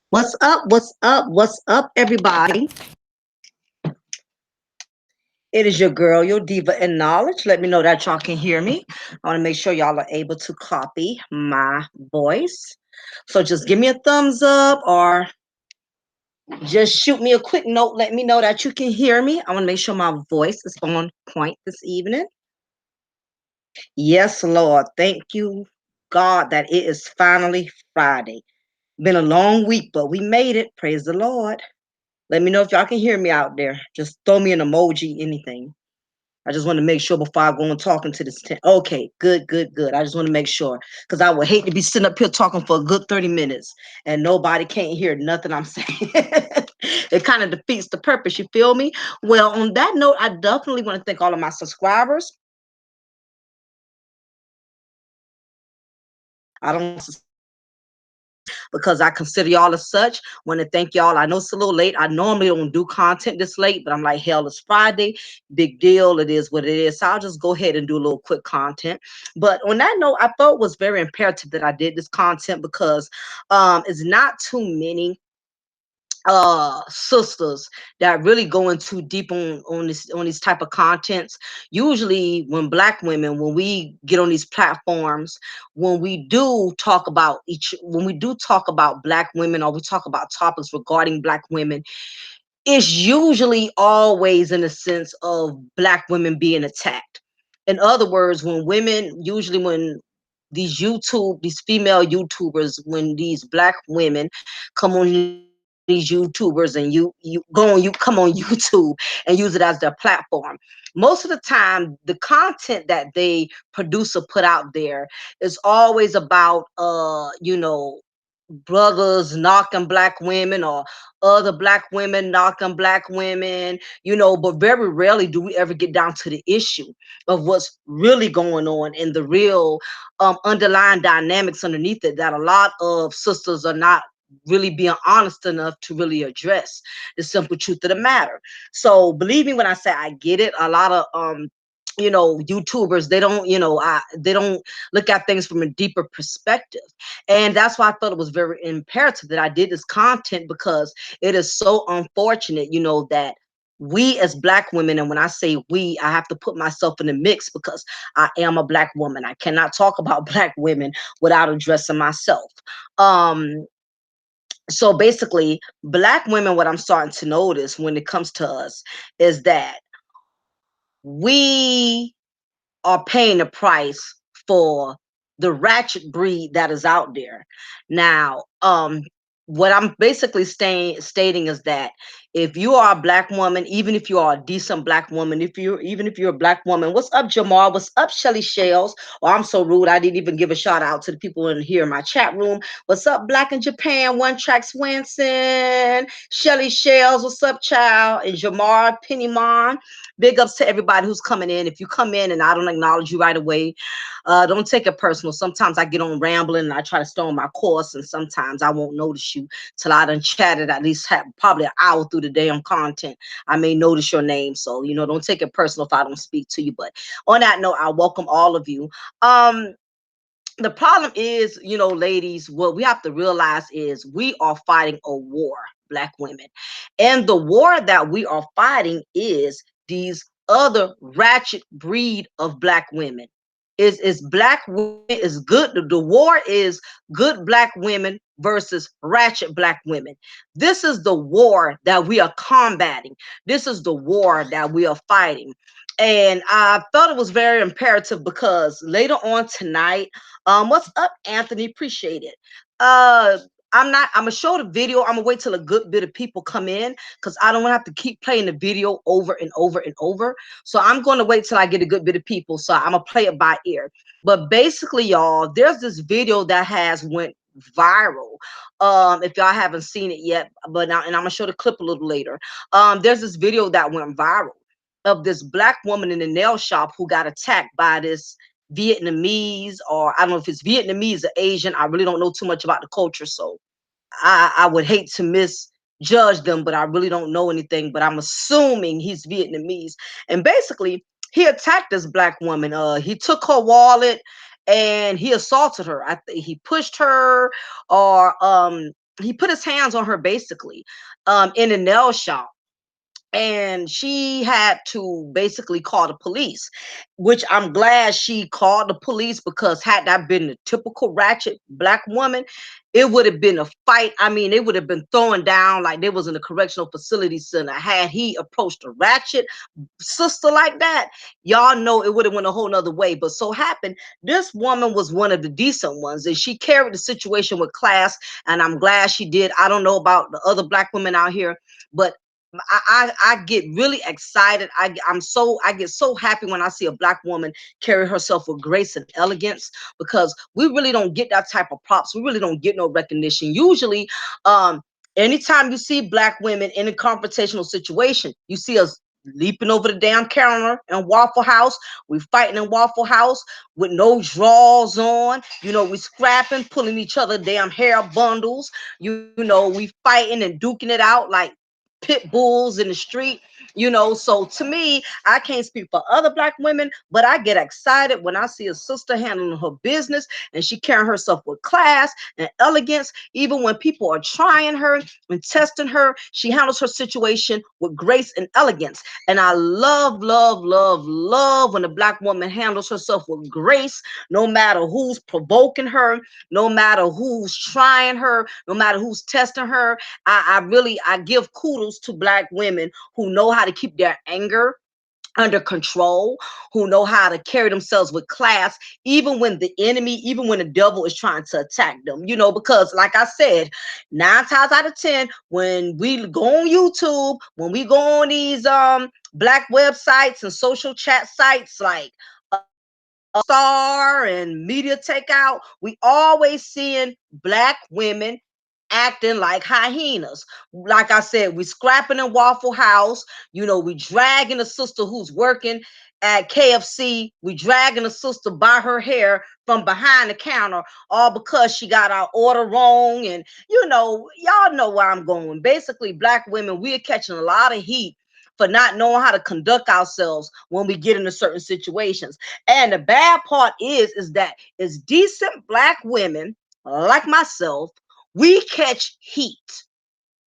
What's up? What's up? What's up, everybody? It is your girl, your diva in knowledge. Let me know that y'all can hear me. I want to make sure y'all are able to copy my voice. So just give me a thumbs up or just shoot me a quick note. Let me know that you can hear me. I want to make sure my voice is on point this evening. Yes, Lord. Thank you, God, that it is finally Friday. Been a long week, but we made it. Praise the Lord. Let me know if y'all can hear me out there. Just throw me an emoji, anything. I just want to make sure before I go and talking to this. Okay, good, good, good. I just want to make sure because I would hate to be sitting up here talking for a good 30 minutes and nobody can't hear nothing I'm saying. It kind of defeats the purpose. You feel me? Well, on that note, I definitely want to thank all of my subscribers. I don't because I consider y'all as such. Want to thank y'all. I know it's a little late. I normally don't do content this late, but I'm like, hell, it's Friday. Big deal. It is what it is. So I'll just go ahead and do a little quick content. But on that note, I thought it was very imperative that I did this content because it's not too many sisters that really going too deep on these type of contents. Usually when black women, when we get on these platforms, when we do talk about black women or we talk about topics regarding black women, it's usually always in a sense of black women being attacked. In other words, when these female YouTubers, when these black women come on these YouTubers and you come on YouTube and use it as their platform. Most of the time, the content that they produce or put out there is always about brothers knocking black women or other black women knocking black women, but very rarely do we ever get down to the issue of what's really going on and the real underlying dynamics underneath it that a lot of sisters are not really being honest enough to really address the simple truth of the matter. So believe me when I say I get it. A lot of YouTubers, they don't look at things from a deeper perspective. And that's why I thought it was very imperative that I did this content because it is so unfortunate, that We as black women, and when I say we, I have to put myself in the mix because I am a black woman. I cannot talk about black women without addressing myself. Um, so basically, black women, what I'm starting to notice when it comes to us is that we are paying the price for the ratchet breed that is out there. Now, what I'm basically stating is that if you are a black woman, even if you are a decent black woman, if you're a black woman, what's up, Jamal? What's up, Shelly Shells? Oh, I'm so rude. I didn't even give a shout out to the people in here in my chat room. What's up, Black in Japan? One Track Swenson, Shelly Shells. What's up, child? And Jamar Pennymon. Big ups to everybody who's coming in. If you come in and I don't acknowledge you right away, don't take it personal. Sometimes I get on rambling and I try to stay on my course, and sometimes I won't notice you till I done chatted at least probably an hour through the damn content. I may notice your name, so don't take it personal if I don't speak to you. But on that note, I welcome all of you. The problem is, ladies, what we have to realize is we are fighting a war, black women. And the war that we are fighting is these other ratchet breed of black women. Is black women is good. The war is good black women versus ratchet black women. This is the war that we are combating. This is the war that we are fighting. And I felt it was very imperative because later on tonight, what's up, Anthony? Appreciate it. Uh, I'm gonna show the video. I'm gonna wait till a good bit of people come in because I don't want to have to keep playing the video over and over and over. So I'm going to wait till I get a good bit of people. So I'm gonna play it by ear. But basically, y'all, there's this video that has went viral. If y'all haven't seen it yet, but now, and I'm gonna show the clip a little later. There's this video that went viral of this black woman in the nail shop who got attacked by this Vietnamese, or I don't know if it's Vietnamese or Asian. I really don't know too much about the culture, so I would hate to misjudge them, but I really don't know anything. But I'm assuming he's Vietnamese. And basically, he attacked this black woman. He took her wallet and he assaulted her. He pushed her, or he put his hands on her basically in a nail shop, and she had to basically call the police, which I'm glad she called the police, because had that been the typical ratchet black woman, it would have been a fight. I mean, they would have been throwing down like they was in a correctional facility center. Had he approached a ratchet sister like that, y'all know it would have went a whole nother way. But so happened this woman was one of the decent ones, and she carried the situation with class, and I'm glad she did. I don't know about the other black women out here, but I get really excited. I get so happy when I see a black woman carry herself with grace and elegance, because we really don't get that type of props. We really don't get no recognition. Usually, anytime you see black women in a confrontational situation, you see us leaping over the damn counter in Waffle House. We fighting in Waffle House with no drawers on. We scrapping, pulling each other damn hair bundles. We fighting and duking it out like pit bulls in the street. So to me, I can't speak for other black women, but I get excited when I see a sister handling her business and she carrying herself with class and elegance. Even when people are trying her and testing her, she handles her situation with grace and elegance. And I love, love, love, love when a black woman handles herself with grace, no matter who's provoking her, no matter who's trying her, no matter who's testing her. I give kudos to black women who know how to keep their anger under control, who know how to carry themselves with class, even when the enemy, even when the devil is trying to attack them. Because like I said, 9 times out of 10, when we go on YouTube, when we go on these black websites and social chat sites like Star and Media Takeout, we always seeing black women acting like hyenas. Like I said, we scrapping in Waffle House. We dragging a sister who's working at KFC. We dragging a sister by her hair from behind the counter, all because she got our order wrong. And y'all know where I'm going. Basically, black women, we're catching a lot of heat for not knowing how to conduct ourselves when we get into certain situations. And the bad part is that it's decent black women like myself, we catch heat.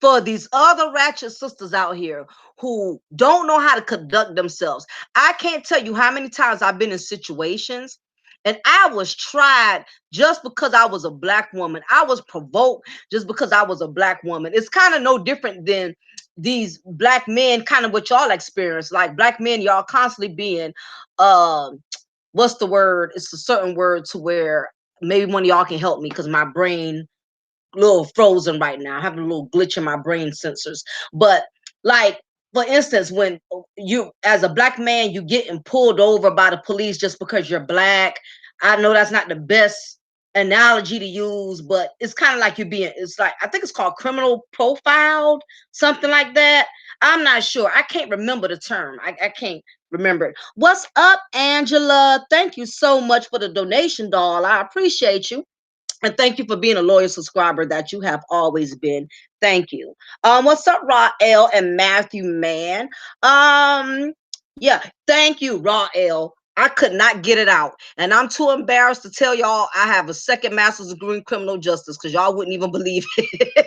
for these other ratchet sisters out here who don't know how to conduct themselves. I can't tell you how many times I've been in situations and I was tried just because I was a black woman. I was provoked just because I was a black woman. It's kind of no different than these black men, kind of what y'all experience. Like black men, y'all constantly being, what's the word? It's a certain word to where maybe one of y'all can help me because my brain little frozen right now. I have a little glitch in my brain sensors. But like, for instance, when you as a black man, you getting pulled over by the police just because you're black. I know that's not the best analogy to use, but it's kind of like you're being, it's like, I think it's called criminal profiled, something like that. I'm not sure. I can't remember the term. I can't remember it. What's up, Angela? Thank you so much for the donation, doll. I appreciate you. And thank you for being a loyal subscriber that you have always been. Thank you. What's up, Raw L and Matthew Man? Yeah, thank you, Raw L. I could not get it out. And I'm too embarrassed to tell y'all I have a second master's degree in criminal justice because y'all wouldn't even believe it.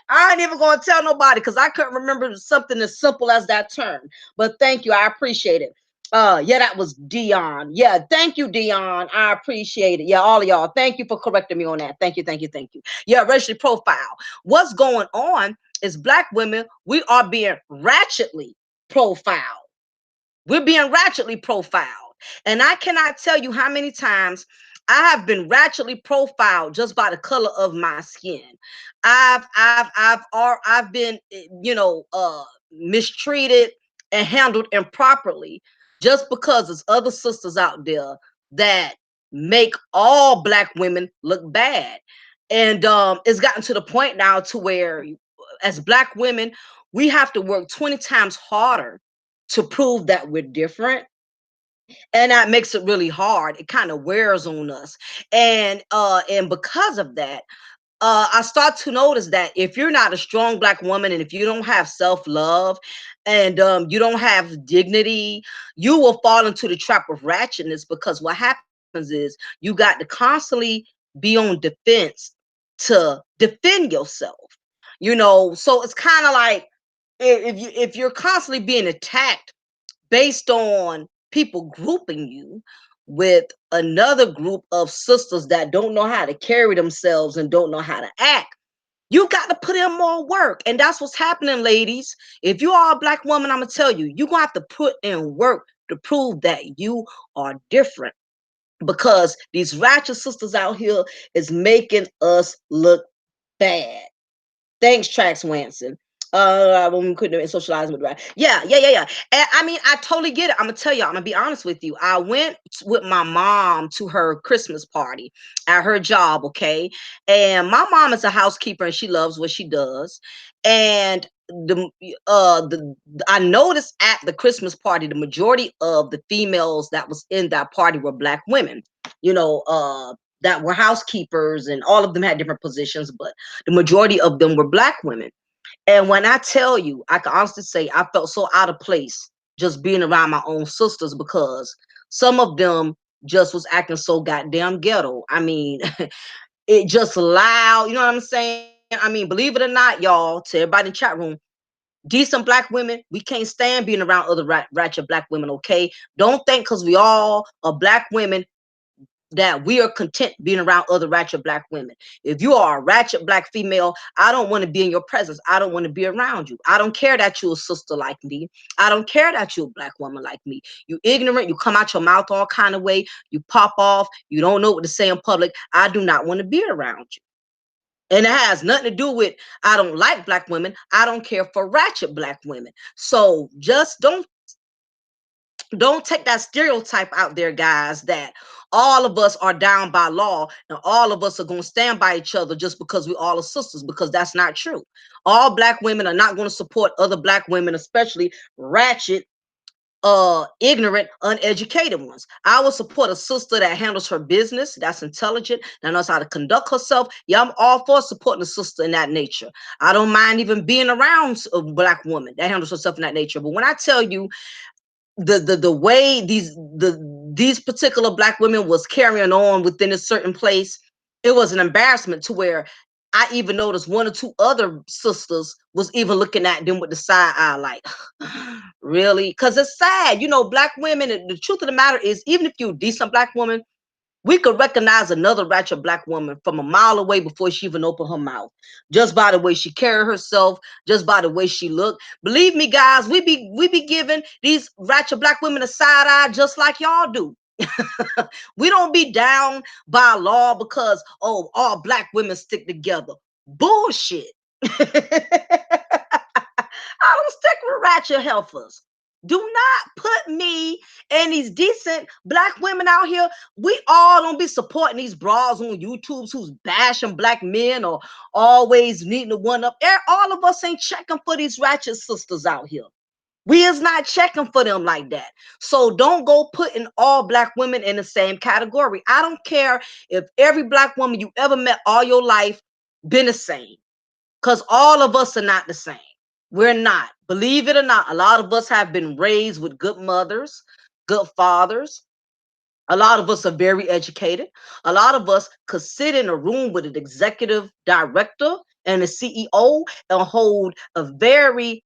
I ain't even gonna tell nobody because I couldn't remember something as simple as that term. But thank you, I appreciate it. Yeah, that was Dion. Yeah, thank you, Dion. I appreciate it. Yeah, all of y'all. Thank you for correcting me on that. Thank you, thank you, thank you. Yeah, racial profile. What's going on is black women, we are being ratchetly profiled. We're being ratchetly profiled. And I cannot tell you how many times I have been ratchetly profiled just by the color of my skin. I've been, mistreated and handled improperly just because there's other sisters out there that make all black women look bad. And it's gotten to the point now to where as black women, we have to work 20 times harder to prove that we're different, and that makes it really hard. It kind of wears on us, and because of that, I start to notice that if you're not a strong black woman and if you don't have self-love and you don't have dignity, you will fall into the trap of ratchetness, because what happens is you got to constantly be on defense to defend yourself. So it's kind of like, if you're constantly being attacked based on people grouping you with another group of sisters that don't know how to carry themselves and don't know how to act, you got to put in more work. And that's what's happening, ladies. If you are a black woman, I'm going to tell you, you're going to have to put in work to prove that you are different, because these ratchet sisters out here is making us look bad. Thanks, Trax Wanson. When we couldn't socialize with, right? Yeah. And I mean, I totally get it. I'm gonna tell you, I'm gonna be honest with you. I went with my mom to her Christmas party at her job, okay? And my mom is a housekeeper and she loves what she does. And the I noticed at the Christmas party, the majority of the females that was in that party were black women. You know, that were housekeepers, and all of them had different positions, but the majority of them were black women. And when I tell you, I can honestly say I felt so out of place just being around my own sisters, because some of them just was acting so goddamn ghetto. I mean, it just loud, you know what I'm saying? I mean, believe it or not, y'all, to everybody in the chat room, decent black women, we can't stand being around other ratchet black women, okay? Don't think because we all are black women that we are content being around other ratchet black women. If you are a ratchet black female, I don't want to be in your presence. I don't want to be around you. I don't care that you're a sister like me. I don't care that you're a black woman like me. You ignorant, you come out your mouth all kind of way, you pop off, you don't know what to say in public. I do not want to be around you. And it has nothing to do with I don't like black women. I don't care for ratchet black women. So just don't take that stereotype out there, guys, that all of us are down by law and all of us are going to stand by each other just because we all are sisters, because that's not true. All black women are not going to support other black women, especially ratchet, ignorant, uneducated ones. I will support a sister that handles her business, that's intelligent, that knows how to conduct herself. Yeah, I'm all for supporting a sister in that nature. I don't mind even being around a black woman that handles herself in that nature. But when I tell you the way these particular black women was carrying on within a certain place, it was an embarrassment to where I even noticed one or two other sisters was even looking at them with the side eye, like, really? Because it's sad. Black women, and the truth of the matter is, even if you're a decent black woman, we could recognize another ratchet black woman from a mile away before she even opened her mouth, just by the way she carried herself, just by the way she looked. Believe me, guys, we be giving these ratchet black women a side eye just like y'all do. We don't be down by law because, oh, all black women stick together. Bullshit. I don't stick with ratchet heifers. Do not put me and these decent black women out here. We all don't be supporting these bras on YouTube's who's bashing black men or always needing to one up. All of us ain't checking for these ratchet sisters out here. We is not checking for them like that. So don't go putting all black women in the same category. I don't care if every black woman you ever met all your life been the same, because all of us are not the same. We're not. Believe it or not, a lot of us have been raised with good mothers, good fathers. A lot of us are very educated. A lot of us could sit in a room with an executive director and a CEO and hold a very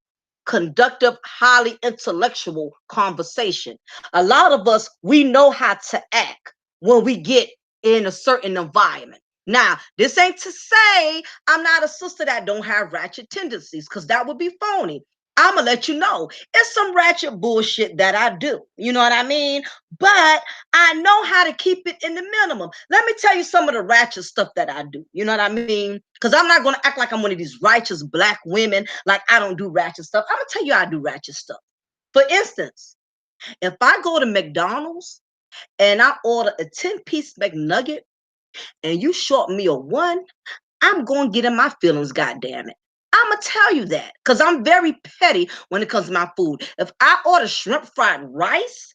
conductive, highly intellectual conversation. A lot of us, we know how to act when we get in a certain environment. Now, this ain't to say I'm not a sister that don't have ratchet tendencies, because that would be phony. I'm gonna let you know it's some ratchet bullshit that I do. You know what I mean? But I know how to keep it in the minimum. Let me tell you some of the ratchet stuff that I do. You know what I mean? Because I'm not going to act like I'm one of these righteous black women, like I don't do ratchet stuff. I'm going to tell you I do ratchet stuff. For instance, if I go to McDonald's and I order a 10-piece McNugget and you short me a one, I'm going to get in my feelings, goddamn it. I'm going to tell you that because I'm very petty when it comes to my food. If I order shrimp fried rice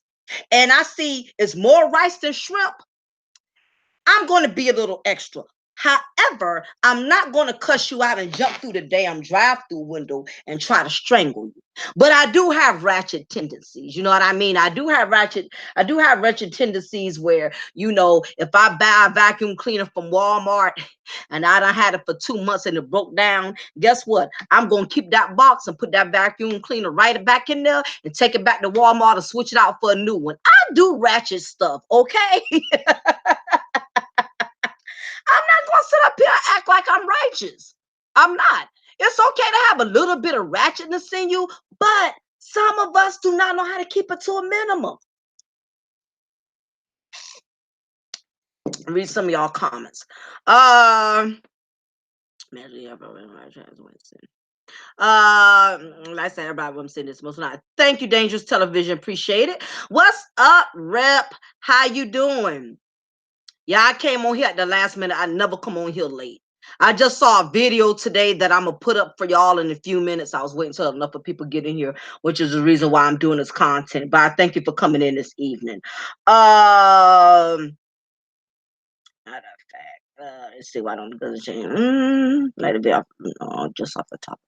and I see it's more rice than shrimp, I'm going to be a little extra. However, I'm not going to cuss you out and jump through the damn drive-through window and try to strangle you. But I do have ratchet tendencies. You know what I mean? I do have ratchet tendencies where, if I buy a vacuum cleaner from Walmart and I done had it for 2 months and it broke down, guess what? I'm going to keep that box and put that vacuum cleaner right back in there and take it back to Walmart and switch it out for a new one. I do ratchet stuff, okay? I'm not going to sit up here and act like I'm righteous. I'm not. It's okay to have a little bit of ratchetness in you, but some of us do not know how to keep it to a minimum. Read some of y'all comments. Like I said, everybody I'm saying this most not. Thank you, Dangerous Television. Appreciate it. What's up, Rep? How you doing? Yeah, I came on here at the last minute. I never come on here late. I just saw a video today that I'm gonna put up for y'all in a few minutes. I was waiting till enough of people get in here, which is the reason why I'm doing this content. But I thank you for coming in this evening. Matter of fact, let's see why I don't go to change. Let it be off, just off the top.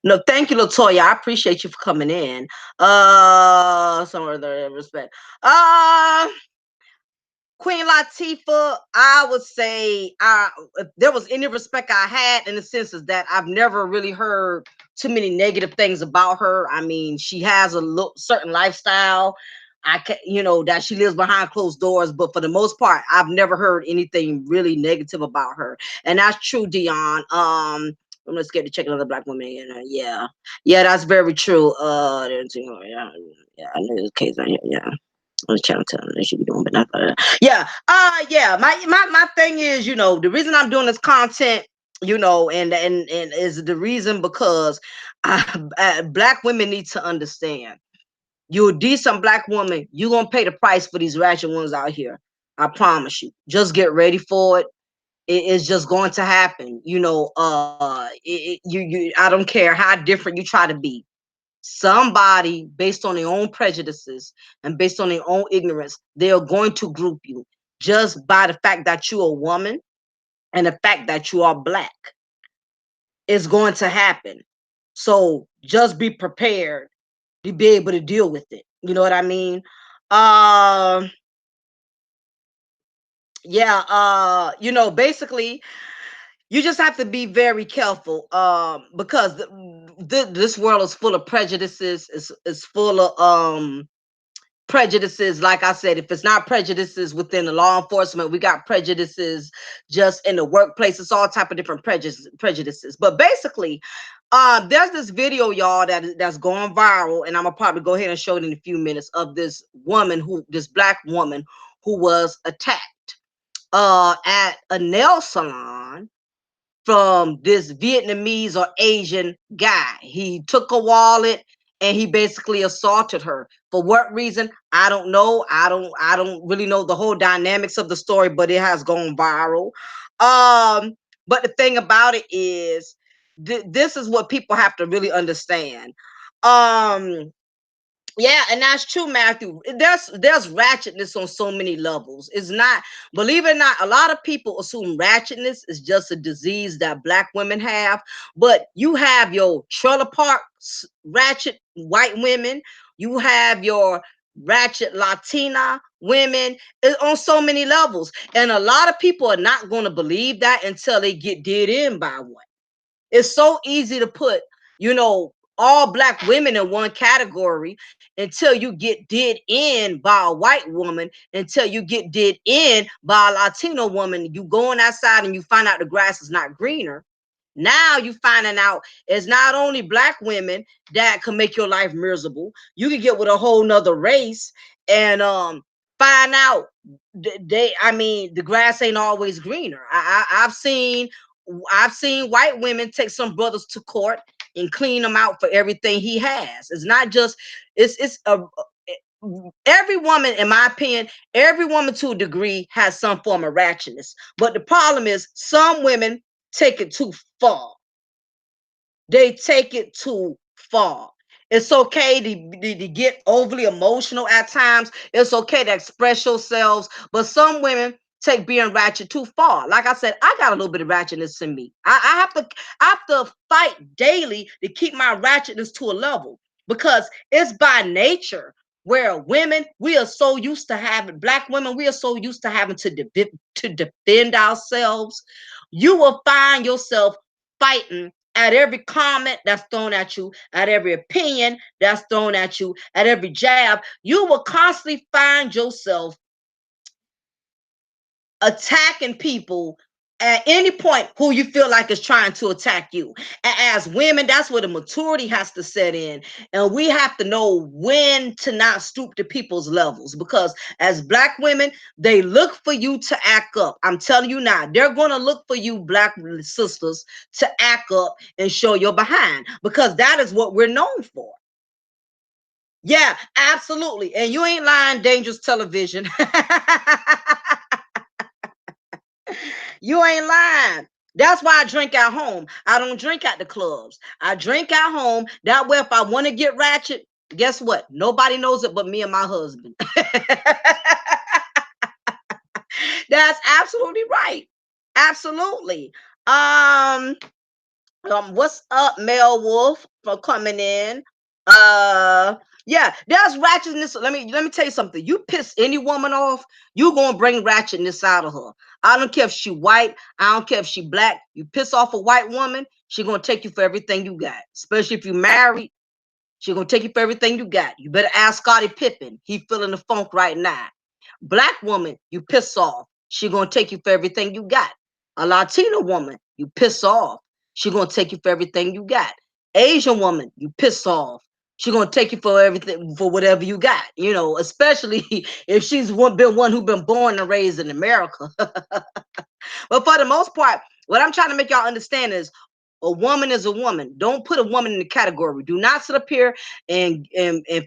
No, thank you, Latoya. I appreciate you for coming in. Some other respect. Queen Latifah, I would say, if there was any respect I had, in the sense is that I've never really heard too many negative things about her. I mean, she has a certain lifestyle. That she lives behind closed doors, but for the most part, I've never heard anything really negative about her, and that's true, Dion. I'm not scared to check another black woman. Yeah, that's very true. Yeah, I know this case on here. Yeah. I was trying to tell them they should be doing, but not yeah. My thing is, the reason I'm doing this content, and is the reason because black women need to understand. You're a decent black woman, you're gonna pay the price for these ratchet ones out here. I promise you. Just get ready for it. It's just going to happen. I don't care how different you try to be. Somebody, based on their own prejudices and based on their own ignorance, they are going to group you just by the fact that you're a woman and the fact that you are black. It's going to happen. So just be prepared to be able to deal with it. You know what I mean? Yeah, basically, You just have to be very careful, because this world is full of prejudices. It's full of prejudices. Like I said, if it's not prejudices within the law enforcement, we got prejudices just in the workplace. It's all type of different prejudices. But basically, there's this video, y'all, that's going viral, and I'm gonna probably go ahead and show it in a few minutes, of this black woman who was attacked at a nail salon from this Vietnamese or Asian guy. He took a wallet and he basically assaulted her. For what reason? I don't know. I don't really know the whole dynamics of the story, but it has gone viral. Um, but the thing about it is, this is what people have to really understand. Um, yeah, and that's true, Matthew. There's ratchetness on so many levels. It's not, believe it or not, a lot of people assume ratchetness is just a disease that black women have. But you have your trailer park ratchet white women, you have your ratchet Latina women, on so many levels. And a lot of people are not going to believe that until they get did in by one. It's so easy to put, all black women in one category until you get did in by a white woman, until you get did in by a Latino woman. You going outside and you find out the grass is not greener. Now you finding out it's not only black women that can make your life miserable. You can get with a whole nother race and find out the grass ain't always greener. I've seen white women take some brothers to court and clean them out for everything he has. It's not just it's a every woman, in my opinion, every woman to a degree has some form of ratchetness. But the problem is some women take it too far. They take it too far. It's okay to get overly emotional at times. It's okay to express yourselves. But some women take being ratchet too far. Like I said, I got a little bit of ratchetness in me. I have to fight daily to keep my ratchetness to a level, because it's by nature. Where women, we are so used to having, black women, we are so used to having to defend ourselves. You will find yourself fighting at every comment that's thrown at you, at every opinion that's thrown at you, at every jab. You will constantly find yourself attacking people at any point who you feel like is trying to attack you. As women, that's where the maturity has to set in. And we have to know when to not stoop to people's levels, because as black women, they look for you to act up. I'm telling you now, they're going to look for you, black sisters, to act up and show your behind, because that is what we're known for. Yeah, absolutely. And you ain't lying, Dangerous Television. You ain't lying. That's why I drink at home. I don't drink at the clubs. I drink at home. That way, if I want to get ratchet, guess what? Nobody knows it but me and my husband. That's absolutely right. Absolutely. Um, what's up, Mel Wolf, for coming in? Uh, yeah, there's ratchetness. Let me tell you something. You piss any woman off, you gonna bring ratchetness out of her. I don't care if she white. I don't care if she black. You piss off a white woman, she gonna take you for everything you got. Especially if you married, she gonna take you for everything you got. You better ask Scottie Pippen. He feeling the funk right now. Black woman, you piss off, she gonna take you for everything you got. A Latina woman, you piss off, she gonna take you for everything you got. Asian woman, you piss off, she gonna take you for everything, for whatever you got. Especially if she's been one who been born and raised in America. But for the most part, what I'm trying to make y'all understand is a woman is a woman. Don't put a woman in the category. Do not sit up here and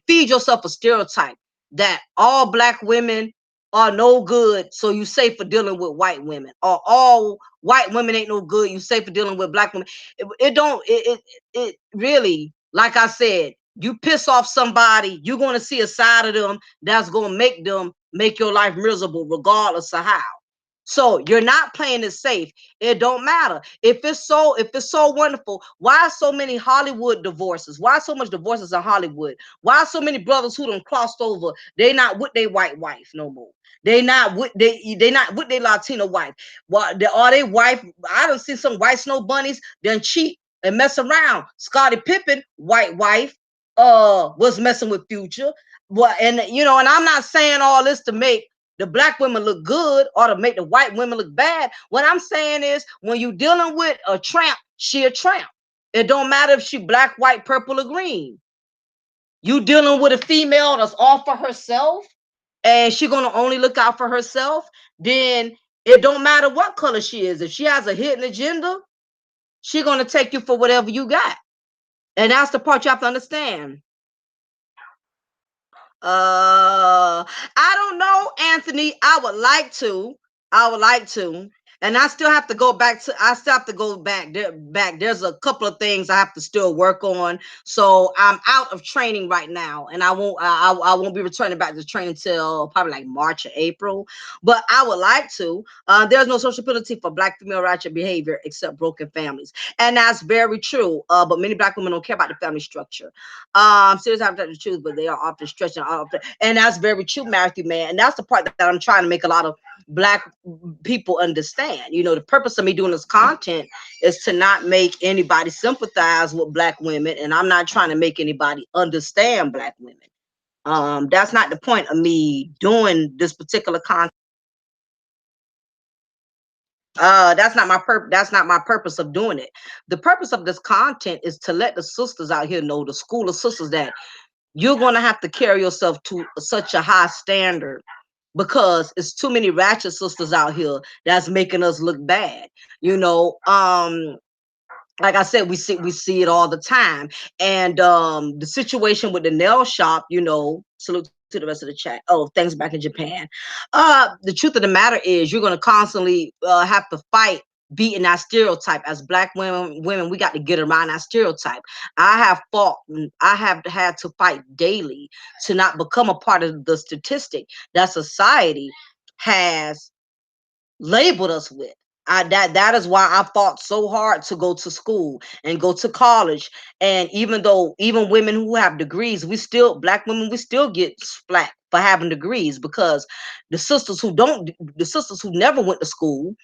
feed yourself a stereotype that all black women are no good, so you safe for dealing with white women, or all white women ain't no good, you safe for dealing with black women. It don't it really, like I said, you piss off somebody, you're going to see a side of them that's going to make your life miserable regardless of how. So you're not playing it safe. It don't matter. If it's so wonderful, why so many Hollywood divorces? Why so much divorces in Hollywood? Why so many brothers who done crossed over? They not with their white wife no more. They not with their Latino wife. What they are they wife? I don't see some white snow bunnies then cheat and mess around. Scottie Pippen, white wife, was messing with Future. Well, and and I'm not saying all this to make the black women look good or to make the white women look bad. What I'm saying is when you dealing with a tramp, she a tramp. It don't matter if she black, white, purple, or green. You dealing with a female that's all for herself and she gonna only look out for herself, then it don't matter what color she is. If she has a hidden agenda, she gonna take you for whatever you got. And that's the part you have to understand. I don't know, Anthony. I would like to. And I still have to go back to I still have to go back. There's a couple of things I have to still work on. So I'm out of training right now. And I won't be returning back to training till probably like March or April. But I would like to. There's no sociability for black female ratchet behavior except broken families. And that's very true. But many black women don't care about the family structure. Serious have to choose, but they are often stretching often, and that's very true, Matthew, man. And that's the part that I'm trying to make a lot of black people understand. The purpose of me doing this content is to not make anybody sympathize with black women, and I'm not trying to make anybody understand black women. That's not the point of me doing this particular content. That's not my purpose of doing it. The purpose of this content is to let the sisters out here know, the school of sisters, that you're going to have to carry yourself to such a high standard because it's too many ratchet sisters out here that's making us look bad. Like I said, we see it all the time. And the situation with the nail shop, salute to the rest of the chat. Oh, things back in Japan. The truth of the matter is you're gonna constantly have to fight beating that stereotype. As black women, we got to get around that stereotype. I have had to fight daily to not become a part of the statistic that society has labeled us with. That is why I fought so hard to go to school and go to college. And even women who have degrees, black women, we still get flack for having degrees because the sisters who never went to school,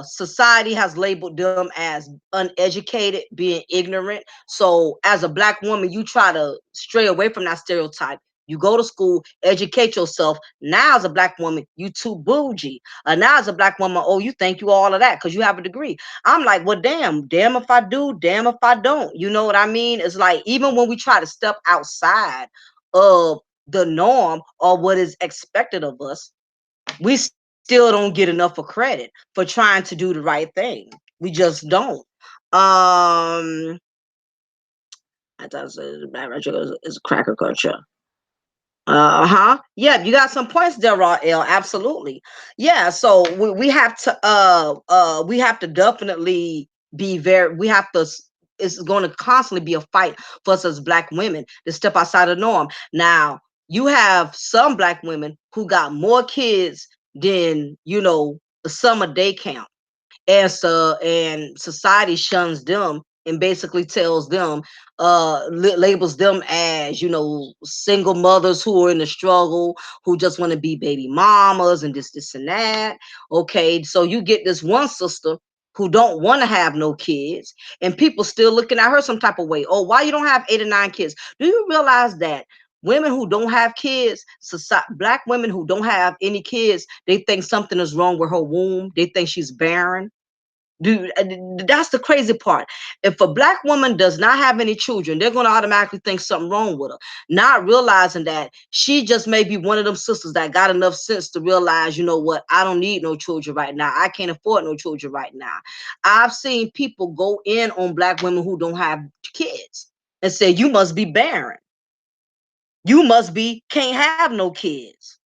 society has labeled them as uneducated, being ignorant. So as a black woman, you try to stray away from that stereotype. You go to school, educate yourself. Now as a black woman, you too bougie. Now as a black woman, oh, you think you all of that because you have a degree. I'm like, well, damn if I do, damn if I don't. You know what I mean? It's like even when we try to step outside of the norm or what is expected of us, we still don't get enough of credit for trying to do the right thing. We just don't. Um, I thought it's a cracker culture. Uh-huh. Yeah, you got some points there, Raw L. Absolutely. Yeah, so we have to definitely be very we have to it's going to constantly be a fight for us as black women to step outside the norm. Now, you have some black women who got more kids than, the summer day camp, and society shuns them and basically tells them, labels them as, single mothers who are in the struggle, who just want to be baby mamas and this and that. Okay, so you get this one sister who don't want to have no kids, and people still looking at her some type of way. Oh, why you don't have 8 or 9 kids? Do you realize that women who don't have kids, black women who don't have any kids, they think something is wrong with her womb, they think she's barren? Dude, that's the crazy part. If a black woman does not have any children, they're going to automatically think something wrong with her, not realizing that she just may be one of them sisters that got enough sense to realize, you know what, I don't need no children right now. I can't afford no children right now. I've seen people go in on black women who don't have kids and say, you must be barren. You must be can't have no kids.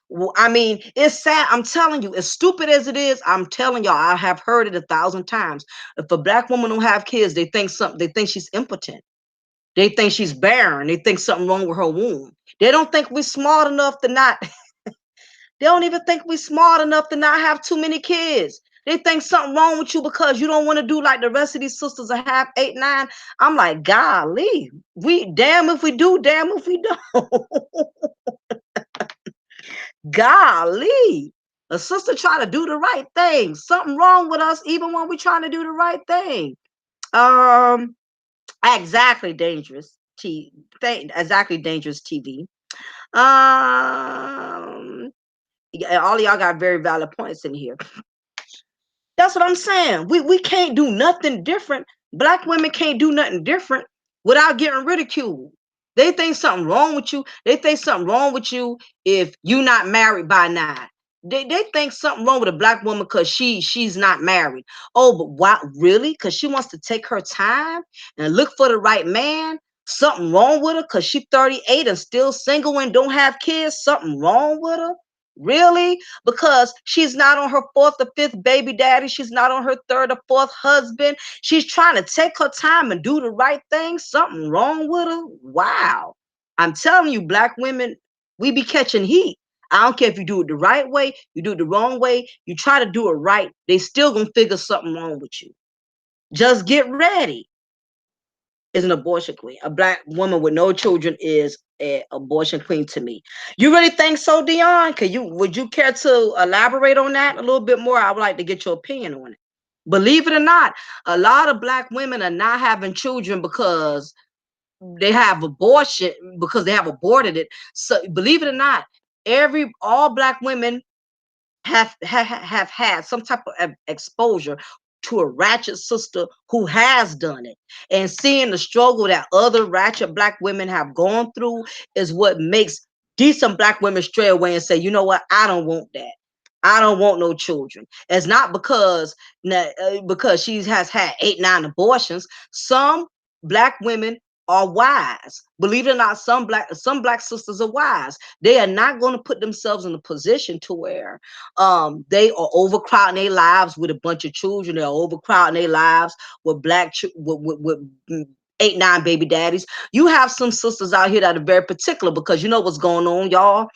Well, I mean, it's sad. I'm telling you, as stupid as it is, I'm telling y'all, I have heard it 1,000 times. If a black woman don't have kids, they think she's impotent. They think she's barren. They think something wrong with her womb. They don't think we're smart enough to not They don't even think we smart enough to not have too many kids. They think something wrong with you because you don't want to do like the rest of these sisters that have 8, 9. I'm like, golly, we damn if we do, damn if we don't. Golly, a sister try to do the right thing. Something wrong with us, even when we're trying to do the right thing. Um, exactly dangerous. Exactly dangerous TV. Yeah, all of y'all got very valid points in here. That's what I'm saying. We can't do nothing different. Black women can't do nothing different without getting ridiculed. They think something wrong with you. They think something wrong with you if you not married by now. They think something wrong with a black woman because she's not married. Oh, but why really? Because she wants to take her time and look for the right man. Something wrong with her because she's 38 and still single and don't have kids. Something wrong with her. Really? Because she's not on her fourth or fifth baby daddy. She's not on her third or fourth husband. She's trying to take her time and do the right thing. Something wrong with her? Wow. I'm telling you, black women, we be catching heat. I don't care if you do it the right way, you do it the wrong way, you try to do it right, they still gonna figure something wrong with you. Just get ready. Is an abortion queen. A black woman with no children is an abortion queen to me. You really think so, Dion? Would you care to elaborate on that a little bit more? I would like to get your opinion on it. Believe it or not, a lot of black women are not having children because they have abortion because they have aborted it. So believe it or not, every all black women have had some type of exposure to a ratchet sister who has done it, and seeing the struggle that other ratchet black women have gone through is what makes decent black women stray away and say, you know what, I don't want that. I don't want no children. It's not because she has had 8, 9 abortions. Some black women are wise. Believe it or not, some black sisters are wise. They are not going to put themselves in a position to where they are overcrowding their lives with a bunch of children. They're overcrowding their lives with with 8, 9 baby daddies. You have some sisters out here that are very particular because you know what's going on, y'all.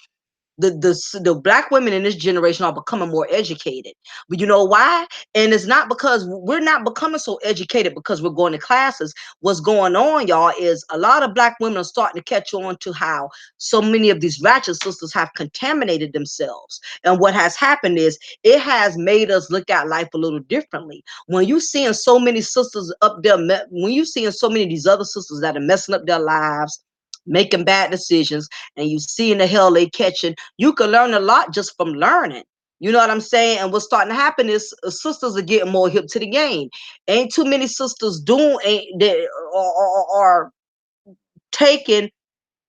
The black women in this generation are becoming more educated, but you know why? And it's not because we're not becoming so educated because we're going to classes. What's going on, y'all, is a lot of black women are starting to catch on to how so many of these ratchet sisters have contaminated themselves. And what has happened is it has made us look at life a little differently. When you seeing so many sisters up there, when you seeing so many of these other sisters that are messing up their lives, making bad decisions, and you seeing the hell they catching, you can learn a lot just from learning. You know what I'm saying? And what's starting to happen is sisters are getting more hip to the game. Ain't too many sisters doing ain't they are taking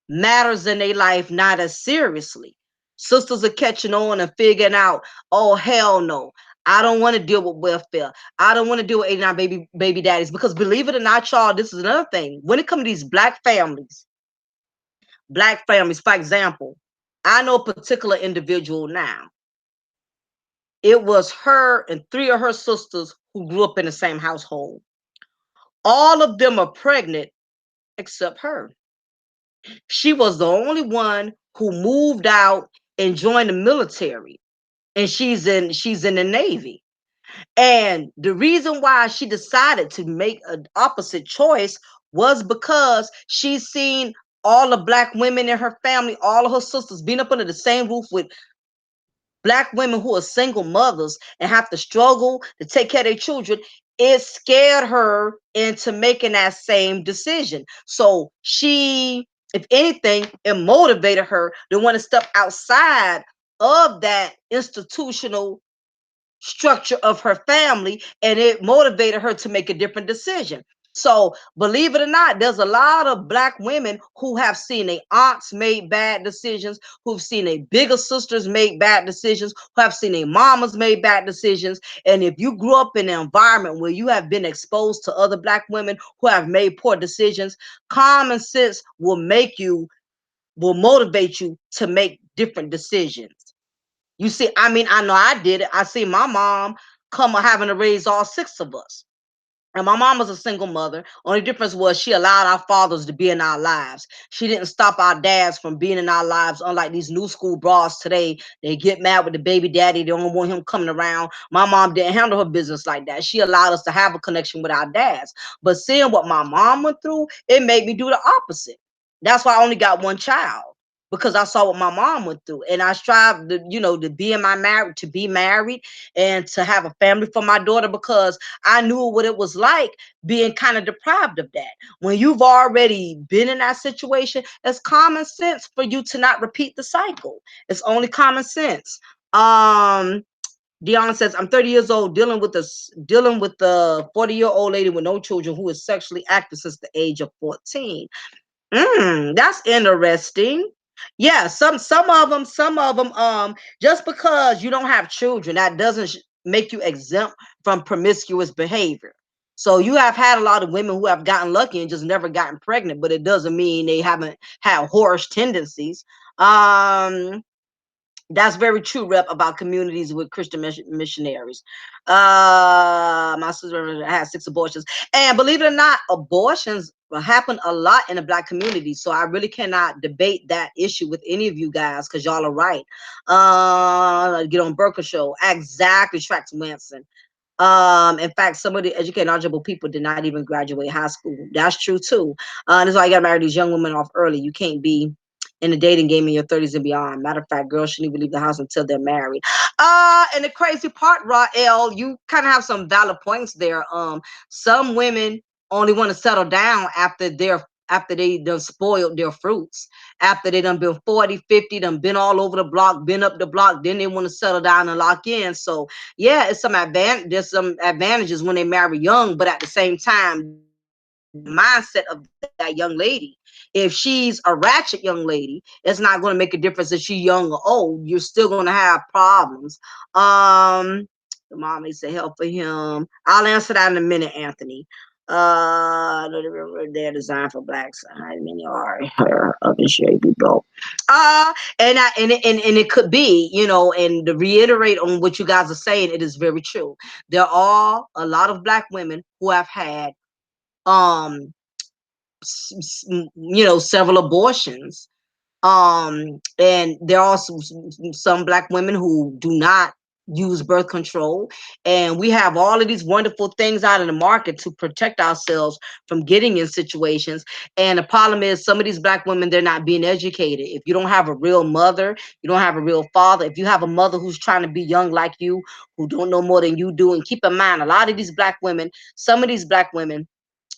matters in their life not as seriously. Sisters are catching on and figuring out, oh hell no. I don't want to deal with welfare. I don't want to deal with 89 baby daddies. Because believe it or not, y'all, this is another thing. When it comes to these black families, for example, I know a particular individual now. It was her and 3 of her sisters who grew up in the same household. All of them are pregnant except her. She was the only one who moved out and joined the military, and she's in the Navy. And the reason why she decided to make an opposite choice was because she's seen all the black women in her family, all of her sisters being up under the same roof with black women who are single mothers and have to struggle to take care of their children. It scared her into making that same decision. So she, if anything, it motivated her to want to step outside of that institutional structure of her family, and it motivated her to make a different decision. So believe it or not, there's a lot of black women who have seen their aunts make bad decisions, who've seen their bigger sisters make bad decisions, who have seen their mamas make bad decisions. And if you grew up in an environment where you have been exposed to other black women who have made poor decisions, common sense will motivate you to make different decisions. You see, I mean, I know I did it. I see my mom come having to raise all 6 of us. And my mom was a single mother. Only difference was she allowed our fathers to be in our lives. She didn't stop our dads from being in our lives. Unlike these new school bras today, they get mad with the baby daddy. They don't want him coming around. My mom didn't handle her business like that. She allowed us to have a connection with our dads. But seeing what my mom went through, it made me do the opposite. That's why I only got one child, because I saw what my mom went through, and I strive to, to be in my marriage, to be married, and to have a family for my daughter, because I knew what it was like being kind of deprived of that. When you've already been in that situation, it's common sense for you to not repeat the cycle. It's only common sense. Deanna says, I'm 30 years old, dealing with the 40-year-old lady with no children who is sexually active since the age of 14. That's interesting. Yeah, some of them, just because you don't have children, that doesn't make you exempt from promiscuous behavior. So you have had a lot of women who have gotten lucky and just never gotten pregnant, but it doesn't mean they haven't had whorish tendencies. Um, that's very true, Rep, about communities with Christian missionaries. My sister had 6 abortions, and believe it or not, abortions happen a lot in the Black community. So I really cannot debate that issue with any of you guys, because y'all are right. Get on Burker show, exactly, Trax Manson. In fact, some of the educated, knowledgeable people did not even graduate high school. That's true too. And that's why you gotta marry these young women off early. You can't be in the dating game in your 30s and beyond. Matter of fact, girls shouldn't even leave the house until they're married. And the crazy part, Rael, you kind of have some valid points there. Some women only want to settle down after they done spoiled their fruits, after they done been 40, 50, done been all over the block, been up the block, then they want to settle down and lock in. So yeah, there's some advantages when they marry young, but at the same time, the mindset of that young lady, if she's a ratchet young lady, it's not going to make a difference if she's young or old. You're still going to have problems. The mom needs to help for him. I'll answer that in a minute, Anthony. They're designed for blacks. How many are her of the shape people? And it could be, and to reiterate on what you guys are saying, it is very true. There are a lot of Black women who have had um several abortions. And there are some Black women who do not use birth control, and we have all of these wonderful things out in the market to protect ourselves from getting in situations. And the problem is, some of these Black women, they're not being educated. If you don't have a real mother, you don't have a real father, if you have a mother who's trying to be young like you, who don't know more than you do. And keep in mind, a lot of these Black women, some of these Black women,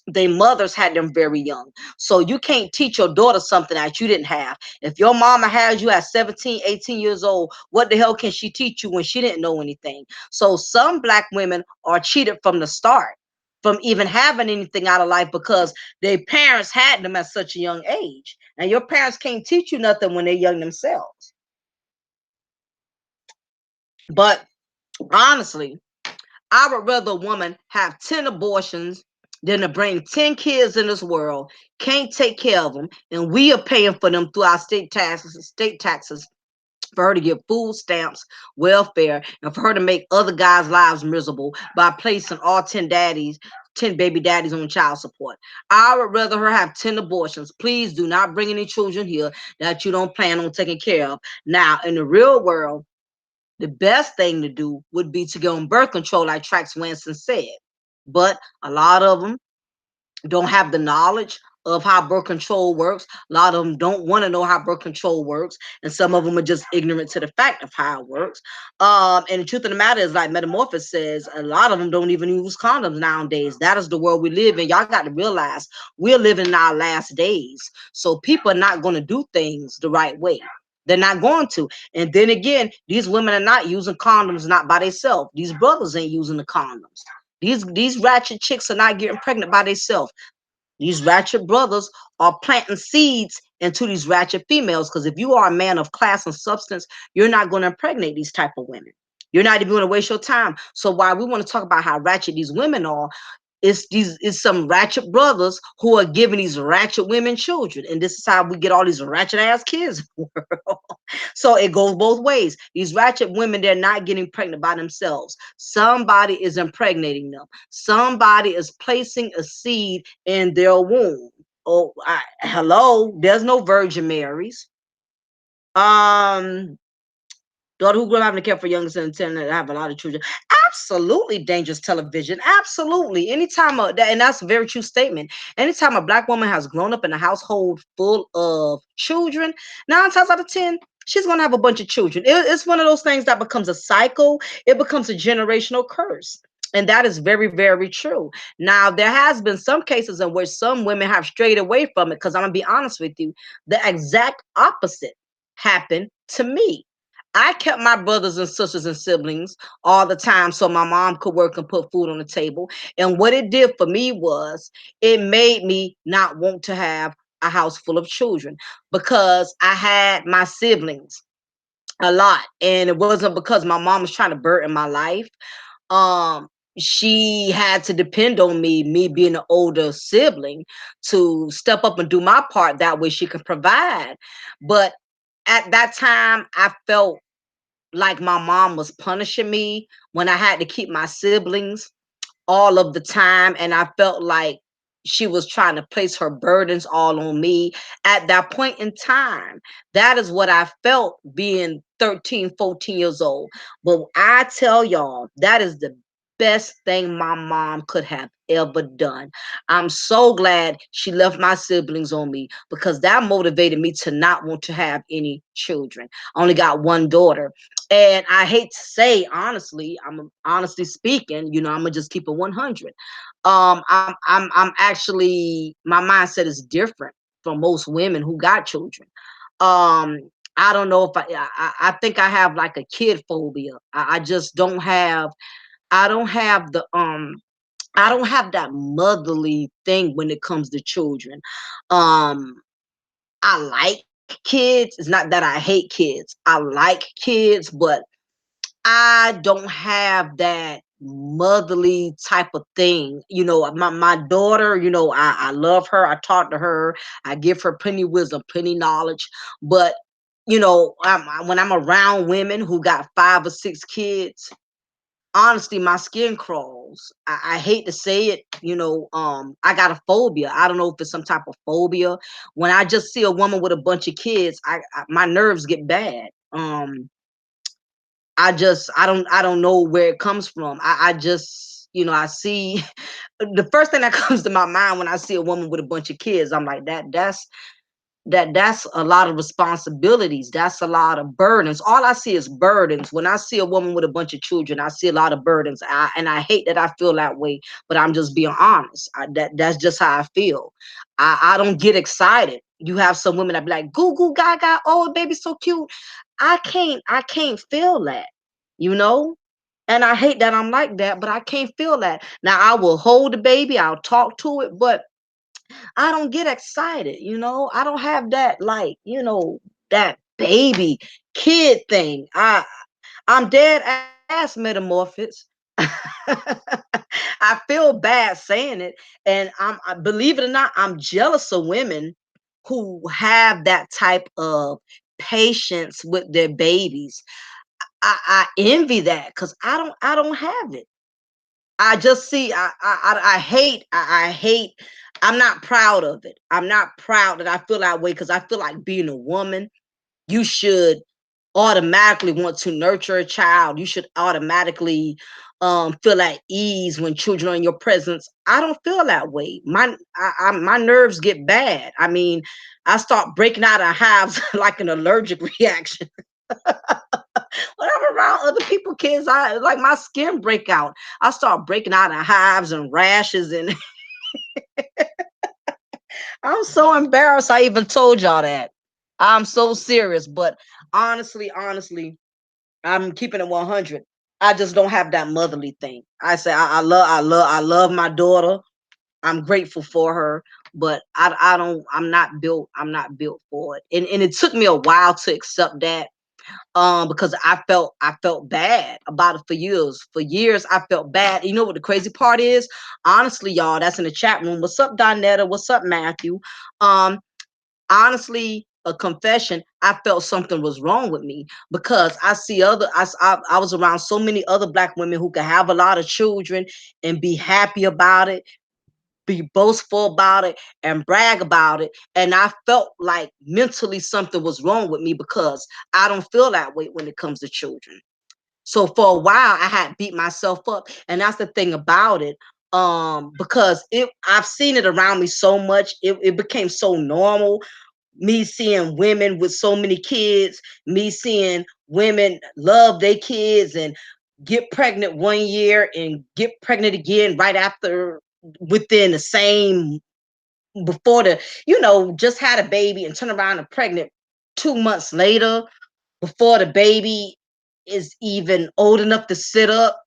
their mothers had them very young. So you can't teach your daughter something that you didn't have. If your mama has you at 17, 18 years old, what the hell can she teach you when she didn't know anything? So some Black women are cheated from the start, from even having anything out of life, because their parents had them at such a young age. And your parents can't teach you nothing when they're young themselves. But honestly, I would rather a woman have 10 abortions than to bring 10 kids in this world, can't take care of them, and we are paying for them through our state taxes, for her to get food stamps, welfare, and for her to make other guys' lives miserable by placing all 10 baby daddies on child support. I would rather her have 10 abortions. Please do not bring any children here that you don't plan on taking care of. Now, in the real world, the best thing to do would be to go on birth control, like Trax Winston said. But a lot of them don't have the knowledge of how birth control works. A lot of them don't want to know how birth control works, and some of them are just ignorant to the fact of how it works. And the truth of the matter is, like Metamorphosis says, a lot of them don't even use condoms nowadays. That is the world we live in. Y'all got to realize we're living in our last days, so people are not going to do things the right way. They're not going to. And then again, these women are not using condoms, not by themselves. These brothers ain't using the condoms. These ratchet chicks are not getting pregnant by themselves. These ratchet brothers are planting seeds into these ratchet females. Because if you are a man of class and substance, you're not going to impregnate these type of women. You're not even going to waste your time. So while we want to talk about how ratchet these women are, It's some ratchet brothers who are giving these ratchet women children, and this is how we get all these ratchet ass kids in the world. So it goes both ways. These ratchet women, they're not getting pregnant by themselves. Somebody is impregnating them. Somebody is placing a seed in their womb. Oh, hello, there's no Virgin Marys. Um, Daughter who grew up having to care for youngest and intended to have a lot of children. Absolutely dangerous television. Absolutely. And that's a very true statement. Anytime a black woman has grown up in a household full of children, 9 times out of 10, she's gonna have a bunch of children. It's one of those things that becomes a cycle. It becomes a generational curse. And that is very, very true. Now, there has been some cases in which some women have strayed away from it, because I'm gonna be honest with you, the exact opposite happened to me. I kept my brothers and sisters and siblings all the time so my mom could work and put food on the table. And what it did for me was it made me not want to have a house full of children, because I had my siblings a lot. And it wasn't because my mom was trying to burden my life. Um, she had to depend on me being an older sibling, to step up and do my part. That way she could provide. But at that time, I felt like my mom was punishing me when I had to keep my siblings all of the time, and I felt like she was trying to place her burdens all on me at that point in time. That is what I felt being 13, 14 years old. But I tell y'all, that is the best thing my mom could have ever done. I'm so glad she left my siblings on me, because that motivated me to not want to have any children. I only got one daughter. And I hate to say, honestly, I'm honestly speaking, I'm gonna just keep it 100. I'm actually, my mindset is different from most women who got children. Um, I don't know if I think I have like a kid phobia. I just don't have. I don't have the I don't have that motherly thing when it comes to children. Um, I like kids. It's not that I hate kids. I like kids, but I don't have that motherly type of thing. My daughter, I love her. I talk to her. I give her plenty of wisdom, plenty of knowledge. But, when I'm around women who got 5 or 6 kids, honestly, my skin crawls. I hate to say it, I got a phobia. I don't know if it's some type of phobia. When I just see a woman with a bunch of kids, my nerves get bad. I don't know where it comes from. I just, I see the first thing that comes to my mind when I see a woman with a bunch of kids. I'm like, that's a lot of responsibilities. That's a lot of burdens. All I see is burdens. When I see a woman with a bunch of children, I see a lot of burdens. And I hate that I feel that way, but I'm just being honest. That's just how I feel. I don't get excited. You have some women that be like, goo goo gaga, oh baby, so cute. I can't feel that, you know? And I hate that I'm like that, but I can't feel that. Now I will hold the baby, I'll talk to it, but I don't get excited, I don't have that, like, that baby kid thing. I'm dead ass metamorphosis. I feel bad saying it, and believe it or not, I'm jealous of women who have that type of patience with their babies. I envy that, because I don't have it. I just see, I hate, I'm not proud of it. I'm not proud that I feel that way, because I feel like being a woman, you should automatically want to nurture a child. You should automatically feel at ease when children are in your presence. I don't feel that way. My nerves get bad. I mean, I start breaking out of hives like an allergic reaction. When I'm around other people, kids, I like my skin break out. I start breaking out in hives and rashes, and I'm so embarrassed I even told y'all that. I'm so serious, but honestly, I'm keeping it 100. I just don't have that motherly thing. I say I love my daughter. I'm grateful for her, but I don't. I'm not built for it, and it took me a while to accept that. because I felt bad about it for years. For years, I felt bad. You know what the crazy part is? Honestly, y'all, that's in the chat room. What's up, Donetta? What's up, Matthew? Um, Honestly, a confession, I felt something was wrong with me because I see I was around so many other black women who could have a lot of children and be happy about it, be boastful about it, and brag about it. And I felt like mentally something was wrong with me because I don't feel that way when it comes to children. So for a while I had beat myself up. And that's the thing about it. Because I've seen it around me so much, it became so normal. Me seeing women with so many kids, me seeing women love their kids and get pregnant 1 year and get pregnant again right after, within the same, before the, just had a baby and turn around and pregnant 2 months later before the baby is even old enough to sit up.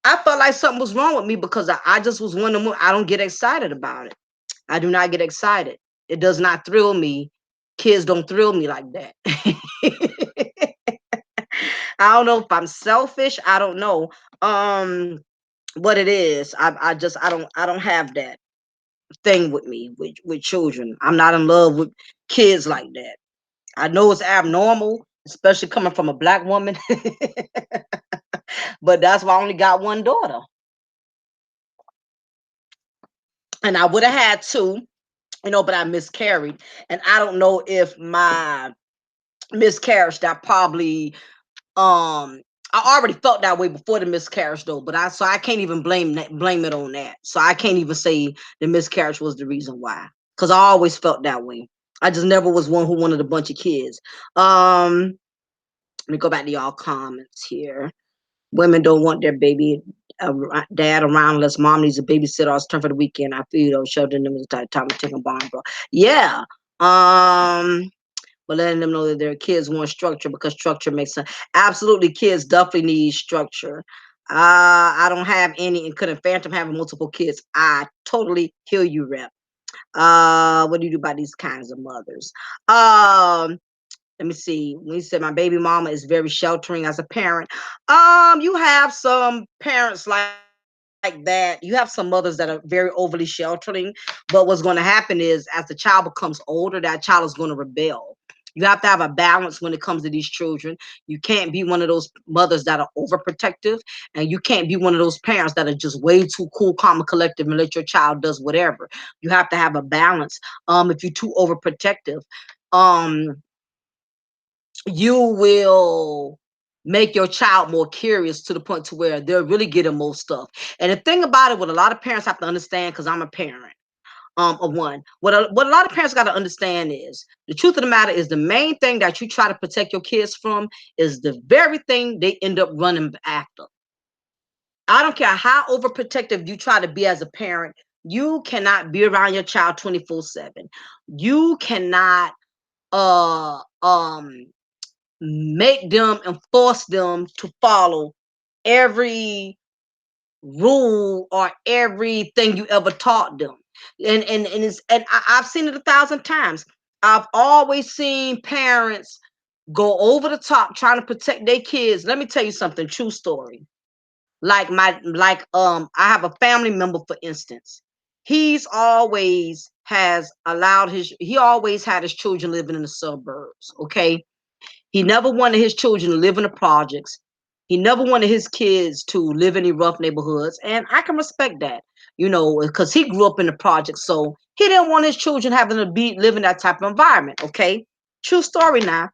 I felt like something was wrong with me because I just was one of them. I don't get excited about it. I do not get excited. It does not thrill me. Kids don't thrill me like that. I don't know if I'm selfish. I don't know what it is. I don't have that thing with me with children. I'm not in love with kids like that. I know it's abnormal, especially coming from a black woman, but that's why I only got one daughter. And I would have had two, but I miscarried. And I don't know if my miscarriage that probably I already felt that way before the miscarriage though, but I can't even blame it on that. So I can't even say the miscarriage was the reason why. Because I always felt that way. I just never was one who wanted a bunch of kids. Let me go back to y'all comments here. Women don't want their baby dad around unless mom needs a babysitter or it's turn for the weekend. I feel those shoved in them as a time to take a bomb, bro. Yeah. But letting them know that their kids want structure because structure makes sense. Absolutely, kids definitely need structure. I don't have any and couldn't phantom having multiple kids. I totally hear you, Rep. What do you do about these kinds of mothers? Let me see. When you said my baby mama is very sheltering as a parent, you have some parents like that. You have some mothers that are very overly sheltering. But what's going to happen is, as the child becomes older, that child is going to rebel. You have to have a balance when it comes to these children. You can't be one of those mothers that are overprotective, and you can't be one of those parents that are just way too cool, calm, and collective and let your child does whatever. You have to have a balance. If you're too overprotective, um, you will make your child more curious to the point to where they're really getting more stuff. And the thing about it, what a lot of parents have to understand, because I'm a parent of one, what a lot of parents got to understand is the truth of the matter is the main thing that you try to protect your kids from is the very thing they end up running after. I don't care how overprotective you try to be as a parent, you cannot be around your child 24/7. You cannot uh um make them and force them to follow every rule or everything you ever taught them. I've seen it 1,000 times. I've always seen parents go over the top trying to protect their kids. Let me tell you something, true story. I have a family member, for instance. He always had his children living in the suburbs. Okay. He never wanted his children to live in the projects. He never wanted his kids to live in any rough neighborhoods. And I can respect that, because he grew up in the projects. So he didn't want his children having to be live in that type of environment. Okay. True story now.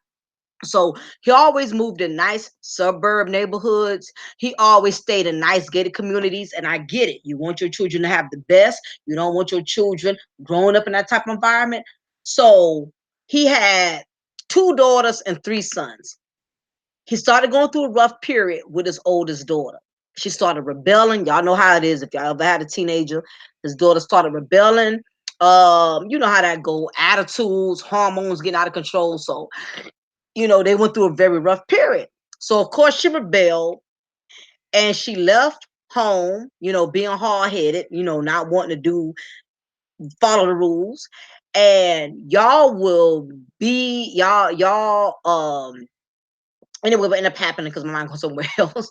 So he always moved in nice suburb neighborhoods. He always stayed in nice gated communities. And I get it. You want your children to have the best. You don't want your children growing up in that type of environment. So he had two daughters and three sons. He started going through a rough period with his oldest daughter. She started rebelling. Y'all know how it is. If y'all ever had a teenager, his daughter started rebelling. You know how that go. Attitudes, hormones getting out of control. So they went through a very rough period. So of course she rebelled and she left home, being hard headed, not wanting to follow the rules. And y'all will be y'all Anyway, what ended up happening because my mind goes somewhere else.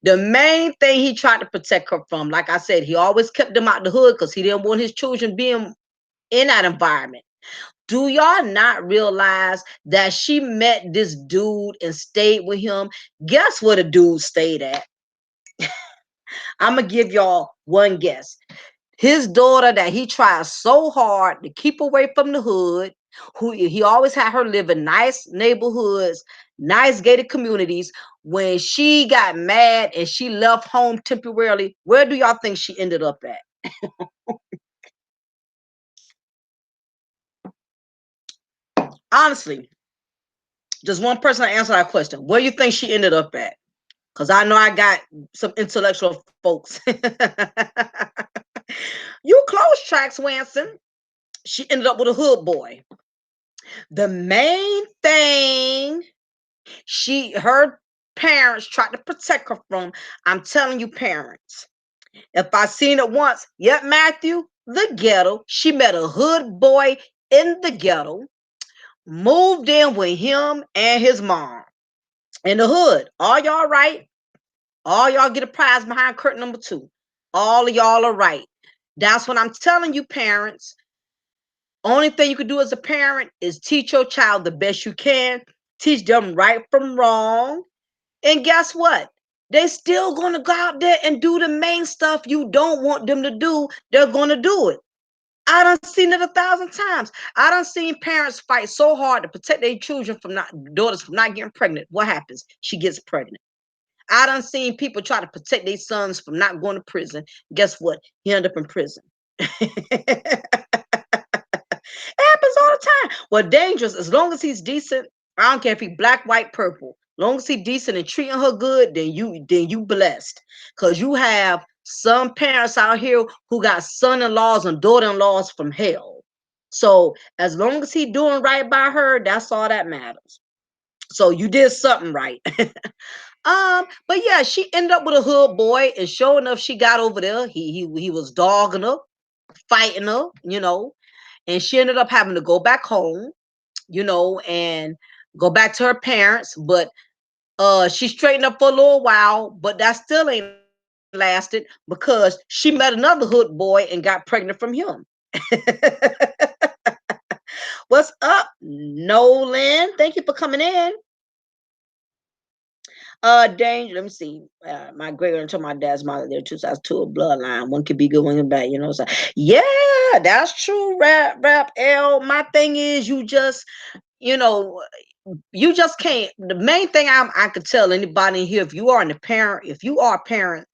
The main thing he tried to protect her from, like I said, he always kept them out the hood because he didn't want his children being in that environment. Do y'all not realize that she met this dude and stayed with him? Guess where the dude stayed at? I'm gonna give y'all one guess. His daughter that he tried so hard to keep away from the hood, who he always had her live in nice neighborhoods, nice gated communities. When she got mad and she left home temporarily, where do y'all think she ended up at? Honestly, just one person to answer that question. Where do you think she ended up at? Because I know I got some intellectual folks. You close tracks, Wanson. She ended up with a hood boy. The main thing her parents tried to protect her from, I'm telling you, parents. If I seen it once, yep, Matthew, the ghetto. She met a hood boy in the ghetto, moved in with him and his mom in the hood. All y'all right? All y'all get a prize behind curtain number 2. All of y'all are right. That's what I'm telling you, parents. Only thing you can do as a parent is teach your child the best you can, teach them right from wrong. And guess what? They still gonna go out there and do the main stuff you don't want them to do. They're gonna do it. I done seen it 1,000 times. I done seen parents fight so hard to protect their children from daughters from not getting pregnant. What happens? She gets pregnant. I done seen people try to protect their sons from not going to prison. Guess what? He ended up in prison. It happens all the time. Well, dangerous. As long as he's decent, I don't care if he black, white, purple. As long as he decent and treating her good, then you blessed. Cause you have some parents out here who got son-in-laws and daughter-in-laws from hell. So as long as he doing right by her, that's all that matters. So you did something right. But yeah, she ended up with a hood boy, and sure enough, she got over there. He was dogging her, fighting her, and she ended up having to go back home, and go back to her parents. But she straightened up for a little while, but that still ain't lasted because she met another hood boy and got pregnant from him. What's up, Nolan? Thank you for coming in. Danger. Let me see. My great grandmother told my dad's mother there two sides to a bloodline. One could be good, one could be bad. So yeah, that's true. Rap L. My thing is, you know, you just can't. The main thing I could tell anybody in here, if you are a parent,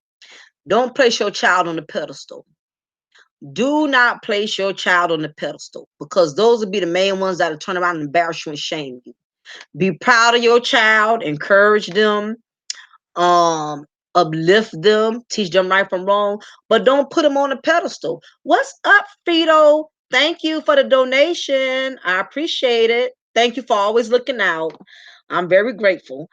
don't place your child on the pedestal. Do not place your child on the pedestal, because those will be the main ones that'll turn around and embarrass you and shame you. Be proud of your child, encourage them, um uplift them, teach them right from wrong, but don't put them on a pedestal. What's up, Fido? Thank you for the donation. I appreciate it. Thank you for always looking out. I'm very grateful.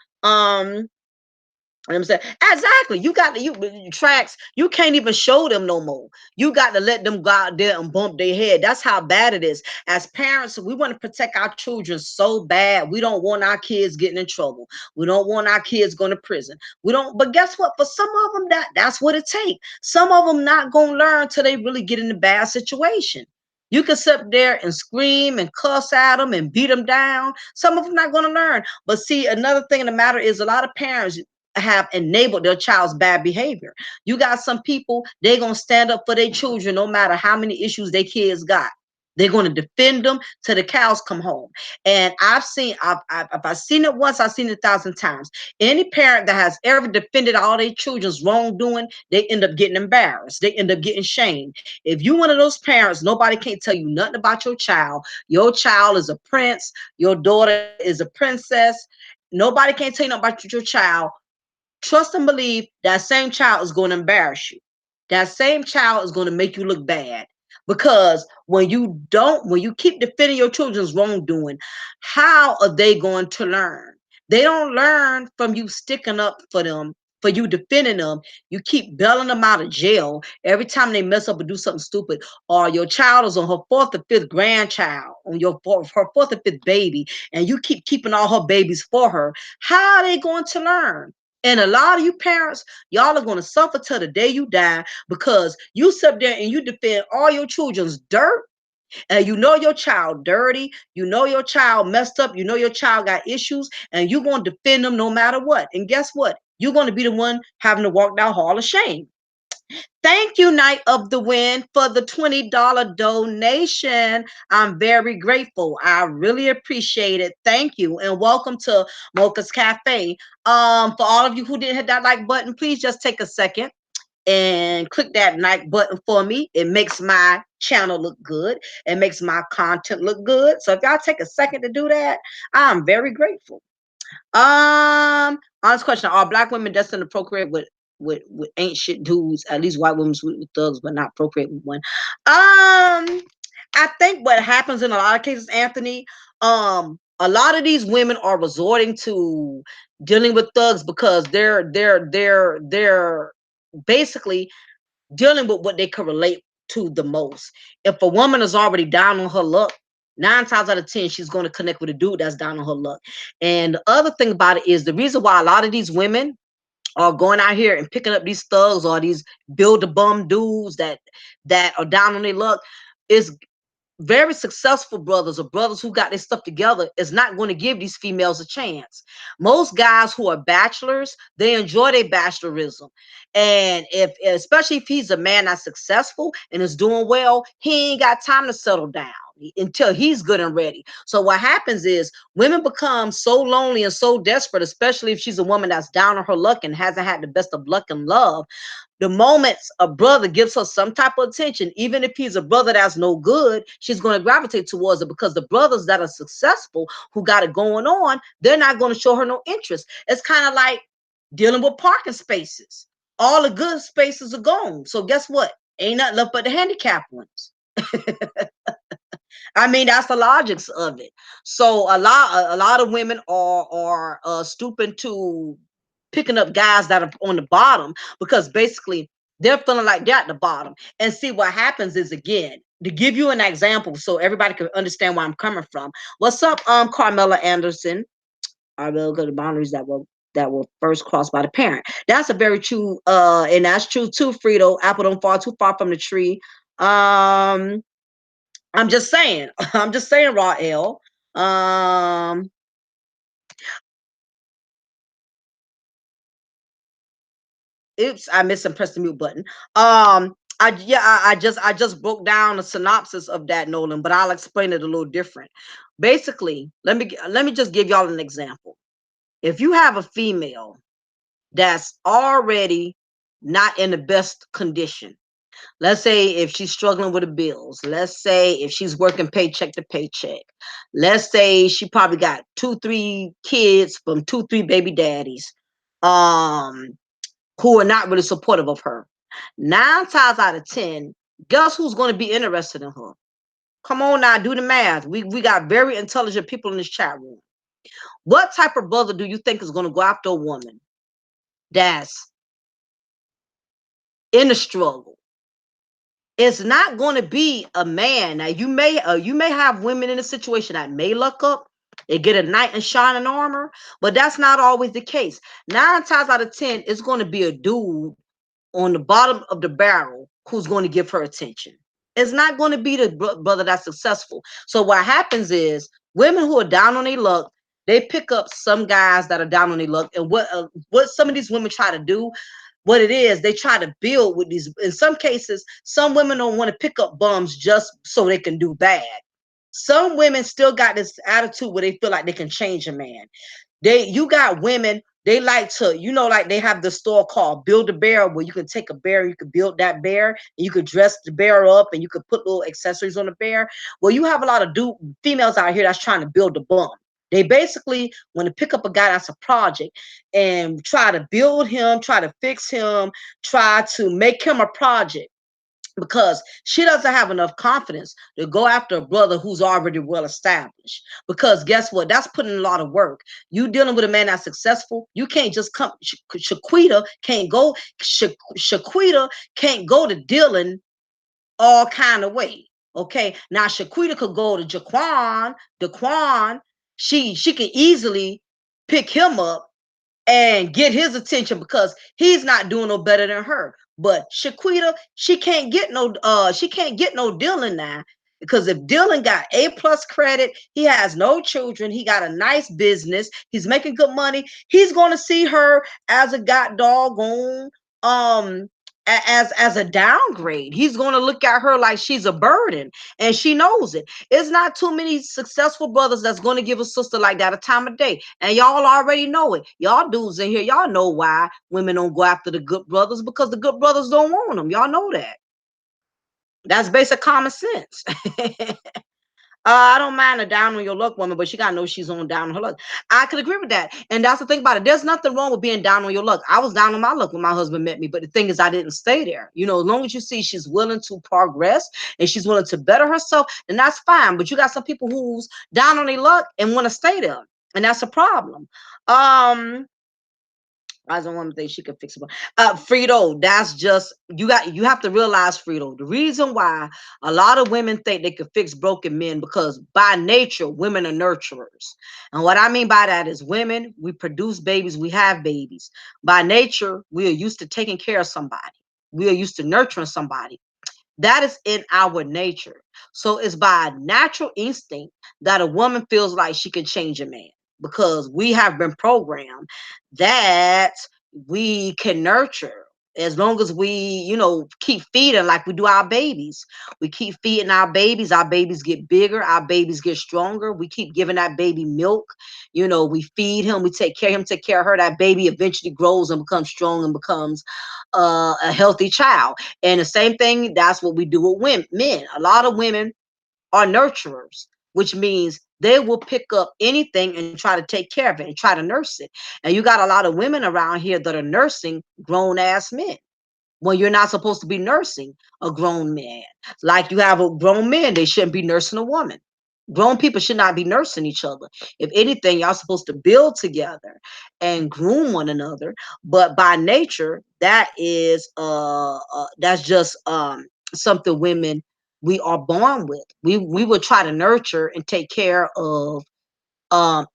I'm saying, exactly. You got to, tracks. You can't even show them no more. You got to let them go out there and bump their head. That's how bad it is. As parents, we want to protect our children so bad. We don't want our kids getting in trouble. We don't want our kids going to prison. We don't. But guess what? For some of them, that's what it takes. Some of them not gonna learn till they really get in a bad situation. You can sit there and scream and cuss at them and beat them down. Some of them not going to learn. But see, another thing in the matter is a lot of parents have enabled their child's bad behavior. You got some people, they're going to stand up for their children no matter how many issues their kids got. They're going to defend them till the cows come home. And if I've seen it once, I've seen it 1,000 times. Any parent that has ever defended all their children's wrongdoing, they end up getting embarrassed. They end up getting shamed. If you one of those parents, nobody can't tell you nothing about your child. Your child is a prince. Your daughter is a princess. Nobody can't tell you nothing about your child. Trust and believe that same child is going to embarrass you. That same child is going to make you look bad. Because when you keep defending your children's wrongdoing, how are they going to learn? They don't learn from you sticking up for them for you defending them. You keep bailing them out of jail every time they mess up or do something stupid, or your child is on her fourth or fifth grandchild, on her fourth or fifth baby, and you keep keeping all her babies for her. How are they going to learn? And a lot of you parents, y'all are going to suffer till the day you die, because you sit there and you defend all your children's dirt, and you know your child dirty, you know your child messed up, you know your child got issues, and you're going to defend them no matter what. And guess what? You're going to be the one having to walk down hall of shame. Thank you, Night of the Wind, for the $20 donation. I'm very grateful. I really appreciate it. Thank you. And welcome to Mocha's Cafe. For all of you who didn't hit that like button, please just take a second and click that like button for me. It makes my channel look good. It makes my content look good. So if y'all take a second to do that, I'm very grateful. Honest question: are Black women destined to procreate with ain't shit dudes? At least white women with thugs, but not procreate with one. I think what happens in a lot of cases, Anthony, a lot of these women are resorting to dealing with thugs because they're basically dealing with what they can relate to the most. If a woman is already down on her luck, 9 times out of 10, she's going to connect with a dude that's down on her luck. And the other thing about it is the reason why a lot of these women are going out here and picking up these thugs or these build a bum dudes that are down on their luck is very successful brothers or brothers who got their stuff together is not going to give these females a chance. Most guys who are bachelors, they enjoy their bachelorism. And if, especially if he's a man that's successful and is doing well, he ain't got time to settle down until he's good and ready. So what happens is women become so lonely and so desperate, especially if she's a woman that's down on her luck and hasn't had the best of luck and love. The moments a brother gives her some type of attention, even if he's a brother that's no good, she's going to gravitate towards it, because the brothers that are successful, who got it going on, they're not going to show her no interest. It's kind of like dealing with parking spaces. All the good spaces are gone. So guess what? Ain't nothing left but the handicapped ones. I mean, that's the logics of it. So a lot of women are stooping to picking up guys that are on the bottom, because basically they're feeling like they're at the bottom. And see, what happens is, again, to give you an example so everybody can understand where I'm coming from. What's up, Carmela Anderson? I will go to boundaries that were first crossed by the parent. That's a very true, and that's true too, Frito. Apple don't fall too far from the tree. I'm just saying, I'm just saying, Raw L. Oops, I missed and pressed the mute button. I just broke down a synopsis of that, Nolan, but I'll explain it a little different. Basically, let me just give y'all an example. If you have a female that's already not in the best condition, let's say if she's struggling with the bills, let's say if she's working paycheck to paycheck, let's say she probably got 2, 3 kids from 2, 3 baby daddies. Who are not really supportive of her. 9 times out of 10, guess who's going to be interested in her? Come on now, do the math. We got very intelligent people in this chat room. What type of brother do you think is going to go after a woman that's in the struggle? It's not going to be a man. Now you may have women in a situation that may look up, they get a knight in shining armor, but that's not always the case. 9 times out of 10, it's going to be a dude on the bottom of the barrel who's going to give her attention. It's not going to be the brother that's successful. So what happens is women who are down on their luck, they pick up some guys that are down on their luck. And what some of these women try to do, what it is, they try to build with these. In some cases, some women don't want to pick up bums just so they can do bad. Some women still got this attitude where they feel like they can change a man. You got women, they like to, like they have the store called Build a Bear, where you can take a bear, you can build that bear, and you could dress the bear up, and you could put little accessories on the bear. Well, you have a lot of females out here that's trying to build a bum. They basically want to pick up a guy that's a project and try to build him, try to fix him, try to make him a project. because she doesn't have enough confidence to go after a brother who's already well established. Because guess what? That's putting a lot of work. You dealing with a man that's successful. You can't just come. Shaquita can't go. Shaquita can't go to Dylan all kind of way. Okay, now Shaquita could go to Jaquan. Daquan, she can easily pick him up and get his attention because he's not doing no better than her. But Shaquita, she can't get no Dylan now. Because if Dylan got A+ credit, he has no children, he got a nice business, he's making good money, he's gonna see her as a god doggone um as a downgrade. He's going to look at her like she's a burden, and she knows it. It's not too many successful brothers that's going to give a sister like that a time of day, and y'all already know it. Y'all dudes in here, y'all know why women don't go after the good brothers, because the good brothers don't want them. Y'all know that. That's basic common sense. I don't mind a down on your luck woman, but she gotta know she's on down on her luck. I could agree with that. And that's the thing about it. There's nothing wrong with being down on your luck. I was down on my luck when my husband met me, but the thing is, I didn't stay there. You know, as long as you see she's willing to progress and she's willing to better herself, then that's fine. But you got some people who's down on their luck and want to stay there. And that's a problem. I don't want to think she could fix it. Frito, that's just you have to realize, Frito, the reason why a lot of women think they could fix broken men, because by nature, women are nurturers. And what I mean by that is women, we produce babies, we have babies. By nature, we are used to taking care of somebody. We are used to nurturing somebody. That is in our nature. So it's by natural instinct that a woman feels like she can change a man, because we have been programmed that we can nurture as long as we, keep feeding like we do our babies. We keep feeding our babies get bigger, our babies get stronger. We keep giving that baby milk. We feed him, we take care of him, take care of her. That baby eventually grows and becomes strong and becomes a healthy child. And the same thing, that's what we do with women, men. A lot of women are nurturers, which means they will pick up anything and try to take care of it and try to nurse it. And you got a lot of women around here that are nursing grown ass men when you're not supposed to be nursing a grown man. Like you have a grown man, they shouldn't be nursing a woman. Grown people should not be nursing each other. If anything, y'all supposed to build together and groom one another. But by nature, that's just something women, we are born with. We will try to nurture and take care of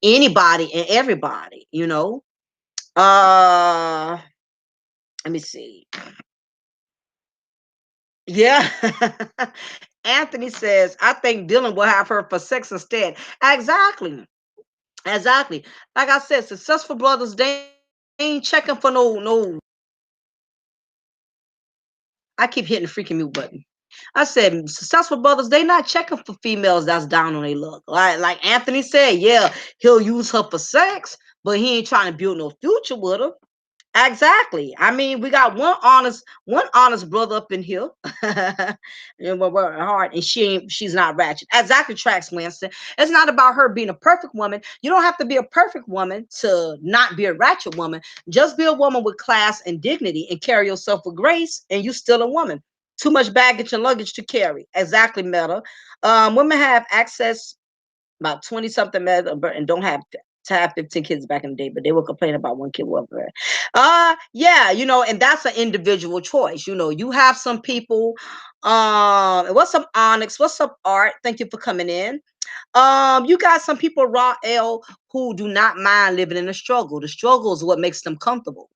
anybody and everybody. Uh let me see. Yeah. Anthony says, I think Dylan will have her for sex instead. Exactly. Exactly. Like I said, successful brothers, they ain't checking for no. I keep hitting the freaking mute button. I said successful brothers, they not checking for females that's down on their luck. Like Anthony said, yeah, he'll use her for sex, but he ain't trying to build no future with her. Exactly. I mean, we got one honest brother up in here. And we're working hard, and she's not ratchet. Exactly, Trax Winston. It's not about her being a perfect woman. You don't have to be a perfect woman to not be a ratchet woman. Just be a woman with class and dignity and carry yourself with grace, and you still a woman. Too much baggage and luggage to carry. Exactly, Meta. Women have access about 20 something men and don't have to have 15 kids back in the day, but they will complain about one kid welfare. Yeah, and that's an individual choice. You have some people. What's up, Onyx? What's up, Art? Thank you for coming in. You got some people, Raw L, who do not mind living in the struggle. The struggle is what makes them comfortable.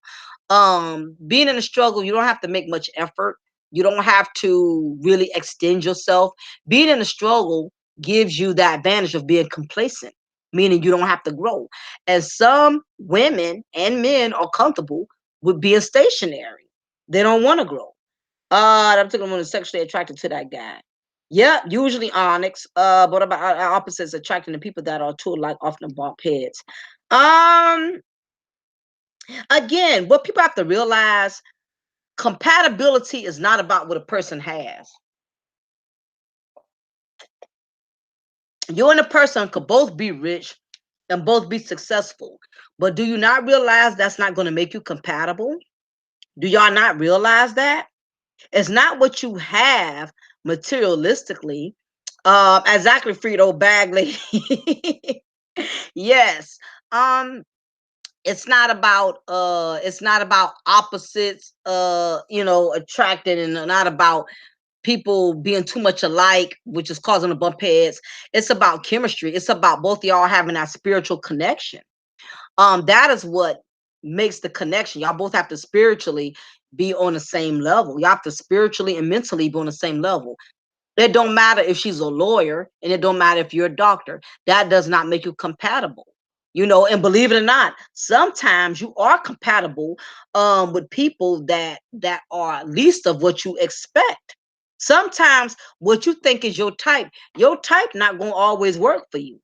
Being in a struggle, you don't have to make much effort. You don't have to really extend yourself. Being in a struggle gives you the advantage of being complacent, meaning you don't have to grow. And some women and men are comfortable with being stationary. They don't want to grow. I'm thinking I'm sexually attracted to that guy. Yeah, usually Onyx. But about opposites attracting the people that are too like often bump heads. Um, Again, what people have to realize, compatibility is not about what a person has. You and a person could both be rich and both be successful. But do you not realize that's not going to make you compatible? Do y'all not realize that? It's not what you have materialistically. Exactly, Frito bag lady. Yes. Um, it's not about opposites, attracted, and not about people being too much alike, which is causing a bump heads. It's about chemistry. It's about both of y'all having that spiritual connection. That is what makes the connection. Y'all both have to spiritually be on the same level. Y'all have to spiritually and mentally be on the same level. It don't matter if she's a lawyer, and it don't matter if you're a doctor. That does not make you compatible. And believe it or not, sometimes you are compatible with people that are least of what you expect. Sometimes what you think is your type not going to always work for you.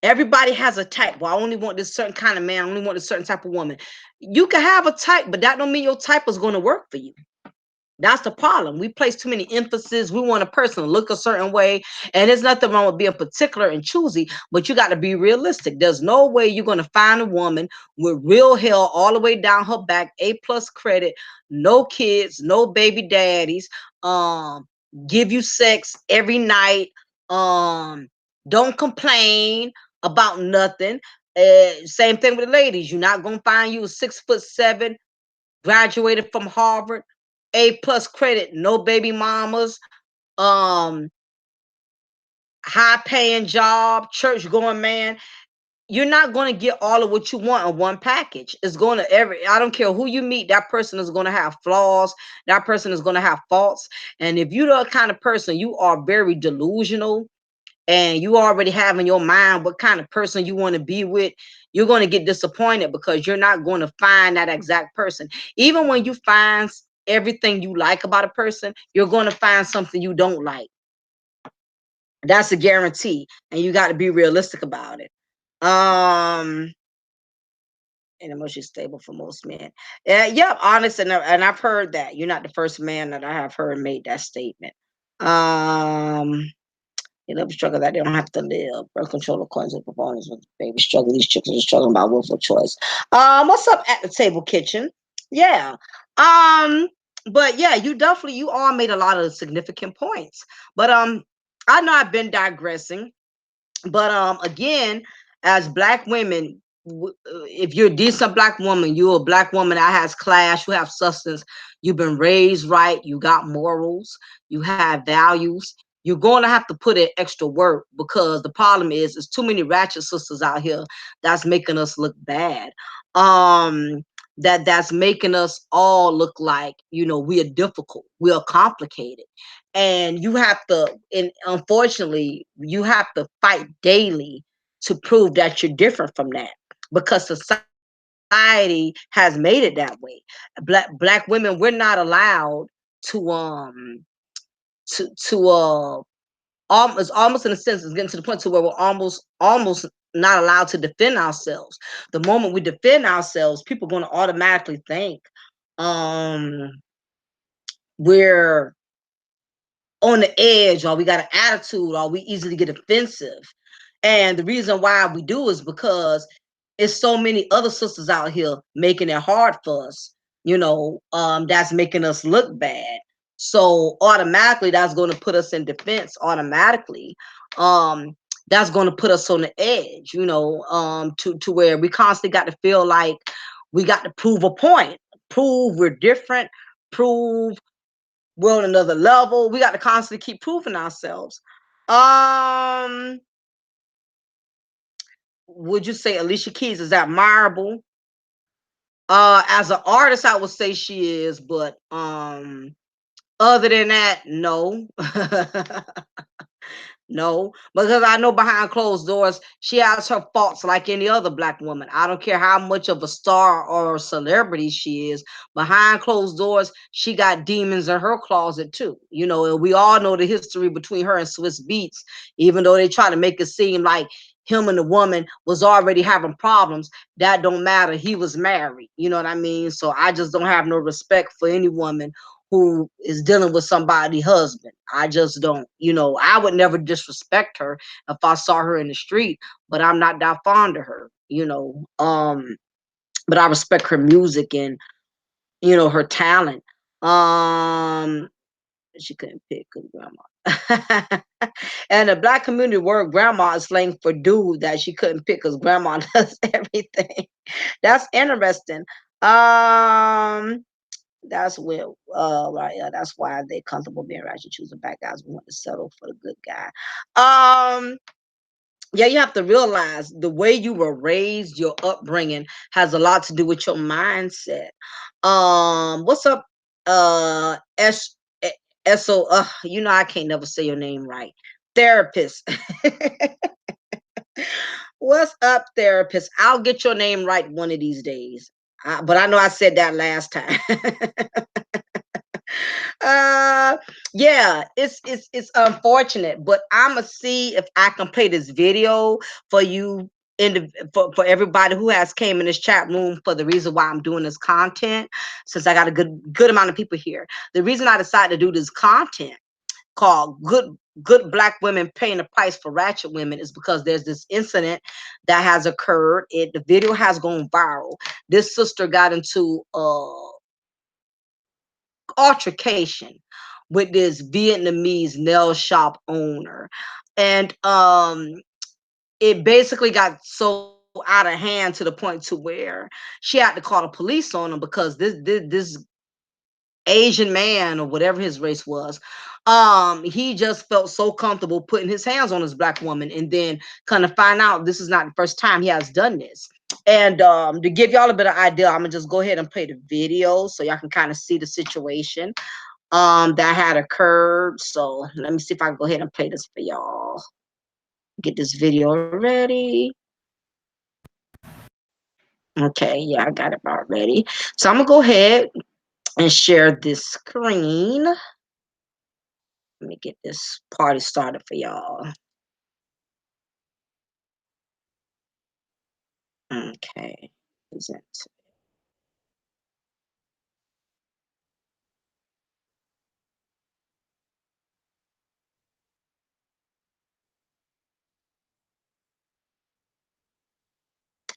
Everybody has a type. Well, I only want this certain kind of man. I only want a certain type of woman. You can have a type, but that don't mean your type is going to work for you. That's the problem. We place too many emphasis. We want a person to look a certain way. And there's nothing wrong with being particular and choosy, but you got to be realistic. There's no way you're going to find a woman with real hair all the way down her back, A+ credit, no kids, no baby daddies, um, give you sex every night, um, don't complain about nothing. Same thing with the ladies. You're not gonna find you a 6'7", graduated from Harvard, A+ credit, no baby mamas, um, high paying job, church going man. You're not going to get all of what you want in one package. It's going to I don't care who you meet, that person is going to have flaws. That person is going to have faults. And if you're the kind of person, you are very delusional, and you already have in your mind what kind of person you want to be with, you're going to get disappointed because you're not going to find that exact person. Even when you find everything you like about a person, you're going to find something you don't like. That's a guarantee, and you got to be realistic about it. um and emotionally stable for most men. Yep, honest, and I've heard that. You're not the first man that I have heard made that statement. um They live a struggle that they don't have to live. Birth control according to performance with baby struggle. These chicks are struggling about willful choice. What's up at the table kitchen? Yeah. Um, but yeah, you all made a lot of significant points. But I know I've been digressing. But again, as black women, if you're a decent black woman, you're a black woman that has class, you have substance, you've been raised right, you got morals, you have values. You're going to have to put in extra work, because the problem is there's too many ratchet sisters out here that's making us look bad. Um, that's making us all look like, we are difficult, we are complicated, and you have to, and unfortunately you have to fight daily to prove that you're different from that, because society has made it that way. Black women, we're not allowed to it's almost, in a sense, it's getting to the point to where we're almost not allowed to defend ourselves. The moment we defend ourselves, people are going to automatically think um we're on the edge, or we got an attitude, or we easily get offensive. And the reason why we do is because it's so many other sisters out here making it hard for us, that's making us look bad. So automatically that's going to put us in defense automatically. Um, that's going to put us on the edge, to where we constantly got to feel like we got to prove a point, prove we're different, prove we're on another level. We got to constantly keep proving ourselves. Um, would you say Alicia Keys is admirable? As an artist, I would say she is, but other than that, no. No, because I know behind closed doors, she has her faults like any other black woman. I don't care how much of a star or a celebrity she is. Behind closed doors, she got demons in her closet too. And we all know the history between her and Swiss Beats, even though they try to make it seem like him and the woman was already having problems. That don't matter. He was married. You know what I mean? So I just don't have no respect for any woman who is dealing with somebody's husband. I just don't, I would never disrespect her if I saw her in the street, but I'm not that fond of her, but I respect her music and, her talent. Um, she couldn't pick good grandma. And the black community word grandma is slang for dude that she couldn't pick because grandma does everything. That's interesting. Um, that's where right, yeah, that's why they comfortable being ratchet choosing bad guys who want to settle for the good guy. Um, yeah, you have to realize the way you were raised, your upbringing has a lot to do with your mindset. What's up? S So you know I can't never say your name right. Therapist. What's up, therapist? I'll get your name right one of these days. But I know I said that last time. uh yeah, it's unfortunate, but I'ma see if I can play this video for you for everybody who has came in this chat room for the reason why I'm doing this content, since I got a good amount of people here. The reason I decided to do this content called good black women paying the price for ratchet women is because there's this incident that has occurred. The video has gone viral. This sister got into altercation with this Vietnamese nail shop owner. And it basically got so out of hand to the point to where she had to call the police on him because this Asian man or whatever his race was, he just felt so comfortable putting his hands on his black woman, and then kind of find out this is not the first time he has done this. And to give y'all a bit of idea, I'm gonna just go ahead and play the video so y'all can kind of see the situation that had occurred. So let me see if I can go ahead and play this for y'all. Get this video ready. Okay, yeah, I got it about ready. So I'm gonna go ahead and share this screen. Let me get this party started for y'all. Okay. Present.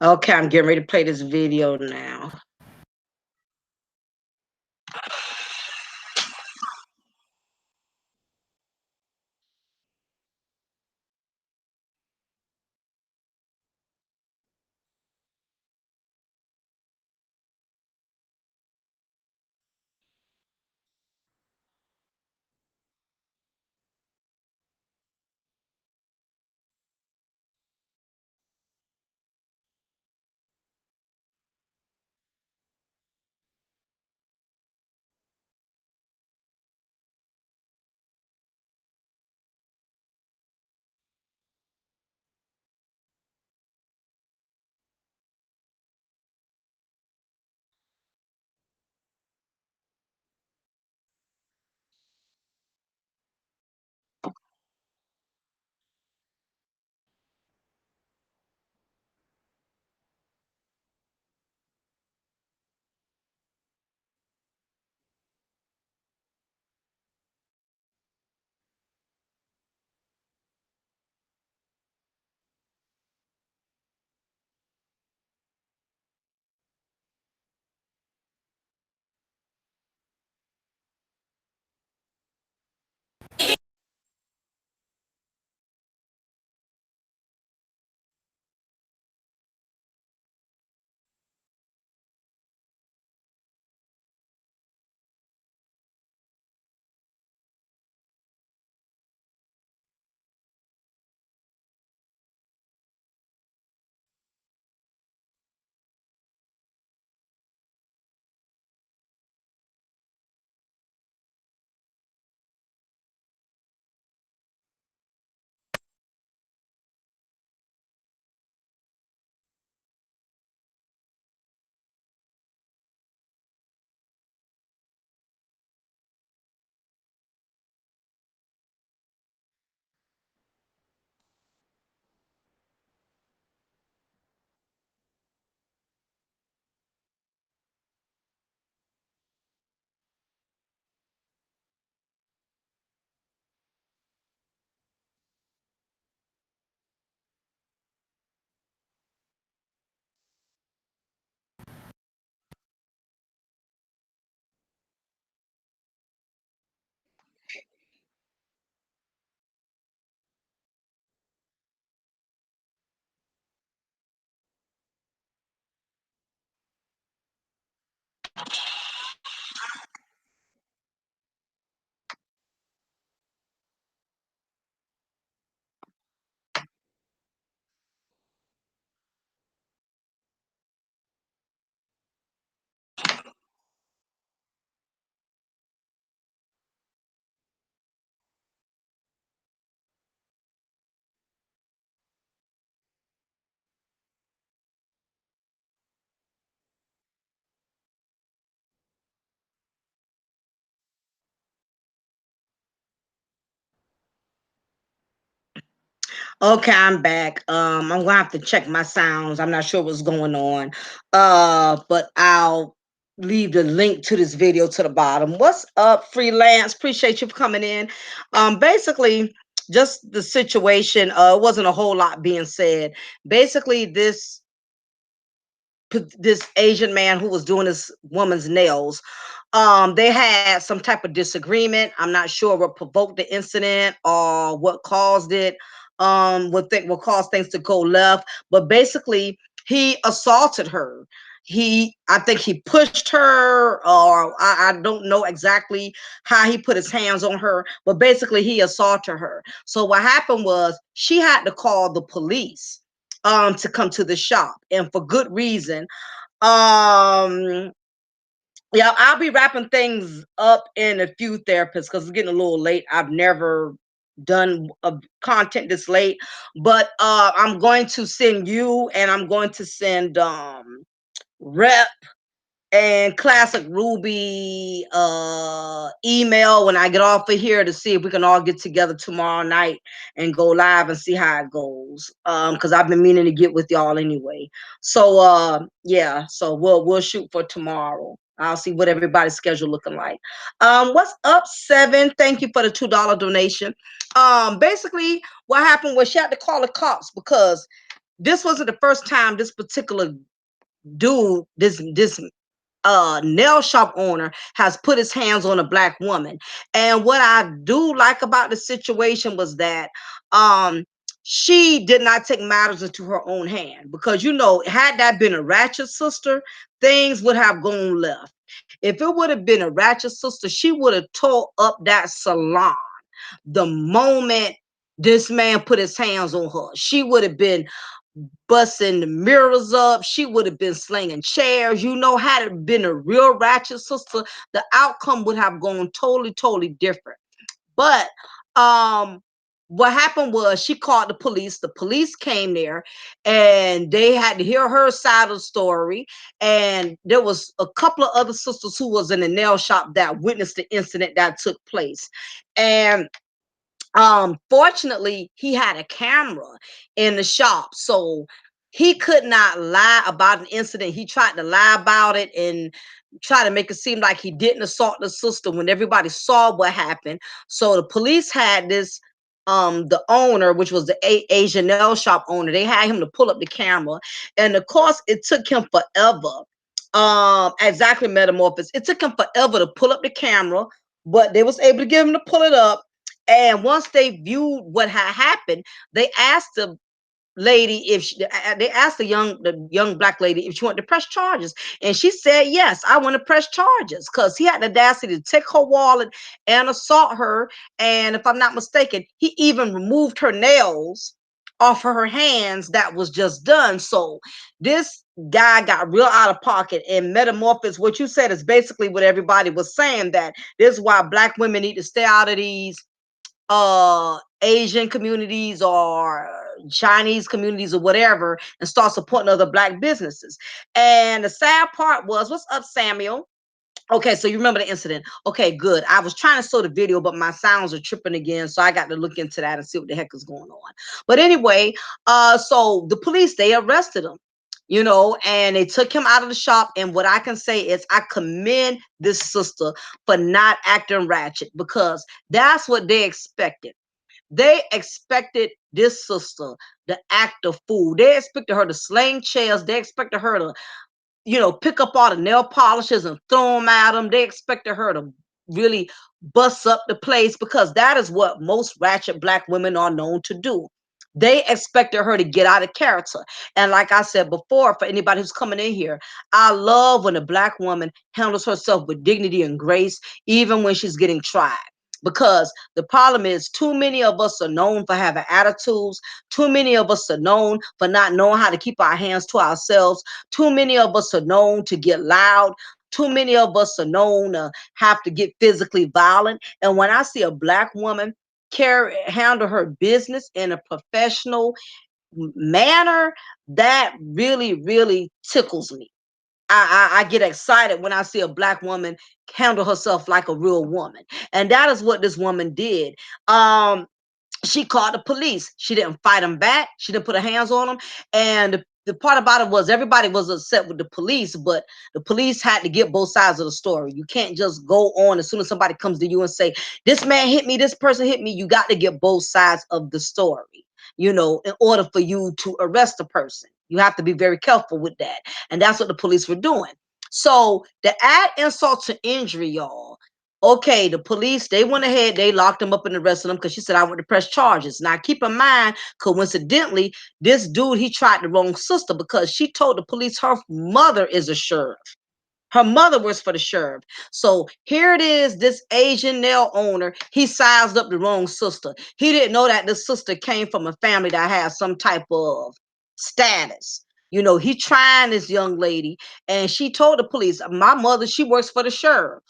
Okay, I'm getting ready to play this video now. Okay, I'm back. I'm gonna have to check my sounds. I'm not sure what's going on. But I'll leave the link to this video to the bottom. What's up, freelance? Appreciate you for coming in. Basically, just the situation. It wasn't a whole lot being said. Basically, this Asian man who was doing this woman's nails. They had some type of disagreement. I'm not sure what provoked the incident or what caused it. What caused things to go left. But basically, he assaulted her. I think he pushed her, or I don't know exactly how he put his hands on her, but basically he assaulted her. So what happened was she had to call the police to come to the shop, and for good reason. um yeah, I'll be wrapping things up in a few therapists because it's getting a little late. I've never done a content this late, but I'm going to send you, and I'm going to send Rep and Classic Ruby email when I get off of here to see if we can all get together tomorrow night and go live and see how it goes. Because I've been meaning to get with y'all anyway. So yeah, so we'll shoot for tomorrow. I'll see what everybody's schedule looking like. What's up, Seven? Thank you for the $2 donation. Basically what happened was she had to call the cops because this wasn't the first time this particular dude, this nail shop owner, has put his hands on a black woman. And what I do like about the situation was that um she did not take matters into her own hand, because had that been a Ratchet sister, things would have gone left. If it would have been a Ratchet sister, she would have tore up that salon the moment this man put his hands on her. She would have been busting the mirrors up. She would have been slinging chairs. Had it been a real Ratchet sister, the outcome would have gone totally, totally different. But what happened was she called the police. The police came there and they had to hear her side of the story. And there was a couple of other sisters who was in the nail shop that witnessed the incident that took place. And fortunately he had a camera in the shop, so he could not lie about an incident. He tried to lie about it and try to make it seem like he didn't assault the sister when everybody saw what happened. So the police had this the owner, which was the Asian nail shop owner, they had him to pull up the camera. And of course it took him forever. Exactly, Metamorphosis, it took him forever to pull up the camera, but they was able to get him to pull it up. And once they viewed what had happened, they asked the lady if they asked the young black lady if she wanted to press charges, and she said yes, I want to press charges, because he had the audacity to take her wallet and assault her. And if I'm not mistaken, he even removed her nails off of her hands that was just done. So this guy got real out of pocket. And Metamorphosis, what you said is basically what everybody was saying, that this is why black women need to stay out of these Asian communities or Chinese communities or whatever, and start supporting other black businesses. And the sad part was, what's up, Samuel? Okay, so you remember the incident. Okay, good. I was trying to show the video, but my sounds are tripping again, so I got to look into that and see what the heck is going on. But anyway, so the police, they arrested him, and they took him out of the shop. And what I can say is I commend this sister for not acting ratchet, because that's what they expected. They expected this sister to act a fool. They expected her to sling chairs. They expected her to pick up all the nail polishes and throw them at them. They expected her to really bust up the place, because that is what most ratchet black women are known to do. They expected her to get out of character. And like I said before, for anybody who's coming in here, I love when a black woman handles herself with dignity and grace, even when she's getting tried. Because the problem is, too many of us are known for having attitudes. Too many of us are known for not knowing how to keep our hands to ourselves. Too many of us are known to get loud. Too many of us are known to have to get physically violent. And when I see a black woman handle her business in a professional manner, that really tickles me. I get excited when I see a black woman handle herself like a real woman. And that is what this woman did. She called the police. She didn't fight them back. She didn't put her hands on them. And the part about it was, everybody was upset with the police, but the police had to get both sides of the story. You can't just go on as soon as somebody comes to you and say, this man hit me, this person hit me. You got to get both sides of the story, in order for you to arrest a person. You have to be very careful with that. And that's what the police were doing. So to add insult to injury, y'all, okay, the police, they went ahead, they locked him up and arrested him because she said, I want to press charges. Now, keep in mind, coincidentally, this dude, he tried the wrong sister because she told the police her mother is a sheriff. Her mother works for the sheriff. So here it is, this Asian nail owner, he sized up the wrong sister. He didn't know that this sister came from a family that has some type of status. He trying this young lady, and she told the police, my mother, she works for the sheriff.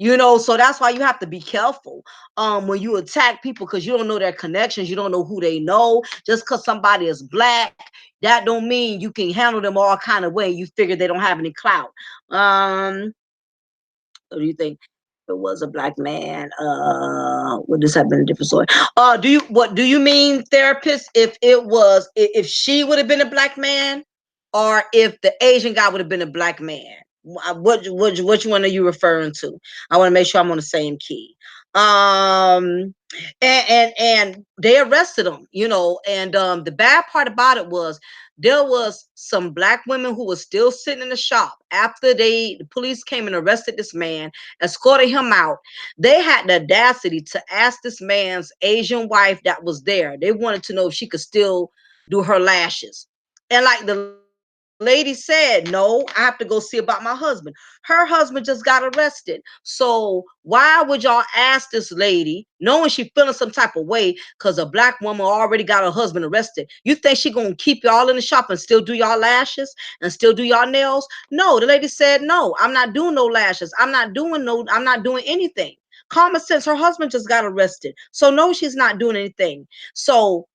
So that's why you have to be careful when you attack people, because you don't know their connections, you don't know who they know. Just because somebody is black, that don't mean you can handle them all kind of way. You figure they don't have any clout. What do you think? If it was a black man, would this have been a different story? Do you mean, therapist, if she would have been a black man, or if the Asian guy would have been a black man? Which one are you referring to? I want to make sure I'm on the same key. Um and they arrested him, and the bad part about it was, there was some black women who were still sitting in the shop after the police came and arrested this man, escorted him out. They had the audacity to ask this man's Asian wife that was there. They wanted to know if she could still do her lashes. And like the lady said, no, I have to go see about my husband. Her husband just got arrested. So why would y'all ask this lady, knowing she feeling some type of way because a black woman already got her husband arrested? You think she gonna keep y'all in the shop and still do y'all lashes and still do y'all nails? No, the lady said, no, I'm not doing no lashes. I'm not doing anything. Common sense. Her husband just got arrested. So no, she's not doing anything. So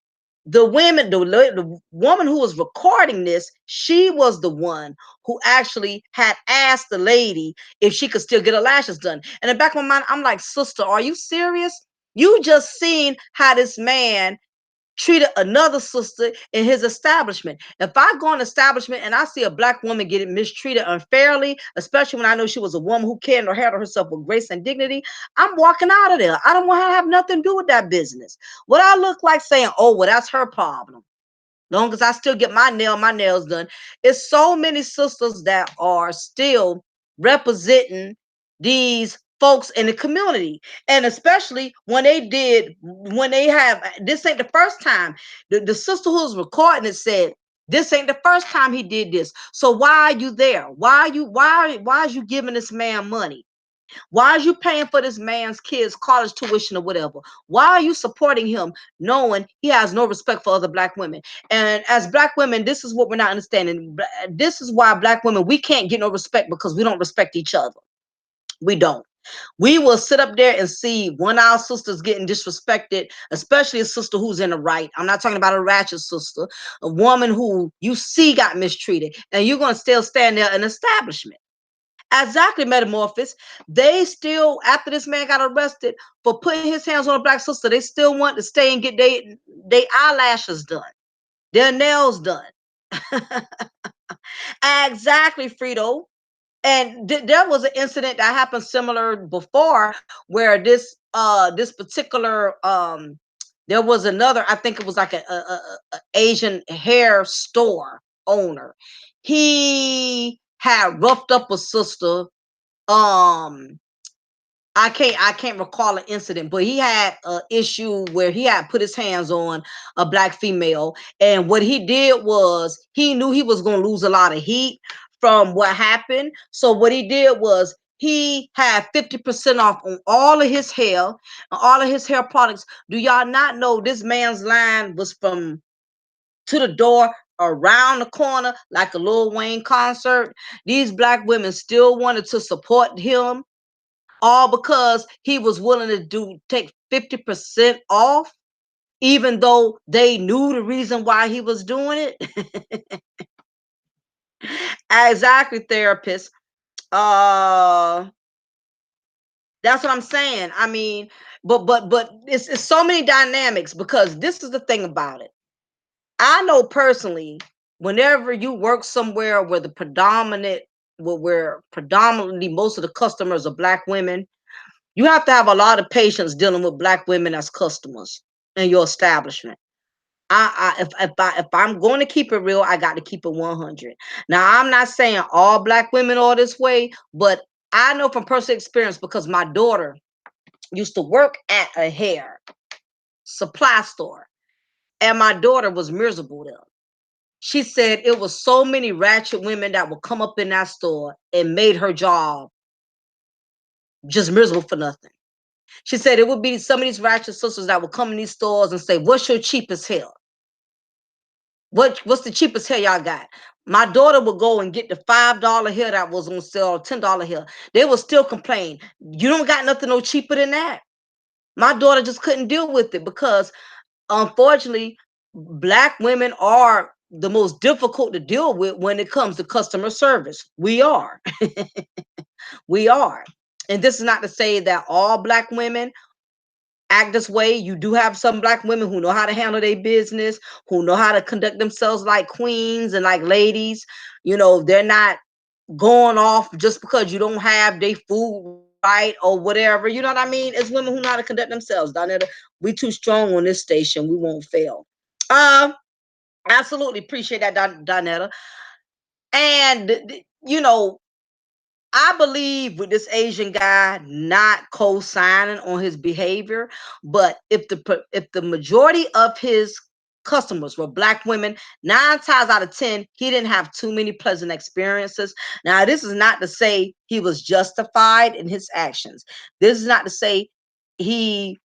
the woman who was recording this, she was the one who actually had asked the lady if she could still get her lashes done. And in the back of my mind, I'm like, sister, are you serious? You just seen how this man treated another sister in his establishment. If I go in an establishment and I see a black woman getting mistreated unfairly, especially when I know she was a woman who cared or handled herself with grace and dignity, I'm walking out of there. I don't want to have nothing to do with that business. What I look like saying, oh, well, that's her problem. Long as I still get my nails done. It's so many sisters that are still representing these folks in the community. And especially when they have, this ain't the first time. The sister who was recording it said, this ain't the first time he did this. So why are you there? Why is you giving this man money? Why are you paying for this man's kids' college tuition or whatever? Why are you supporting him knowing he has no respect for other black women? And as black women, this is what we're not understanding. This is why black women, we can't get no respect, because we don't respect each other. We don't. We will sit up there and see one of our sisters getting disrespected, especially a sister who's in the right. I'm not talking about a ratchet sister, a woman who you see got mistreated, and you're going to still stand there in establishment. Exactly, Metamorphosis. They still, after this man got arrested for putting his hands on a black sister, they still want to stay and get they eyelashes done, their nails done. Exactly, Frito. And there was an incident that happened similar before, where this particular there was another, I think it was like a Asian hair store owner. He had roughed up a sister, um I can't recall an incident, but he had an issue where he had put his hands on a black female, and what he did was he knew he was going to lose a lot of heat from what happened. So what he did was he had 50% off on all of his hair, all of his hair products. Do y'all not know this man's line was from to the door around the corner like a Lil Wayne concert? These black women still wanted to support him, all because he was willing to take 50% off, even though they knew the reason why he was doing it. Exactly, therapist. Uh that's what I'm saying. I mean, but it's so many dynamics, because this is the thing about it. I know personally, whenever you work somewhere where where predominantly most of the customers are black women, you have to have a lot of patience dealing with black women as customers in your establishment. If I'm going to keep it real, I got to keep it 100. Now, I'm not saying all black women are this way, but I know from personal experience, because my daughter used to work at a hair supply store, and my daughter was miserable there. She said it was so many ratchet women that would come up in that store and made her job just miserable for nothing. She said it would be some of these ratchet sisters that would come in these stores and say, "What's your cheapest hair? What's the cheapest hair y'all got?" My daughter would go and get the $5 hair that was on sale, $10 hair. They would still complain, "You don't got nothing no cheaper than that." My daughter just couldn't deal with it, because unfortunately, black women are the most difficult to deal with when it comes to customer service. We are. We are. And this is not to say that all black women act this way. You do have some black women who know how to handle their business, who know how to conduct themselves like queens and like ladies. They're not going off just because you don't have their food right or whatever. You know what I mean? It's women who know how to conduct themselves. Donetta, we too strong on this station. We won't fail. Uh, Absolutely appreciate that, Donetta. And I believe with this Asian guy not co-signing on his behavior, but if the majority of his customers were black women, 9 times out of 10, he didn't have too many pleasant experiences. Now, this is not to say he was justified in his actions. This is not to say he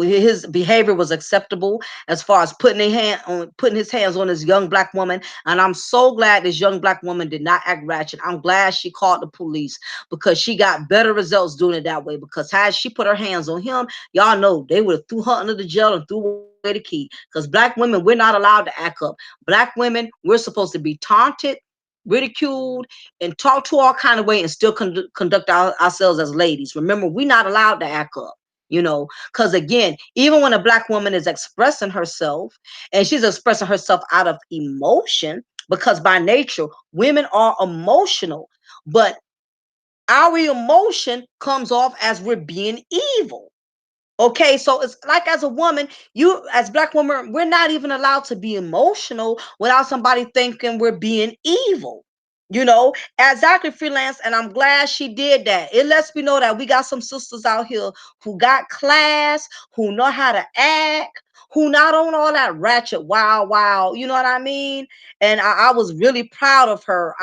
his behavior was acceptable as far as putting his hands on this young black woman. And I'm so glad this young black woman did not act ratchet. I'm glad she called the police, because she got better results doing it that way. Because had she put her hands on him, y'all know they would have threw her under the jail and threw away the key. Because black women, we're not allowed to act up. Black women, we're supposed to be taunted, ridiculed, and talked to all kind of way, and still conduct ourselves as ladies. Remember, we're not allowed to act up. Because again, even when a black woman is expressing herself, and she's expressing herself out of emotion, because by nature women are emotional, but our emotion comes off as we're being evil. Okay, so it's like, as a woman, you as black woman, we're not even allowed to be emotional without somebody thinking we're being evil. Exactly, freelance, and I'm glad she did that. It lets me know that we got some sisters out here who got class, who know how to act, who not on all that ratchet wow. You know what I mean? And I was really proud of her.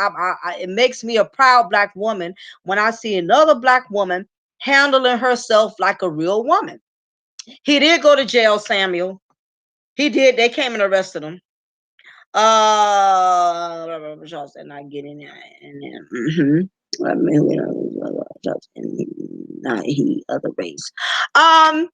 It makes me a proud black woman when I see another black woman handling herself like a real woman. He did go to jail, Samuel. He did. They came and arrested him. Charles did not get in there. And then, I mean, not he other race. Um,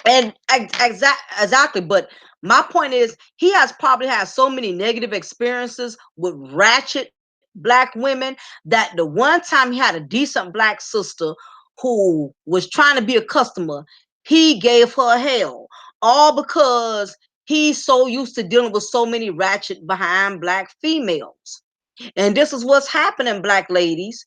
and exactly. But my point is, he has probably had so many negative experiences with ratchet black women that the one time he had a decent black sister who was trying to be a customer, he gave her hell, all because he's so used to dealing with so many ratchet behind black females. And this is what's happening, black ladies.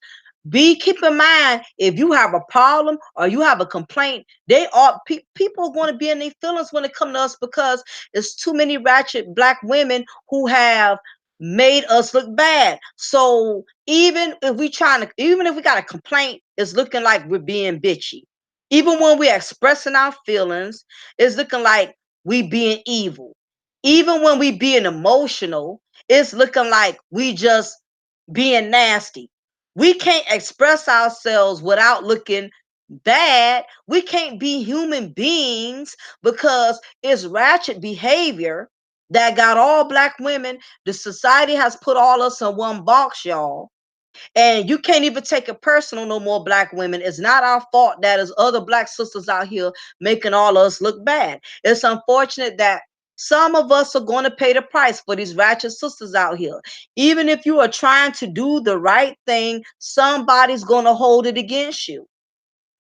Keep in mind, if you have a problem or you have a complaint, people are going to be in their feelings when it comes to us, because it's too many ratchet black women who have made us look bad. So even if we got a complaint, it's looking like we're being bitchy. Even when we're expressing our feelings, it's looking like we being evil. Even when we being emotional, it's looking like we just being nasty. We can't express ourselves without looking bad. We can't be human beings because it's ratchet behavior that got all black women. The society has put all us in one box, y'all. And you can't even take it personal no more, black women. It's not our fault that there's other black sisters out here making all of us look bad. It's unfortunate that some of us are going to pay the price for these ratchet sisters out here. Even if you are trying to do the right thing, somebody's going to hold it against you.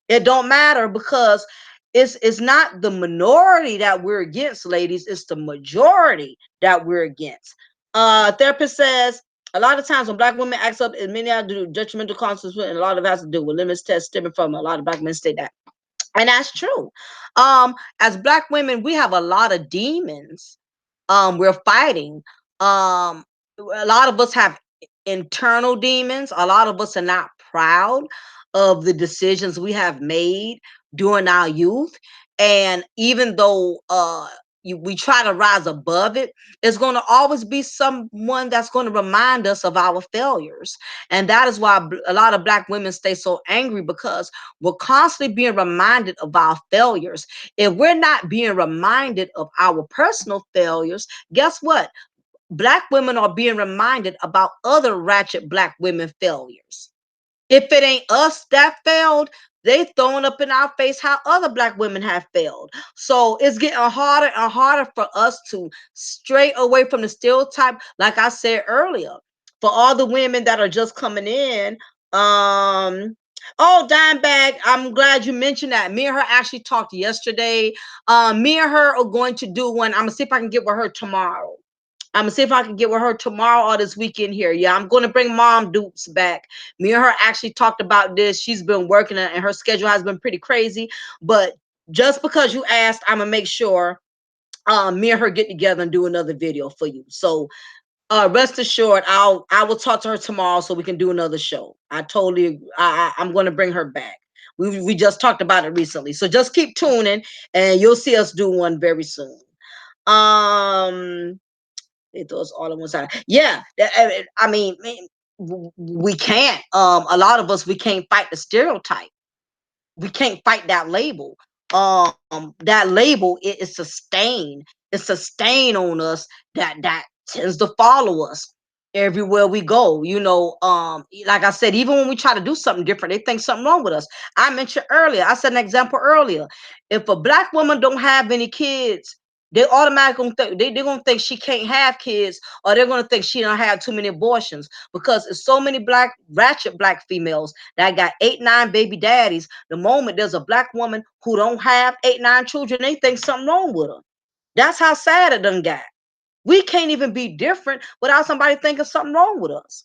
It don't matter because it's not the minority that we're against, ladies. It's the majority that we're against. Therapist says a lot of times when black women act up, and many have to do judgmental consequences, and a lot of it has to do with limits tests stemming from a lot of black men say that. And that's true. As black women, we have a lot of demons we're fighting. A lot of us have internal demons. A lot of us are not proud of the decisions we have made during our youth. And even though we try to rise above it, it's going to always be someone that's going to remind us of our failures. And that is why a lot of black women stay so angry, because we're constantly being reminded of our failures. If we're not being reminded of our personal failures, guess what? Black women are being reminded about other ratchet black women failures. If it ain't us that failed, they throwing up in our face how other black women have failed. So it's getting harder and harder for us to stray away from the stereotype. Like I said earlier, for all the women that are just coming in, oh, Dimebag, I'm glad you mentioned that. Me and her actually talked yesterday. Me and her are going to do one. I'm gonna see if I can get with her tomorrow. I'm gonna see if I can get with her tomorrow or this weekend here. Yeah, I'm gonna bring Mom Dukes back. Me and her actually talked about this. She's been working and her schedule has been pretty crazy. But just because you asked, I'm gonna make sure me and her get together and do another video for you. So rest assured, I will talk to her tomorrow so we can do another show. I totally I'm gonna bring her back. We just talked about it recently. So just keep tuning and you'll see us do one very soon. Um it throws all on one side. Yeah, I mean, we can't. A lot of us we can't fight the stereotype. We can't fight that label. That label it's a stain. It's a stain on us that tends to follow us everywhere we go. Like I said, even when we try to do something different, they think something wrong with us. I mentioned earlier. I said an example earlier. If a black woman don't have any kids, they automatically gonna think they're gonna think she can't have kids, or they're gonna think she don't have too many abortions, because there's so many ratchet black females that got 8, 9 baby daddies. The moment there's a black woman who don't have 8, 9 children, they think something wrong with her. That's how sad it done got. We can't even be different without somebody thinking something wrong with us.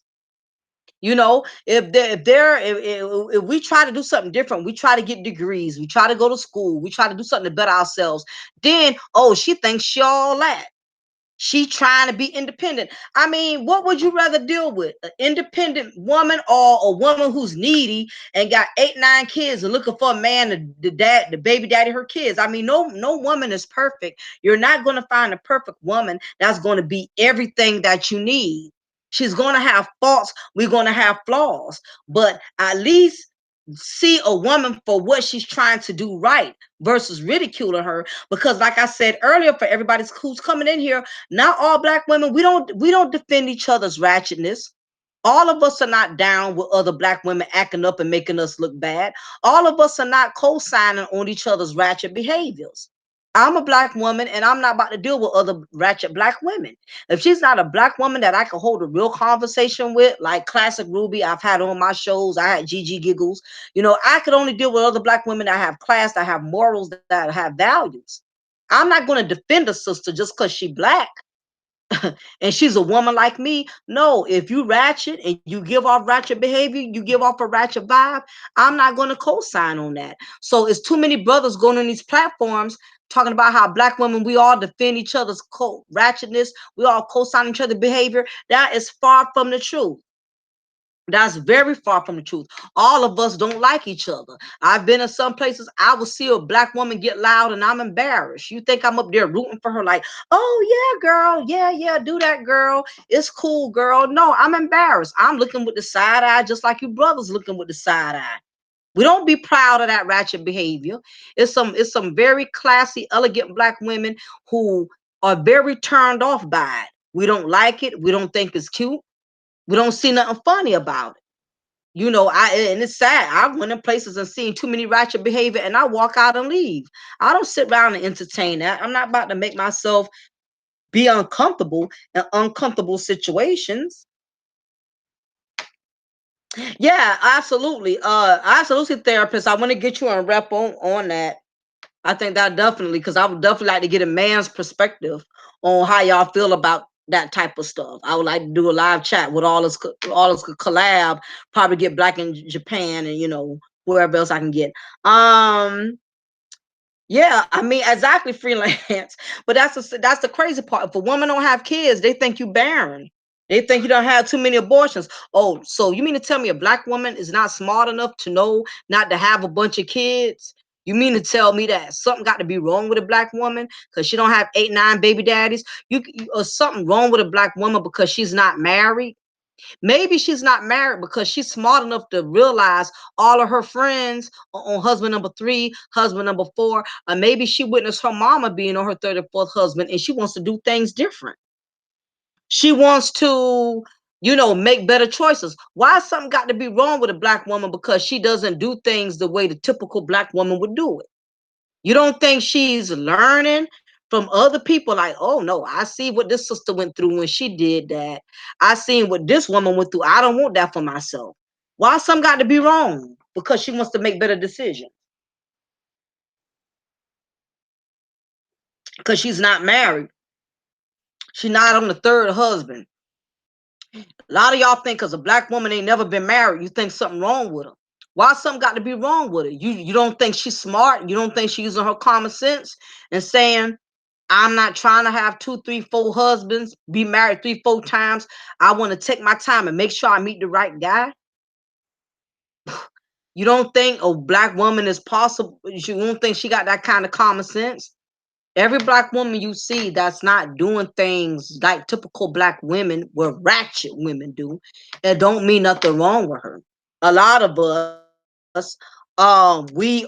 If we try to do something different, we try to get degrees, we try to go to school, we try to do something to better ourselves, then oh, she thinks she all that. She trying to be independent. I mean, what would you rather deal with? An independent woman or a woman who's needy and got 8, 9 kids and looking for a man the baby daddy her kids? I mean, no woman is perfect. You're not going to find a perfect woman that's going to be everything that you need. She's going to have faults. We're going to have flaws, but at least see a woman for what she's trying to do right versus ridiculing her. Because like I said earlier, for everybody who's coming in here, not all black women, we don't defend each other's ratchetness. All of us are not down with other black women acting up and making us look bad. All of us are not co-signing on each other's ratchet behaviors. I'm a black woman and I'm not about to deal with other ratchet black women. If she's not a black woman that I can hold a real conversation with, like Classic Ruby, I've had on my shows, I had Gigi Giggles. I could only deal with other black women that have class, that have morals, that have values. I'm not going to defend a sister just because she black. and she's a woman like me. No, if you ratchet and you give off ratchet behavior, you give off a ratchet vibe, I'm not going to co-sign on that. So it's too many brothers going on these platforms talking about how black women, we all defend each other's ratchetness, we all co-sign each other's behavior. That is far from the truth. That's very far from the truth. All of us don't like each other. I've been in some places, I will see a black woman get loud and I'm embarrassed. You think I'm up there rooting for her like, oh yeah, girl. Yeah, yeah, do that, girl. It's cool, girl. No, I'm embarrassed. I'm looking with the side eye just like you brothers looking with the side eye. We don't be proud of that ratchet behavior. It's some very classy, elegant black women who are very turned off by it. We don't like it. We don't think it's cute. We don't see nothing funny about it. And it's sad. I've went in places and seen too many ratchet behavior and I walk out and leave. I don't sit around and entertain that. I'm not about to make myself be uncomfortable in uncomfortable situations. Yeah, absolutely. Absolutely, therapist. I want to get you a rep on that. I think that definitely, because I would definitely like to get a man's perspective on how y'all feel about that type of stuff. I would like to do a live chat with all us could collab, probably get Black in Japan and wherever else I can get. Yeah, I mean exactly freelance. But that's the crazy part. If a woman don't have kids, they think you barren. They think you don't have too many abortions. Oh, so you mean to tell me a black woman is not smart enough to know not to have a bunch of kids? You mean to tell me that something got to be wrong with a black woman because she don't have 8, 9 baby daddies? Or something wrong with a black woman because she's not married? Maybe she's not married because she's smart enough to realize all of her friends are on husband number 3, husband number 4, or maybe she witnessed her mama being on her 3rd or 4th husband and she wants to do things different. She wants to, make better choices. Why something got to be wrong with a black woman because she doesn't do things the way the typical black woman would do it? You don't think she's learning from other people? Like, oh no, I see what this sister went through when she did that. I seen what this woman went through. I don't want that for myself. Why some got to be wrong? Because she wants to make better decisions. Because she's not married. She's not on the 3rd husband. A lot of y'all think because a black woman ain't never been married, you think something wrong with her. Why something got to be wrong with her? You don't think she's smart? You don't think she's using her common sense and saying, I'm not trying to have 2, 3, 4 husbands, be married 3, 4 times. I want to take my time and make sure I meet the right guy. You don't think a black woman is possible? You don't think she got that kind of common sense? Every black woman you see that's not doing things like typical black women, where ratchet women do, it don't mean nothing wrong with her. A lot of us, we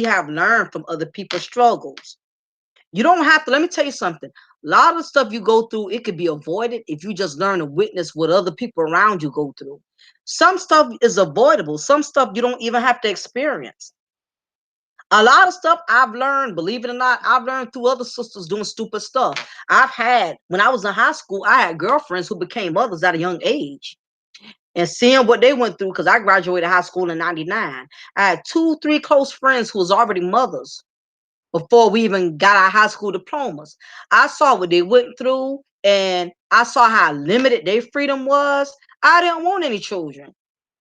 have learned from other people's struggles. You don't have to. Let me tell you something. A lot of stuff you go through, it could be avoided if you just learn to witness what other people around you go through. Some stuff is avoidable. Some stuff you don't even have to experience. A lot of stuff I've learned, believe it or not, I've learned through other sisters doing stupid stuff. When I was in high school, I had girlfriends who became mothers at a young age. And seeing what they went through, because I graduated high school in 99. I had 2, 3 close friends who was already mothers before we even got our high school diplomas. I saw what they went through and I saw how limited their freedom was. I didn't want any children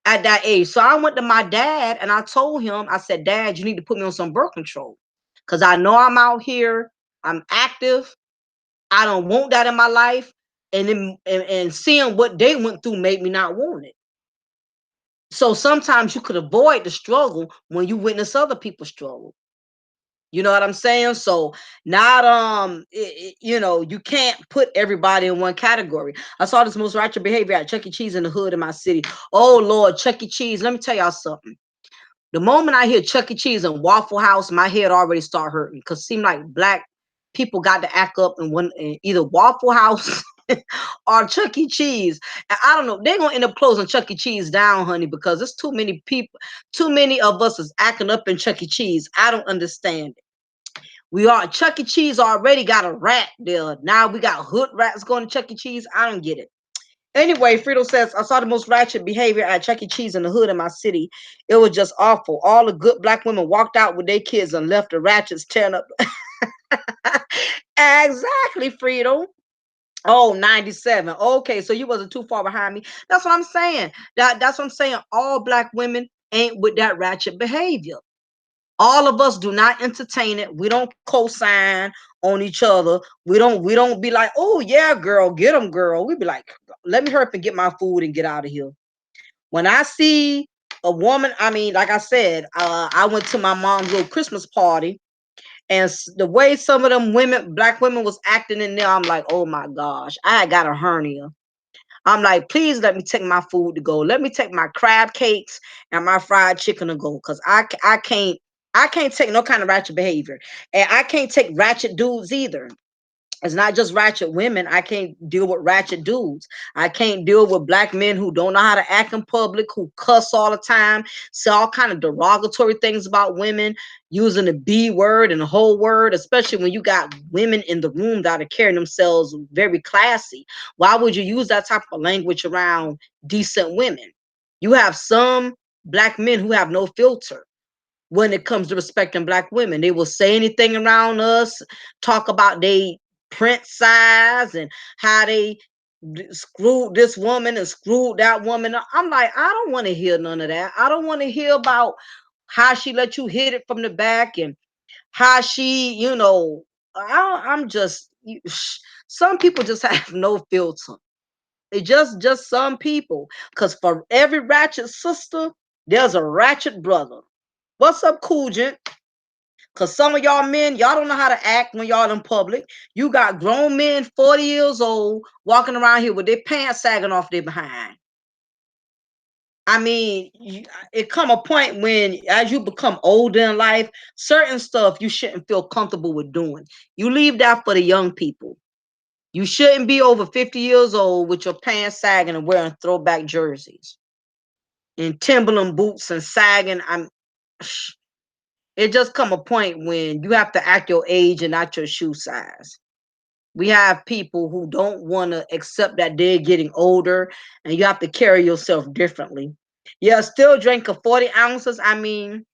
at that age. So I went to my dad and I told him, I said, Dad, you need to put me on some birth control. Because I know I'm out here, I'm active. I don't want that in my life. And seeing what they went through made me not want it. So sometimes you could avoid the struggle when you witness other people struggle. You know what I'm saying? So not you can't put everybody in one category. I saw this most righteous behavior at Chuck E. Cheese in the hood in my city. Oh Lord, Chuck E. Cheese. Let me tell y'all something. The moment I hear Chuck E. Cheese and Waffle House, my head already start hurting because it seemed like black people got to act up in either Waffle House or Chuck E. Cheese. And I don't know, they're gonna end up closing Chuck E. Cheese down, honey, because there's too many people, too many of us is acting up in Chuck E. Cheese. I don't understand it. Chuck E. Cheese already got a rat there. Now we got hood rats going to Chuck E. Cheese. I don't get it. Anyway, Frito says, I saw the most ratchet behavior at Chuck E. Cheese in the hood in my city. It was just awful. All the good black women walked out with their kids and left the ratchets tearing up. Exactly, Frito. Oh, 97. Okay, so you wasn't too far behind me. That's what I'm saying. That's what I'm saying. All black women ain't with that ratchet behavior. All of us do not entertain it. We don't co-sign on each other. We don't be like, oh yeah, girl, get them, girl. We be like, let me hurry up and get my food and get out of here. When I see a woman, I mean, like I said, I went to my mom's little Christmas party, and the way some of them women, black women, was acting in there, I'm like, oh my gosh, I got a hernia. I'm like, please let me take my food to go. Let me take my crab cakes and my fried chicken to go, cause I can't take no kind of ratchet behavior, and I can't take ratchet dudes either. It's not just ratchet women. I can't deal with ratchet dudes. I can't deal with black men who don't know how to act in public, who cuss all the time, say all kind of derogatory things about women, using the B word and the whole word, especially when you got women in the room that are carrying themselves very classy. Why would you use that type of language around decent women? You have some black men who have no filter when it comes to respecting black women. They will say anything around us, talk about they print size and how they screwed this woman and screwed that woman. I'm like, I don't want to hear none of that. I don't want to hear about how she let you hit it from the back and how she, I'm just, some people just have no filter. It just some people. Because for every ratchet sister, there's a ratchet brother. What's up, Cool Gent? Cause some of y'all men, y'all don't know how to act when y'all in public. You got grown men, 40 years old, walking around here with their pants sagging off their behind. I mean, it come a point when, as you become older in life, certain stuff you shouldn't feel comfortable with doing. You leave that for the young people. You shouldn't be over 50 years old with your pants sagging and wearing throwback jerseys and Timberland boots and sagging. It just come a point when you have to act your age and not your shoe size. We have people who don't want to accept that they're getting older, and you have to carry yourself differently. Yeah, still drinking 40 ounces. I mean,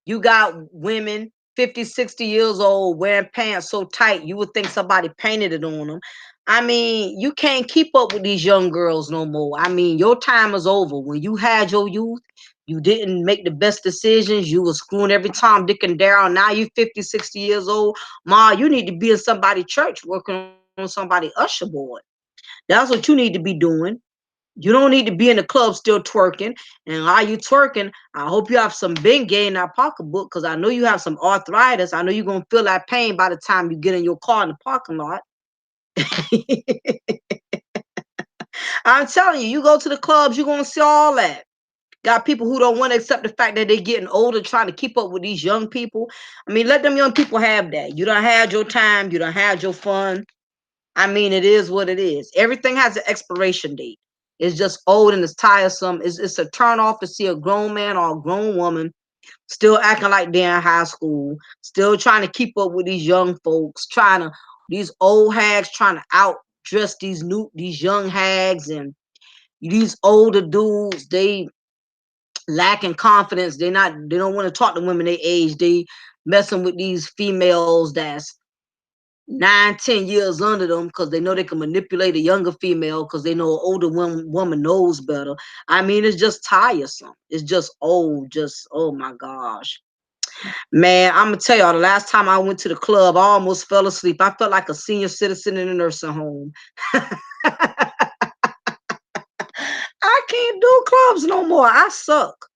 you got women 50, 60 years old wearing pants so tight you would think somebody painted it on them. I mean, you can't keep up with these young girls no more. I mean, your time is over. When you had your youth, you didn't make the best decisions. You were screwing every Tom, Dick, and Daryl. Now you 50, 60 years old. Ma, you need to be in somebody's church working on somebody usher board. That's what you need to be doing. You don't need to be in the club still twerking. And while you twerking, I hope you have some Bengay in that pocketbook, because I know you have some arthritis. I know you're going to feel that pain by the time you get in your car in the parking lot. I'm telling you, you go to the clubs, you're going to see all that. Got people who don't want to accept the fact that they're getting older, trying to keep up with these young people. I mean, let them young people have that. You done had your time, you done had your fun. I mean, it is what it is. Everything has an expiration date. It's just old and it's tiresome. It's a turn off to see a grown man or a grown woman still acting like they're in high school, still trying to keep up with these young folks, these old hags trying to outdress these young hags, and these older dudes, they lacking confidence. They don't want to talk to women their age. They messing with these females that's 9, 10 years under them, because they know they can manipulate a younger female, because they know an older woman knows better. I mean, it's just tiresome. It's just old. Just, oh my gosh. Man, I'm gonna tell y'all, the last time I went to the club, I almost fell asleep. I felt like a senior citizen in a nursing home. I can't do clubs no more. I suck.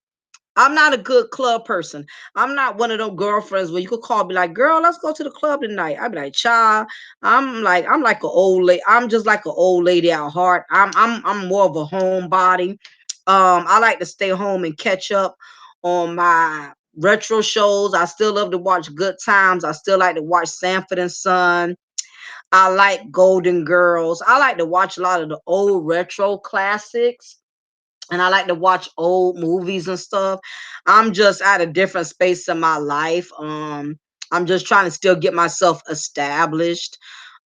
I'm not a good club person. I'm not one of those girlfriends where you could call me like, girl, let's go to the club tonight. I'd be like, child, I'm like an old lady. I'm just like an old lady at heart. I'm more of a homebody. I like to stay home and catch up on my retro shows. I still love to watch Good Times. I still like to watch Sanford and Son. I like Golden Girls. I like to watch a lot of the old retro classics, and I like to watch old movies and stuff. I'm just at a different space in my life. I'm just trying to still get myself established.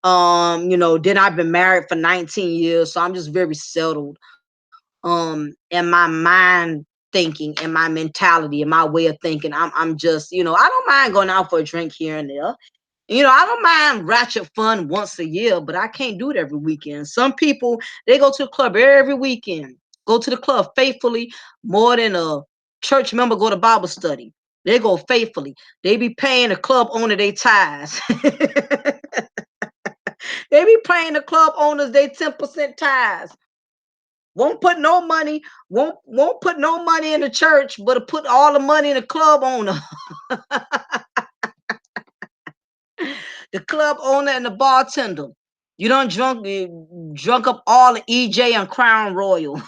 Then I've been married for 19 years, so I'm just very settled. In my mind thinking, in my mentality, in my way of thinking. I'm just, I don't mind going out for a drink here and there. I don't mind ratchet fun once a year, but I can't do it every weekend. Some people, they go to the club every weekend, go to the club faithfully more than a church member go to Bible study. They go faithfully. They be paying the club owner their tithes. They be paying the club owners their 10% tithes. Won't put no money, won't put no money in the church, but put all the money in the club owner. The club owner and the bartender. You done drunk up all the EJ and Crown Royal.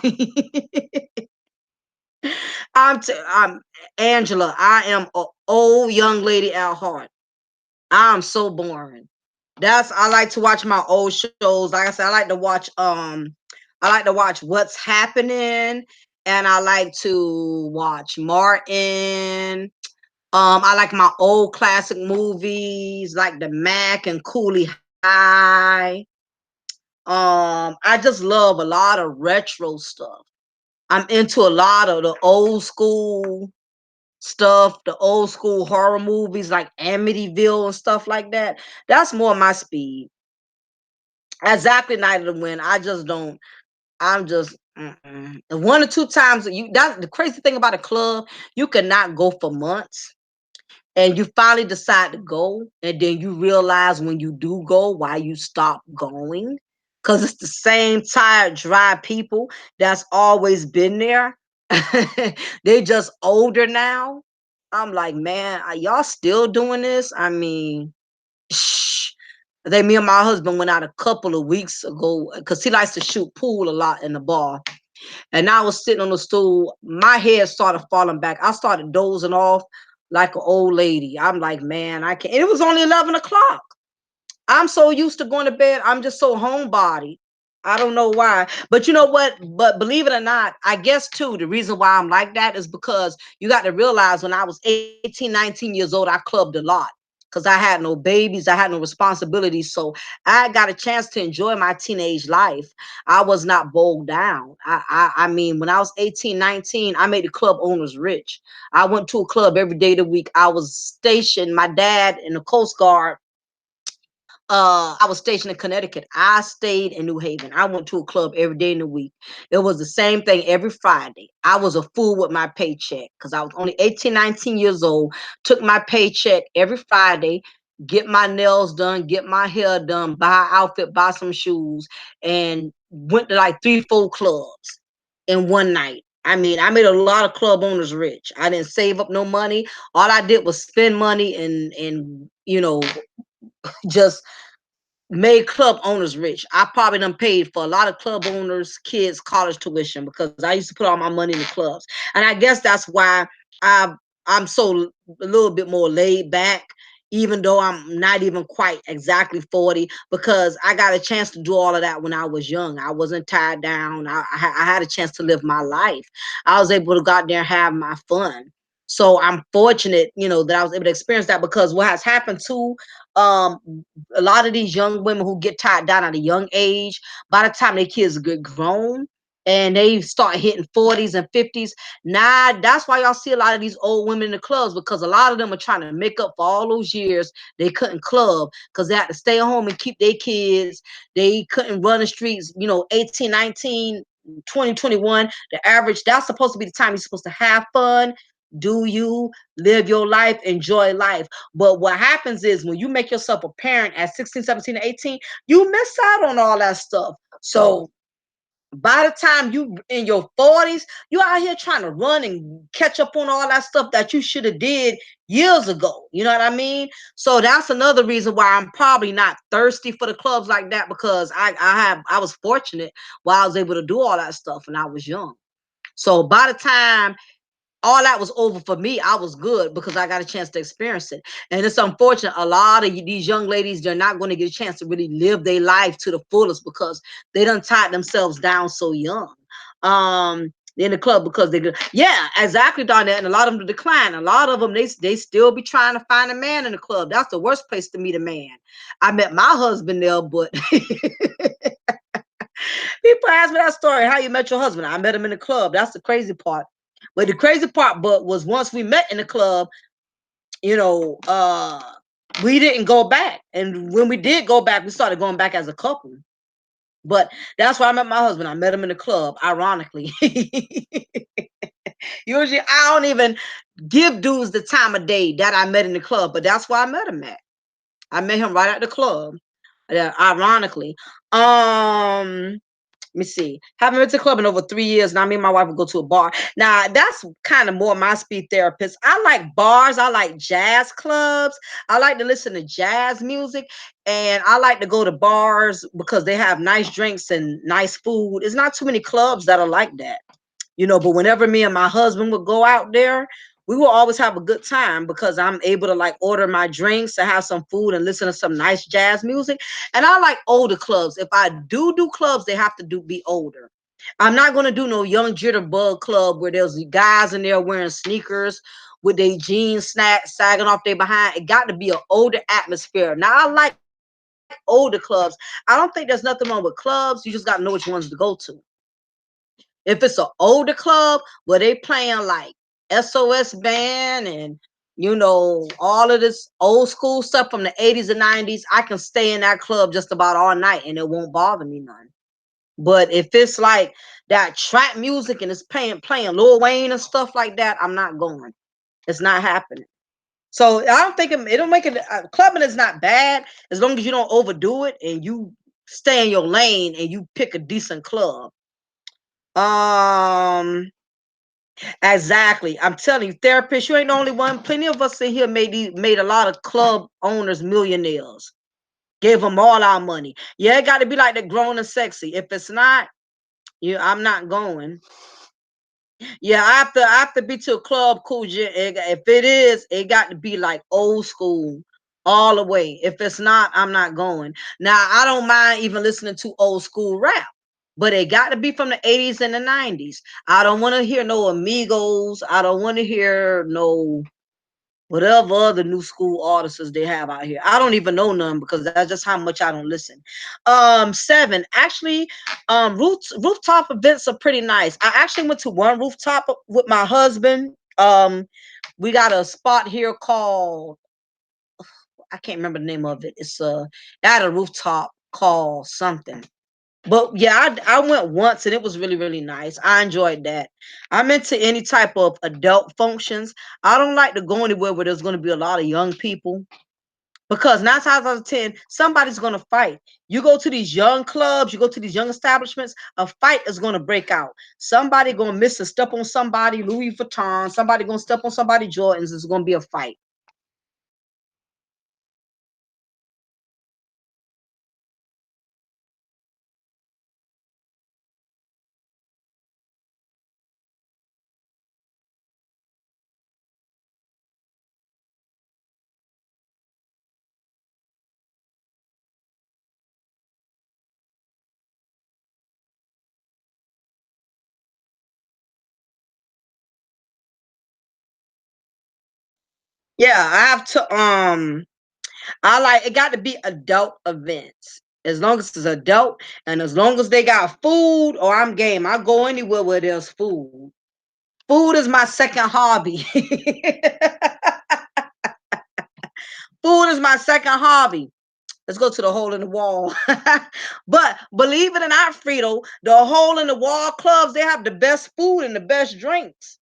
I'm Angela. I am a old young lady at heart. I'm so boring. I like to watch my old shows. Like I said, I like to watch What's Happening, and I like to watch Martin. I like my old classic movies like the Mac and Cooley High. I just love a lot of retro stuff. I'm into a lot of the old school stuff, the old school horror movies like Amityville and stuff like that. That's more my speed. Exactly, Night of the Wind. I just don't. I'm just And one or two times that's the crazy thing about a club. You cannot go for months, and you finally decide to go, and then you realize when you do go why you stop going, because it's the same tired dry people that's always been there. They just older now. I'm like, man, are y'all still doing this? I mean, shh. Me and my husband went out a couple of weeks ago because he likes to shoot pool a lot in the bar. And I was sitting on the stool. My head started falling back. I started dozing off like an old lady. I'm like, man, I can't. And it was only 11 o'clock. I'm so used to going to bed. I'm just so homebody. I don't know why. But you know what? But believe it or not, I guess too, the reason why I'm like that is because you got to realize when I was 18, 19 years old, I clubbed a lot because I had no babies, I had no responsibilities. So I got a chance to enjoy my teenage life. I was not bogged down. I mean, when I was 18, 19, I made the club owners rich. I went to a club every day of the week. I was stationed, my dad in the Coast Guard. I was stationed in Connecticut. I stayed in New Haven. I went to a club every day in the week. It was the same thing every Friday. I was a fool with my paycheck because I was only 18, 19 years old. Took my paycheck every Friday, get my nails done, get my hair done, buy an outfit, buy some shoes, and went to like 3, 4 clubs in one night. I mean, I made a lot of club owners rich. I didn't save up no money. All I did was spend money and just made club owners rich. I probably done paid for a lot of club owners' kids' college tuition because I used to put all my money in the clubs. And I guess that's why I I'm so a little bit more laid back, even though I'm not even quite exactly 40, because I got a chance to do all of that when I was young. I wasn't tied down. I had a chance to live my life. I was able to go out there and have my fun. So I'm fortunate, that I was able to experience that because what has happened too, um, a lot of these young women who get tied down at a young age, by the time their kids get grown and they start hitting 40s and 50s, now that's why y'all see a lot of these old women in the clubs, because a lot of them are trying to make up for all those years they couldn't club because they had to stay home and keep their kids. They couldn't run the streets, 18, 19, 20, 21. The average, that's supposed to be the time you're supposed to have fun, do you live your life, enjoy life. But what happens is when you make yourself a parent at 16, 17, 18, you miss out on all that stuff. So by the time you in your 40s, you out here trying to run and catch up on all that stuff that you should have did years ago. You know what I mean? So that's another reason why I'm probably not thirsty for the clubs like that, because I was fortunate while I was able to do all that stuff when I was young. So by the time all that was over for me, I was good because I got a chance to experience it. And it's unfortunate a lot of these young ladies, they're not going to get a chance to really live their life to the fullest because they done tied themselves down so young. In the club because yeah, exactly, Donna. And a lot of them decline. A lot of them, they still be trying to find a man in the club. That's the worst place to meet a man. I met my husband there, but people ask me that story. How you met your husband? I met him in the club. That's the crazy part. But the crazy part was once we met in the club, you know, uh, we didn't go back. And when we did go back, we started going back as a couple. But that's where I met my husband. I met him in the club, ironically. Usually, I don't even give dudes the time of day that I met in the club, but that's where I met him at. I met him right at the club, ironically. Let me see. Haven't been to a club in over 3 years. Now me and my wife would go to a bar. Now that's kind of more my speed therapist. I like bars. I like jazz clubs. I like to listen to jazz music, and I like to go to bars because they have nice drinks and nice food. It's not too many clubs that are like that, but whenever me and my husband would go out there, we will always have a good time because I'm able to like order my drinks and have some food and listen to some nice jazz music. And I like older clubs. If I do clubs, they have to be older. I'm not going to do no young jitterbug club where there's guys in there wearing sneakers with their jeans sagging off their behind. It got to be an older atmosphere. Now I like older clubs. I don't think there's nothing wrong with clubs. You just got to know which ones to go to. If it's an older club where they playing like SOS band and all of this old school stuff from the 80s and 90s, I can stay in that club just about all night and it won't bother me none. But if it's like that trap music and it's playing Lil Wayne and stuff like that, I'm not going. It's not happening. So I don't think it don't make it. Clubbing is not bad as long as you don't overdo it and you stay in your lane and you pick a decent club. Um, exactly. I'm telling you, therapist, you ain't the only one. Plenty of us in here made a lot of club owners millionaires. Gave them all our money. Yeah, it got to be like that, grown and sexy. If it's not, I'm not going. Yeah, I have to be to a club cool. If it is, it got to be like old school all the way. If it's not, I'm not going. Now I don't mind even listening to old school rap, but it got to be from the 80s and the 90s. I don't want to hear no Amigos. I don't want to hear no whatever other new school artists they have out here. I don't even know none because that's just how much I don't listen. Seven, actually, rooftop events are pretty nice. I actually went to one rooftop with my husband. We got a spot here called, I can't remember the name of it. It's at a rooftop called something. But yeah, I went once and it was really, really nice. I enjoyed that. I'm into any type of adult functions. I don't like to go anywhere where there's going to be a lot of young people because 9 times out of 10, somebody's going to fight. You go to these young clubs, you go to these young establishments, a fight is going to break out. Somebody going to miss and step on somebody, Louis Vuitton, somebody going to step on somebody, Jordans. It's going to be a fight. Yeah, I have to I like it got to be adult events. As long as it's adult and as long as they got food or I'm game. I go anywhere where there's food. Food is my second hobby. Food is my second hobby. Let's go to the hole in the wall. But believe it or not, Frito, the hole in the wall clubs, they have the best food and the best drinks.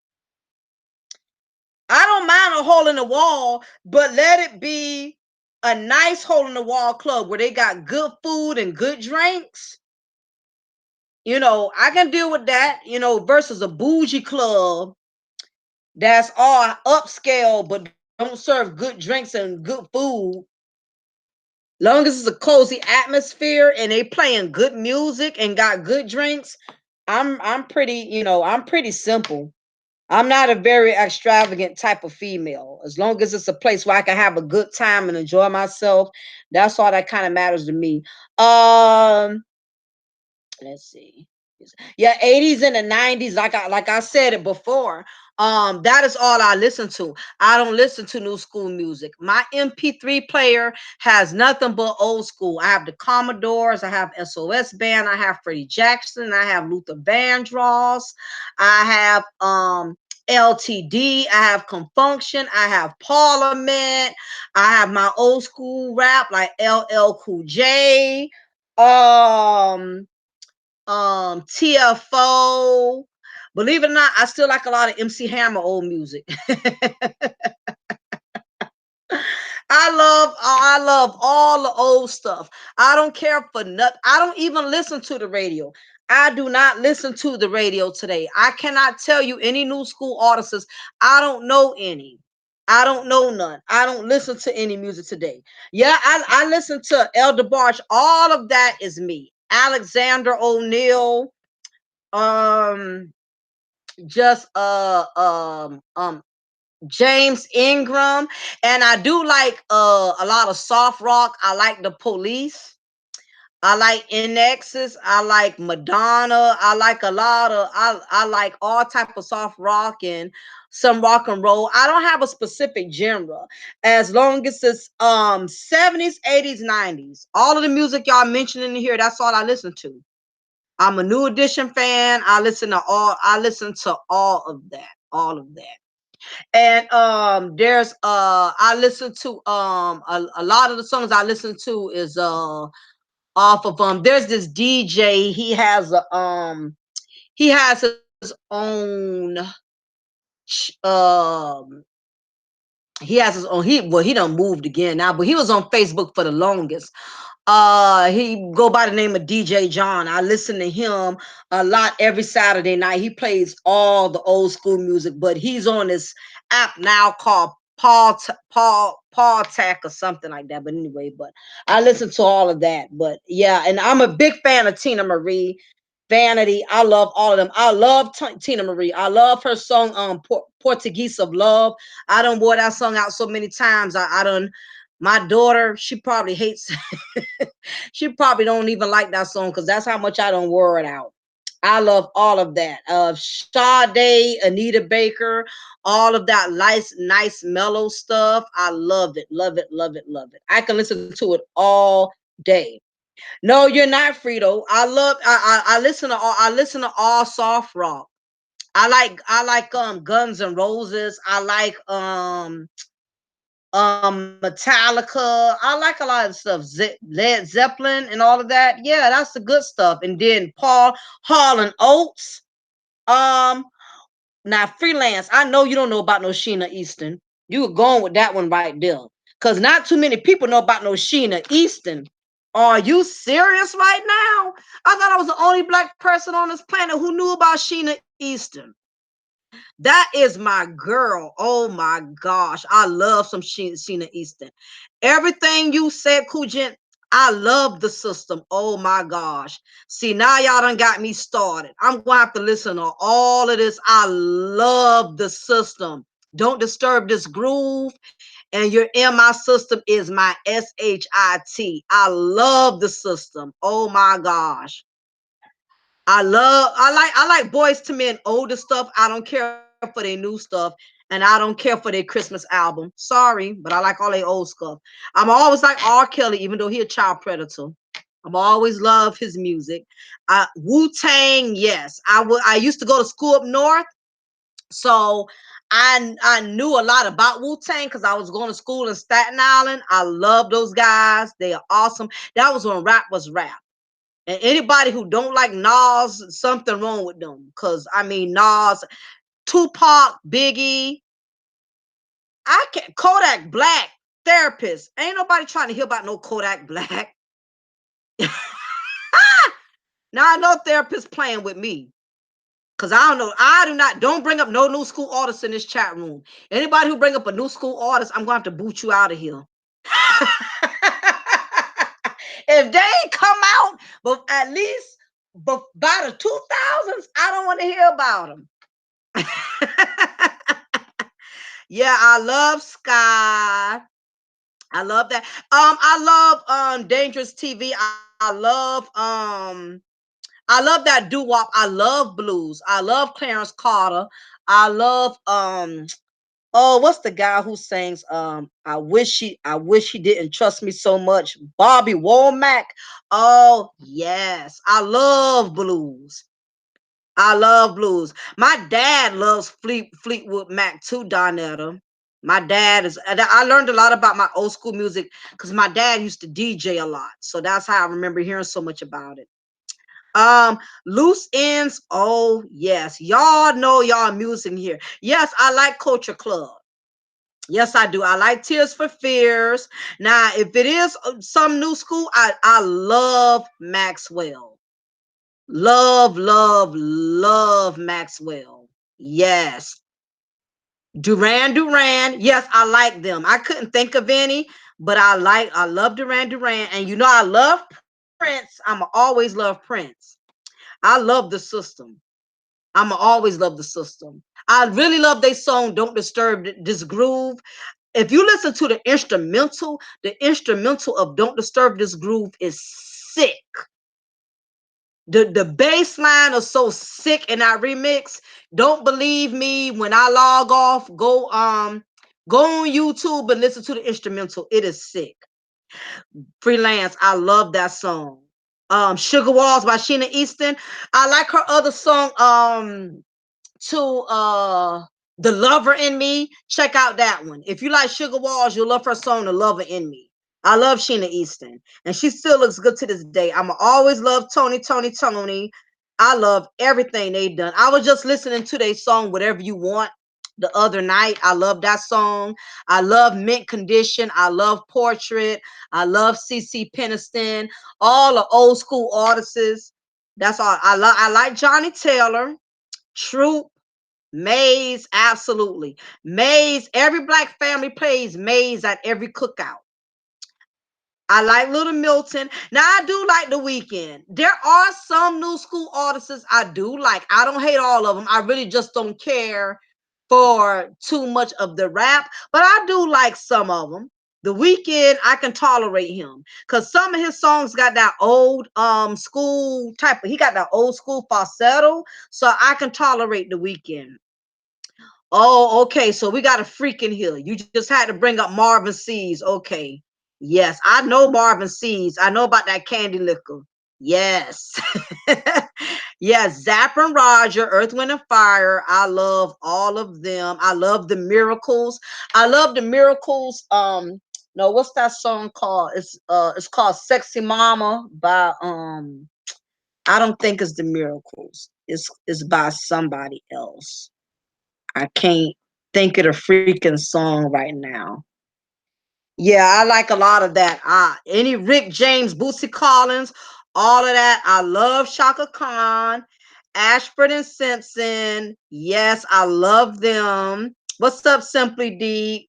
I don't mind a hole in the wall, but let it be a nice hole in the wall club where they got good food and good drinks. I can deal with that, versus a bougie club that's all upscale but don't serve good drinks and good food. Long as it's a cozy atmosphere and they playing good music and got good drinks, I'm pretty, I'm pretty simple. I'm not a very extravagant type of female. As long as it's a place where I can have a good time and enjoy myself, that's all that kind of matters to me. Um, let's see. Yeah, 80s and the 90s, like I said it before. That is all I listen to. I don't listen to new school music. My MP3 player has nothing but old school. I have the Commodores, I have SOS Band, I have Freddie Jackson, I have Luther Vandross, I have LTD, I have Confunction, I have Parliament, I have my old school rap like LL Cool J, um, TFO. Believe it or not, I still like a lot of MC Hammer old music. I love all the old stuff. I don't care for nothing. I don't even listen to the radio. I do not listen to the radio today. I cannot tell you any new school artists. I don't know any. I don't know none. I don't listen to any music today. Yeah, I listen to Elder Barge. All of that is me. Alexander O'Neill. Um, just James Ingram, and I do like a lot of soft rock. I like the Police. I like NX's. I like Madonna. I like a lot of I like all type of soft rock and some rock and roll. I don't have a specific genre as long as it's 70s, 80s, 90s. All of the music y'all mentioning here, that's all I listen to. I'm a New Edition fan. I listen to all of that. All of that. And there's I listen to a lot of the songs I listen to is off of there's this DJ, he has his own um he has his own he done moved again now, but he was on Facebook for the longest. He go by the name of DJ John. I listen to him a lot every Saturday night. He plays all the old school music, but he's on this app now called Paul Tack or something like that. But anyway, but I listen to all of that. But yeah, and I'm a big fan of Tina Marie. Vanity, I love all of them. I love Tina Marie. I love her song Portuguese of Love. I done wore that song out so many times. I done my daughter, she probably hates she probably don't even like that song because that's how much I don't wear it out. I love all of that. Sade, Anita Baker, all of that nice mellow stuff. I love it, love it, love it, love it. I can listen to it all day. No, you're not, Frito. I listen to all soft rock. I like Guns and Roses. I like Metallica. I like a lot of stuff. Led Zeppelin and all of that. Yeah, that's the good stuff. And then Paul Hall and Oates. Um, Now Freelance. I know you don't know about no Sheena Easton. You were going with that one right there, cause not too many people know about no Sheena Easton. Are you serious right now? I thought I was the only black person on this planet who knew about Sheena Easton. That is my girl. Oh my gosh. I love some Sheena Easton. Everything you said, Kujin, I love the system. Oh my gosh. See, now y'all done got me started. I'm going to have to listen to all of this. I love the system. Don't disturb this groove. And your in my system is my SHIT. I love the system. Oh my gosh. I like Boys to Men older stuff. I don't care for their new stuff, and I don't care for their Christmas album. Sorry, but I like all their old stuff. I'm always like R. Kelly, even though he a child predator. I'm always love his music. Wu Tang, yes. I used to go to school up north, so I knew a lot about Wu Tang because I was going to school in Staten Island. I love those guys. They are awesome. That was when rap was rap. And anybody who don't like Nas, something wrong with them. Cause I mean Nas, Tupac, Biggie, I can't Kodak Black, Therapist. Ain't nobody trying to hear about no Kodak Black. Now I know Therapist playing with me. Cause I don't know. Don't bring up no new school artists in this chat room. Anybody who bring up a new school artist, I'm gonna have to boot you out of here. If they ain't come out, but at least by the 2000s, I don't want to hear about them. Yeah, I love Sky. I love that. I love Dangerous TV. I love that doo-wop. I love blues. I love Clarence Carter. I love oh, what's the guy who sings I wish he didn't trust me so much? Bobby Womack. Oh, yes. I love blues. I love blues. My dad loves Fleetwood Mac too, Donetta. My dad is, and I learned a lot about my old school music because my dad used to DJ a lot. So that's how I remember hearing so much about it. Um, Loose ends. Oh, yes. Y'all know y'all music here. Yes, I like Culture Club. Yes, I do. I like Tears for Fears. Now, if it is some new school, I love Maxwell. Love, love, love Maxwell. Yes. Duran Duran. Yes, I like them. I couldn't think of any, but I love Duran Duran. And you know, I love Prince. I'ma always love Prince. I love the system. I'ma always love the system. I really love their song Don't Disturb This Groove. If you listen to the instrumental of Don't Disturb This Groove is sick. The bass line is so sick in that remix. Don't believe me when I log off, go on YouTube and listen to the instrumental. It is sick. Freelance, I love that song. Sugar Walls by Sheena Easton. I like her other song, to The Lover in Me. Check out that one. If you like Sugar Walls, you'll love her song The Lover in Me. I love Sheena Easton, and she still looks good to this day. I'ma always love Tony. I love everything they done. I was just listening to their song Whatever You Want the other night. I love that song. I love Mint Condition. I love Portrait. I love CC Peniston. All the old school artists. That's all. I like Johnny Taylor. Troop. Maze, absolutely. Maze, every black family plays Maze at every cookout. I like Little Milton. Now I do like The Weeknd. There are some new school artists I do like. I don't hate all of them. I really just don't care for too much of the rap, but I do like some of them. The Weeknd, I can tolerate him because some of his songs got that old school type of, he got that old school falsetto, so I can tolerate The Weeknd. Oh, okay. So we got a freak in here. You just had to bring up Marvin Seas. Okay. Yes, I know Marvin Seas. I know about that candy liquor. Yes. Yes, Zapp and Roger, Earth, Wind, and Fire. I love all of them. I love the Miracles. I love the Miracles. No, what's that song called? It's called Sexy Mama by I don't think it's the Miracles. It's by somebody else. I can't think of the freaking song right now. Yeah, I like a lot of that. Any Rick James, Bootsy Collins, all of that. I love Shaka Khan, Ashford and Simpson. Yes, I love them. What's up, Simply D?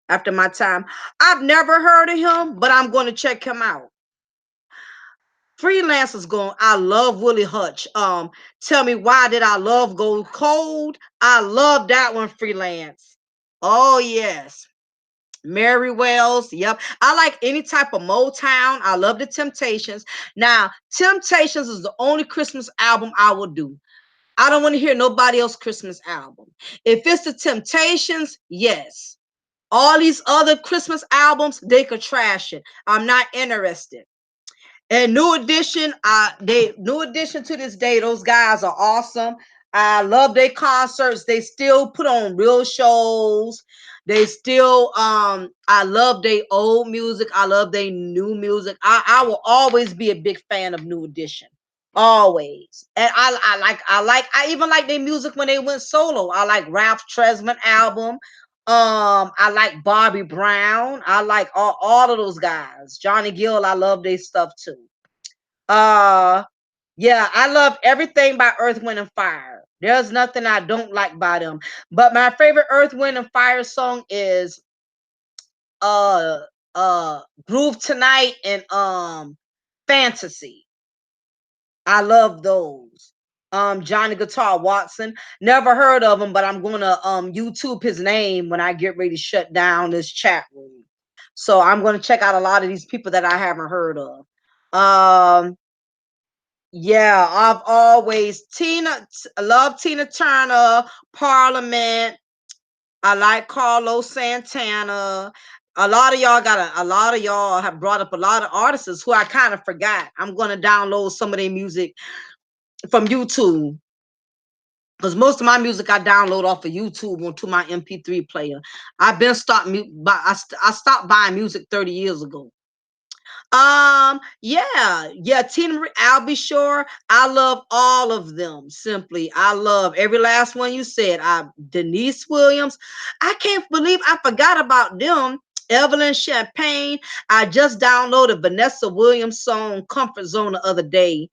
After my time, I've never heard of him, but I'm going to check him out. Freelancers going. I love Willie Hutch. Tell me why did I love Go Cold? I love that one. Freelance. Oh yes. Mary Wells. Yep. I like any type of Motown. I love the Temptations. Now, Temptations is the only Christmas album I will do. I don't want to hear nobody else Christmas album. If it's the Temptations, yes. All these other Christmas albums, they could trash it. I'm not interested. And New Edition to this day, those guys are awesome. I love their concerts. They still put on real shows. They still I love their old music. I love their new music. I will always be a big fan of New Edition. Always. And I even like their music when they went solo. I like Ralph Tresvant album. I like Bobby Brown. I like all of those guys. Johnny Gill, I love their stuff too. Uh yeah, I love everything by Earth, Wind, and Fire. There's nothing I don't like by them. But my favorite Earth, Wind, and Fire song is uh Groove Tonight and Fantasy. I love those. Johnny Guitar Watson. Never heard of him, but I'm gonna YouTube his name when I get ready to shut down this chat room. So I'm gonna check out a lot of these people that I haven't heard of. Yeah, I've always I love Tina Turner, Parliament. I like Carlos Santana. A lot of y'all have brought up a lot of artists who I kind of forgot. I'm gonna download some of their music from YouTube. because most of my music I download off of YouTube onto my MP3 player. I've been I stopped buying music 30 years ago. Yeah, Tina Marie, I'll be sure. I love all of them. Simply, I love every last one you said. Denise Williams. I can't believe I forgot about them. Evelyn Champagne. I just downloaded Vanessa Williams' song "Comfort Zone" the other day.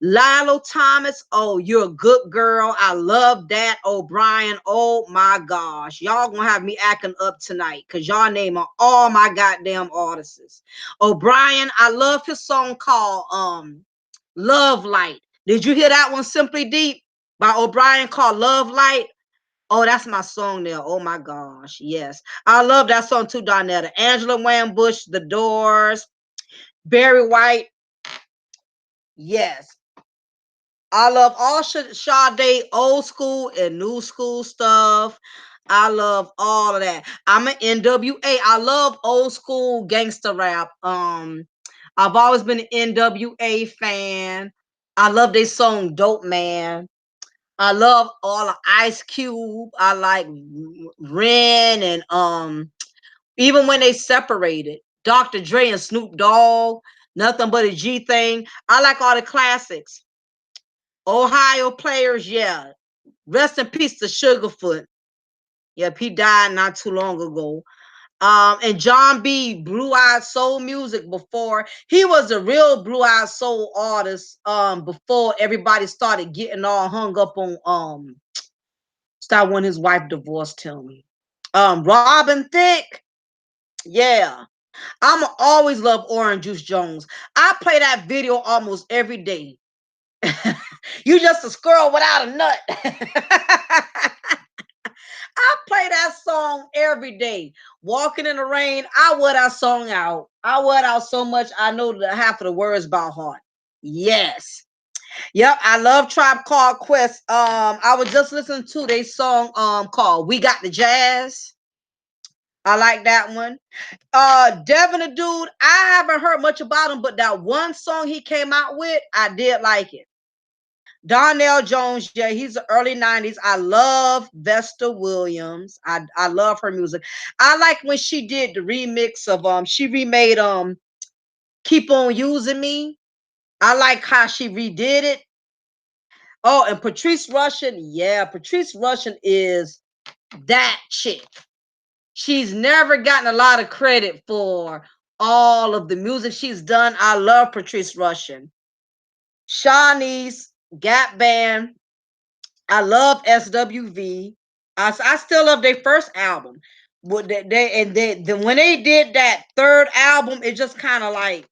Lilo Thomas, oh, you're a good girl. I love that. O'Brien, oh my gosh. Y'all gonna have me acting up tonight because y'all name on all my goddamn artists. O'Brien, I love his song called Love Light. Did you hear that one, Simply Deep, by O'Brien, called Love Light? Oh, that's my song there. Oh my gosh. Yes. I love that song too, Donetta. Angela Wambush, The Doors, Barry White. Yes. I love all Sade old school and new school stuff. I love all of that. I'm an NWA. I love old school gangster rap. I've always been an NWA fan. I love their song Dope Man. I love all of Ice Cube. I like Ren and even when they separated, Dr. Dre and Snoop Dogg, Nothing But a G Thing. I like all the classics. Ohio players, yeah. Rest in peace to Sugarfoot. Yep, he died not too long ago. And John B. Blue Eyed Soul music before. He was a real Blue Eyed Soul artist before everybody started getting all hung up on start when his wife divorced him. Robin Thicke, yeah. I'ma always love Orange Juice Jones. I play that video almost every day. You just a squirrel without a nut. I play that song every day. Walking in the rain, I wear that song out. I wear it out so much I know the half of the words by heart. Yes. Yep, I love Tribe Called Quest. I was just listening to their song called We Got the Jazz. I like that one. Devin the Dude, I haven't heard much about him, but that one song he came out with, I did like it. Donnell Jones, yeah, he's the early 90s. I love Vesta Williams. I love her music. I like when she did the remix of she remade Keep On Using Me. I like how she redid it. Oh, and Patrice Rushen, yeah, Patrice Rushen is that chick. She's never gotten a lot of credit for all of the music she's done. I love Patrice Rushen. Shawnee's Gap Band. I love SWV. I still love their first album. What when they did that third album, it just kind of like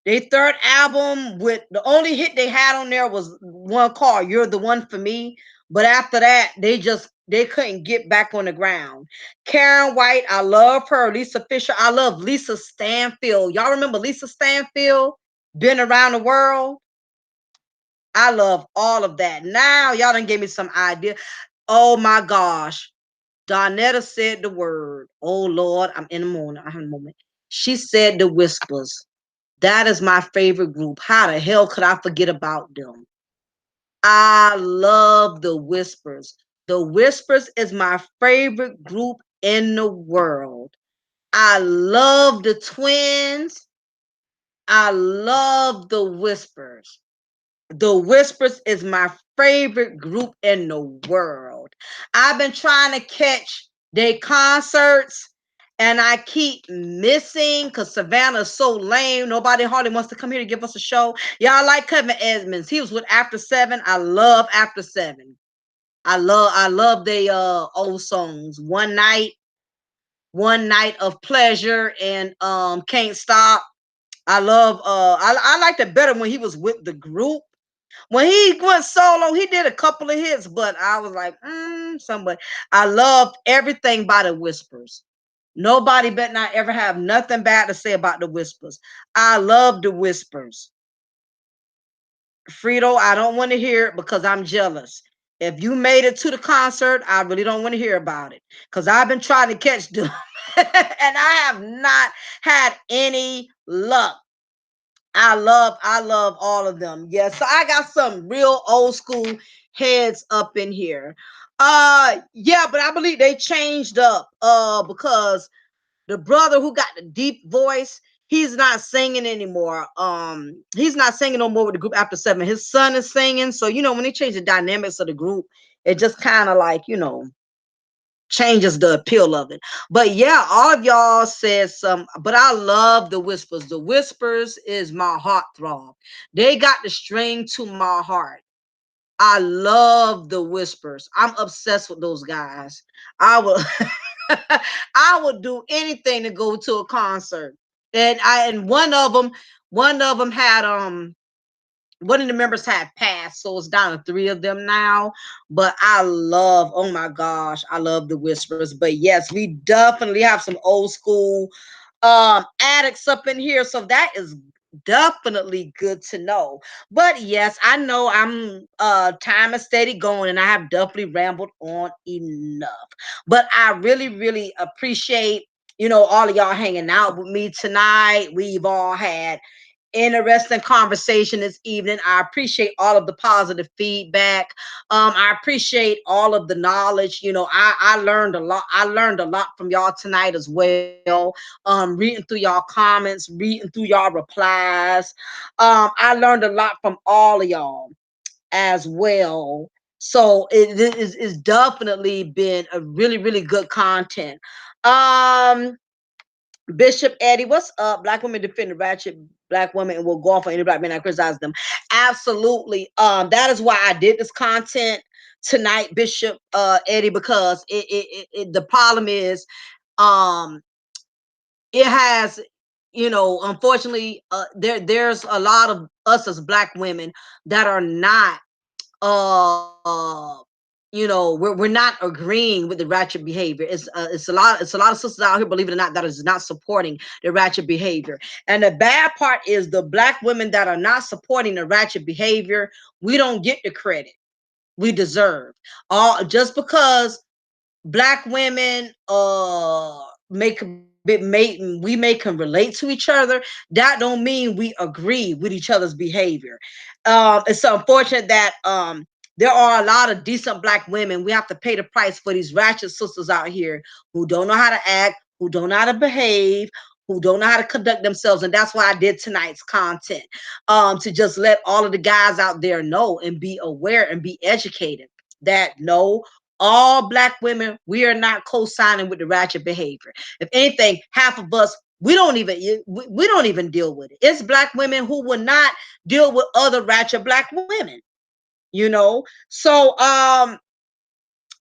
their third album with the only hit they had on there was one called "You're the One for Me." But after that, they couldn't get back on the ground. Karen White, I love her. Lisa Fisher, I love Lisa Stanfield. Y'all remember Lisa Stanfield? Been around the world. I love all of that. Now y'all done gave me some idea. Oh my gosh. Donetta said the word. Oh Lord, I'm in the morning. I have a moment. She said the Whispers. That is my favorite group. How the hell could I forget about them? I love the Whispers. The Whispers is my favorite group in the world. I love the Twins. I love the Whispers. The Whispers is my favorite group in the world. I've been trying to catch their concerts and I keep missing because Savannah's so lame. Nobody hardly wants to come here to give us a show. Yeah, I like Kevin Edmonds. He was with After Seven. I love After Seven. I love they old songs. One night of pleasure, and Can't Stop. I love I liked it better when he was with the group. When he went solo, he did a couple of hits, but I was like, somebody. I love everything by the Whispers. Nobody better not ever have nothing bad to say about the Whispers. I love the Whispers. Frito, I don't want to hear it because I'm jealous. If you made it to the concert, I really don't want to hear about it because I've been trying to catch them and I have not had any luck. I love all of them. Yeah, so I got some real old school heads up in here. Yeah, but I believe they changed up because the brother who got the deep voice, he's not singing anymore. He's not singing no more with the group after 7. His son is singing. So, when they change the dynamics of the group, it just kind of like, changes the appeal of it. But yeah, all of y'all said some, but I love the Whispers. The Whispers is my heartthrob. They got the string to my heart. I love the Whispers. I'm obsessed with those guys. I will I would do anything to go to a concert. And one of them had one of the members had passed, so it's down to 3 of them now. But oh my gosh, I love the Whispers. But yes, we definitely have some old school addicts up in here, so that is definitely good to know. But yes, I know I'm time is steady going, and I have definitely rambled on enough. But I really appreciate all of y'all hanging out with me tonight. We've all had interesting conversation this evening. I appreciate all of the positive feedback. I appreciate all of the knowledge. I learned a lot. I learned a lot from y'all tonight as well. Reading through y'all comments, reading through y'all replies. I learned a lot from all of y'all as well. So it's definitely been a really good content. Um, Bishop Eddie, what's up? Black women defend the ratchet black women and will go off on any black men that criticize them. Absolutely. That is why I did this content tonight, Bishop Eddie, because the problem is um it has, unfortunately, there's a lot of us as black women that are not we're not agreeing with the ratchet behavior. It's a lot of sisters out here, believe it or not, that is not supporting the ratchet behavior. And the bad part is the black women that are not supporting the ratchet behavior, we don't get the credit we deserve. All just because black women we may can relate to each other, that don't mean we agree with each other's behavior. It's so unfortunate that there are a lot of decent black women. We have to pay the price for these ratchet sisters out here who don't know how to act, who don't know how to behave, who don't know how to conduct themselves. And that's why I did tonight's content, to just let all of the guys out there know and be aware and be educated that no, all black women, we are not co-signing with the ratchet behavior. If anything, half of us, we don't even deal with it. It's black women who will not deal with other ratchet black women. So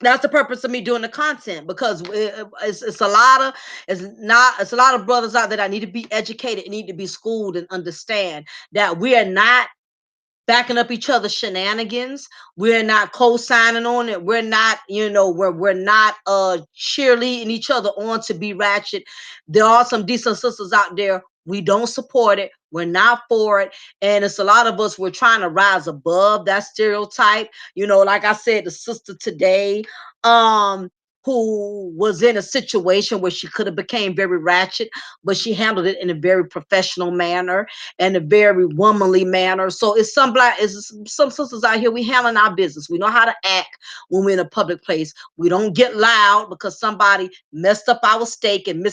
that's the purpose of me doing the content, because it's a lot of it's a lot of brothers out there that need to be educated and need to be schooled and understand that we are not backing up each other's shenanigans. We're not co-signing on it. We're not, we're not cheerleading each other on to be ratchet. There are some decent sisters out there. We don't support it. We're not for it. And it's a lot of us, we're trying to rise above that stereotype. Like I said, the sister today, um, who was in a situation where she could have became very ratchet, but she handled it in a very professional manner and a very womanly manner. So it's some sisters out here, we handling our business. We know how to act when we're in a public place. We don't get loud because somebody messed up our steak and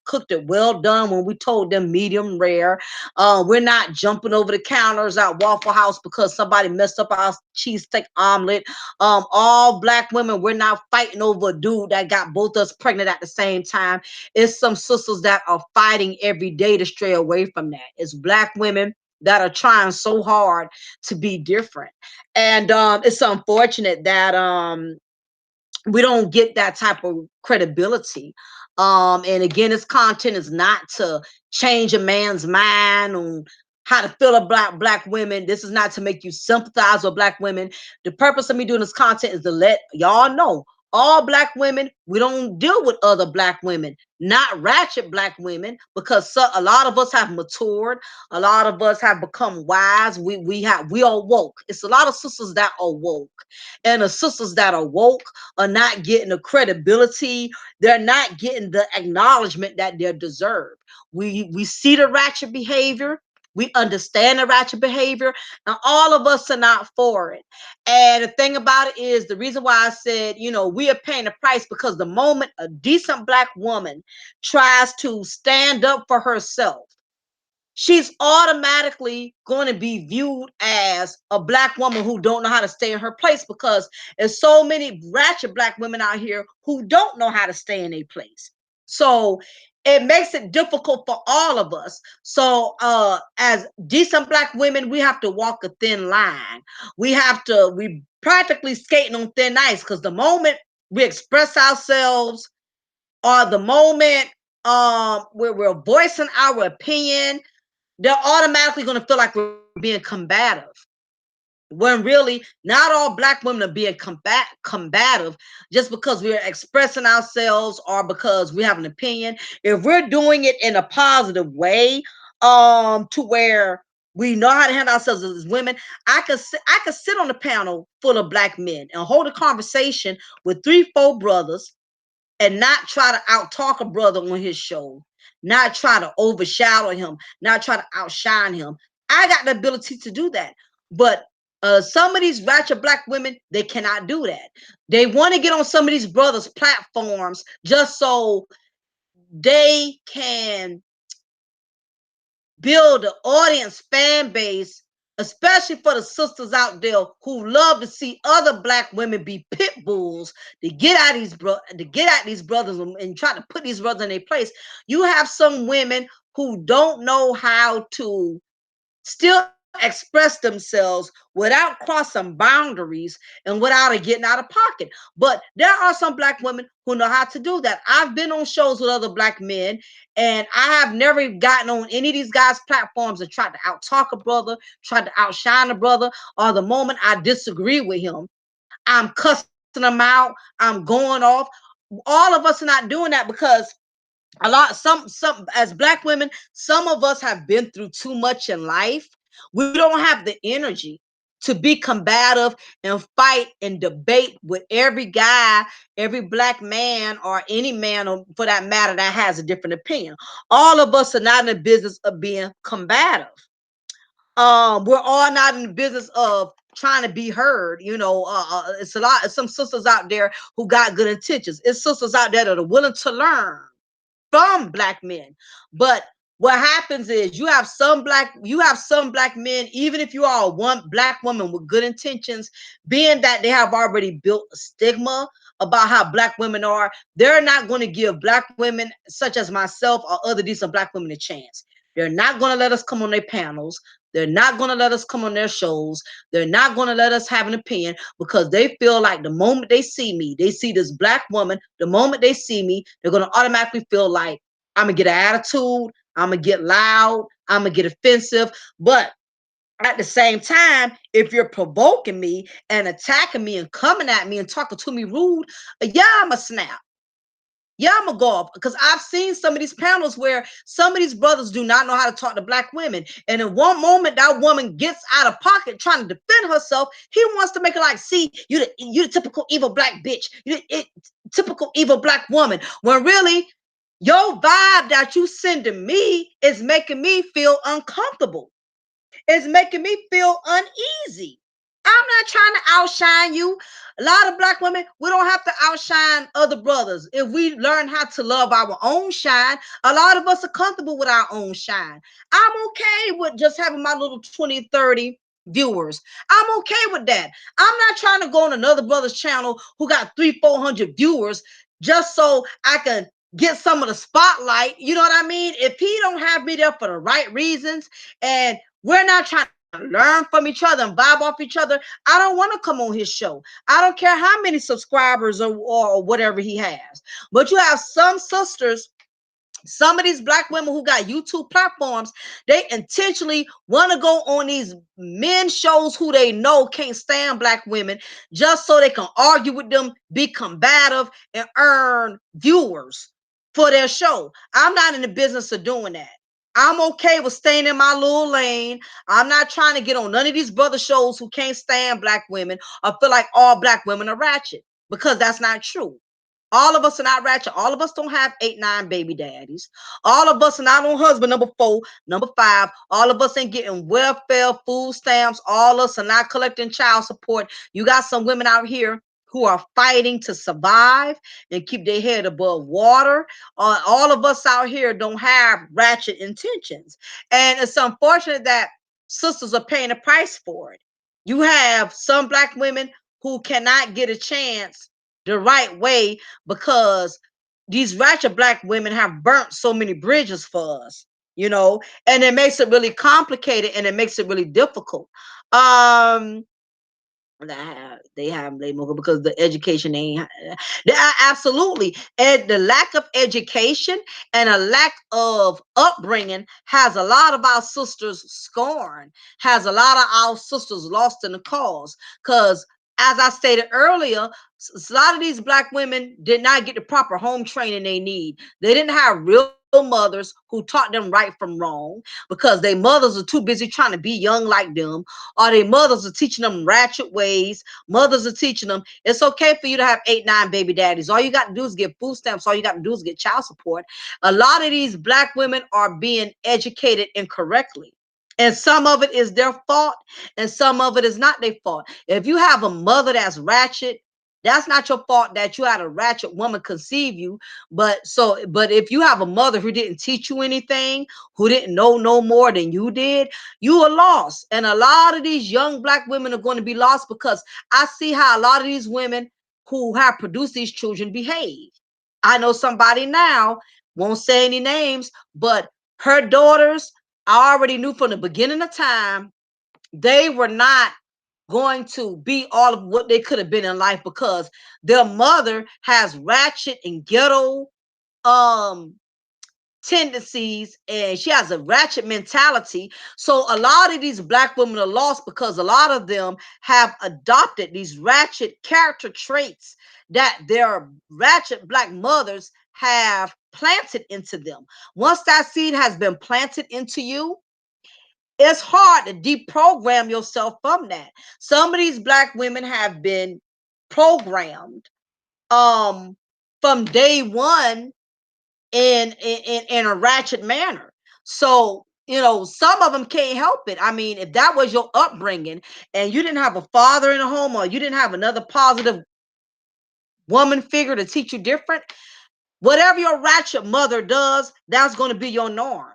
cooked it well done when we told them medium rare. We're not jumping over the counters at Waffle House because somebody messed up our cheesesteak omelet. All black women, we're not fighting over a dude that got both us pregnant at the same time. It's some sisters that are fighting every day to stray away from that. It's black women that are trying so hard to be different. And it's unfortunate that we don't get that type of credibility. And again, this content is not to change a man's mind on how to feel about black women. This is not to make you sympathize with black women. The purpose of me doing this content is to let y'all know all black women, we don't deal with other black women, not ratchet black women, because a lot of us have matured. A lot of us have become wise. We are woke. It's a lot of sisters that are woke, and the sisters that are woke are not getting the credibility. They're not getting the acknowledgement that they deserve. We see the ratchet behavior. We understand the ratchet behavior, and all of us are not for it. And the thing about it is, the reason why I said, we are paying the price, because the moment a decent black woman tries to stand up for herself, she's automatically going to be viewed as a black woman who don't know how to stay in her place, because there's so many ratchet black women out here who don't know how to stay in a place. So it makes it difficult for all of us. So as decent black women, we have to walk a thin line. We practically skating on thin ice, because the moment we express ourselves, or the moment where we're voicing our opinion, they're automatically going to feel like we're being combative, when really not all black women are being combative just because we're expressing ourselves or because we have an opinion. If we're doing it in a positive way, to where we know how to handle ourselves as women, I could sit on a panel full of black men and hold a conversation with 3 4 brothers, and not try to out talk a brother on his show, not try to overshadow him, not try to outshine him. I got the ability to do that. But some of these ratchet black women, they cannot do that. They want to get on some of these brothers' platforms just so they can build an audience, fan base, especially for the sisters out there who love to see other black women be pit bulls, to get at these brothers and try to put these brothers in their place. You have some women who don't know how to still express themselves without crossing boundaries and without it getting out of pocket. But there are some black women who know how to do that. I've been on shows with other black men, and I have never gotten on any of these guys' platforms and tried to out talk a brother, tried to outshine a brother, or the moment I disagree with him, I'm cussing them out, I'm going off. All of us are not doing that, because some as black women, some of us have been through too much in life. We don't have the energy to be combative and fight and debate with every guy, every black man, or any man, for that matter, that has a different opinion. All of us are not in the business of being combative. We're all not in the business of trying to be heard. It's a lot some sisters out there who got good intentions. It's sisters out there that are willing to learn from black men. But what happens is, you have some black men, even if you are one black woman with good intentions, being that they have already built a stigma about how black women are, they're not going to give black women such as myself or other decent black women a chance. They're not going to let us come on their panels. They're not going to let us come on their shows. They're not going to let us have an opinion, because they feel like the moment they see me, they see this black woman, the moment they see me, they're going to automatically feel like I'm going to get an attitude, I'm going to get loud, I'm going to get offensive. But at the same time, if you're provoking me and attacking me and coming at me and talking to me rude, yeah, I'm a snap. Yeah, I'm gonna go off, because I've seen some of these panels where some of these brothers do not know how to talk to black women, and in one moment that woman gets out of pocket trying to defend herself, he wants to make her like, see, you the typical evil black bitch, typical evil black woman. When really, your vibe that you send to me is making me feel uncomfortable. It's making me feel uneasy. I'm not trying to outshine you. A lot of black women, we don't have to outshine other brothers. If we learn how to love our own shine, a lot of us are comfortable with our own shine. I'm okay with just having my little 20, 30 viewers. I'm okay with that. I'm not trying to go on another brother's channel who got 300, 400 viewers just so I can get some of the spotlight. You know what I mean? If he don't have me there for the right reasons, and we're not trying to learn from each other and vibe off each other, I don't want to come on his show. I don't care how many subscribers or whatever he has. But you have some sisters, some of these black women who got YouTube platforms, they intentionally want to go on these men shows who they know can't stand black women, just so they can argue with them, be combative, and earn viewers for their show. I'm not in the business of doing that. I'm okay with staying in my little lane. I'm not trying to get on none of these brother shows who can't stand black women or feel like all black women are ratchet, because that's not true. All of us are not ratchet. All of us don't have 8, 9 baby daddies. All of us are not on husband number 4, number 5. All of us ain't getting welfare, food stamps. All of us are not collecting child support. You got some women out here who are fighting to survive and keep their head above water. All of us out here don't have ratchet intentions. And it's unfortunate that sisters are paying a price for it. You have some black women who cannot get a chance the right way because these ratchet black women have burnt so many bridges for us, and it makes it really complicated and it makes it really difficult. Um, they have Lady Mocha because the education ain't absolutely, and the lack of education and a lack of upbringing has a lot of our sisters scorned, has a lot of our sisters lost in the cause. Because as I stated earlier, a lot of these black women did not get the proper home training they need. They didn't have real mothers who taught them right from wrong because their mothers are too busy trying to be young like them, or their mothers are teaching them ratchet ways. Mothers are teaching them it's okay for you to have 8, 9 baby daddies. All you got to do is get food stamps. All you got to do is get child support. A lot of these black women are being educated incorrectly. And some of it is their fault, and some of it is not their fault. If you have a mother that's ratchet, that's not your fault that you had a ratchet woman conceive you. But if you have a mother who didn't teach you anything, who didn't know no more than you did, you are lost. And a lot of these young black women are going to be lost because I see how a lot of these women who have produced these children behave. I know somebody now, won't say any names, but her daughters, I already knew from the beginning of time they were not going to be all of what they could have been in life because their mother has ratchet and ghetto um tendencies, and she has a ratchet mentality. So a lot of these black women are lost because a lot of them have adopted these ratchet character traits that their ratchet black mothers have planted into them. Once that seed has been planted into you, it's hard to deprogram yourself from that. Some of these black women have been programmed um from day one in a ratchet manner. So some of them can't help it. I mean, if that was your upbringing and you didn't have a father in the home, or you didn't have another positive woman figure to teach you different, whatever your ratchet mother does, that's going to be your norm.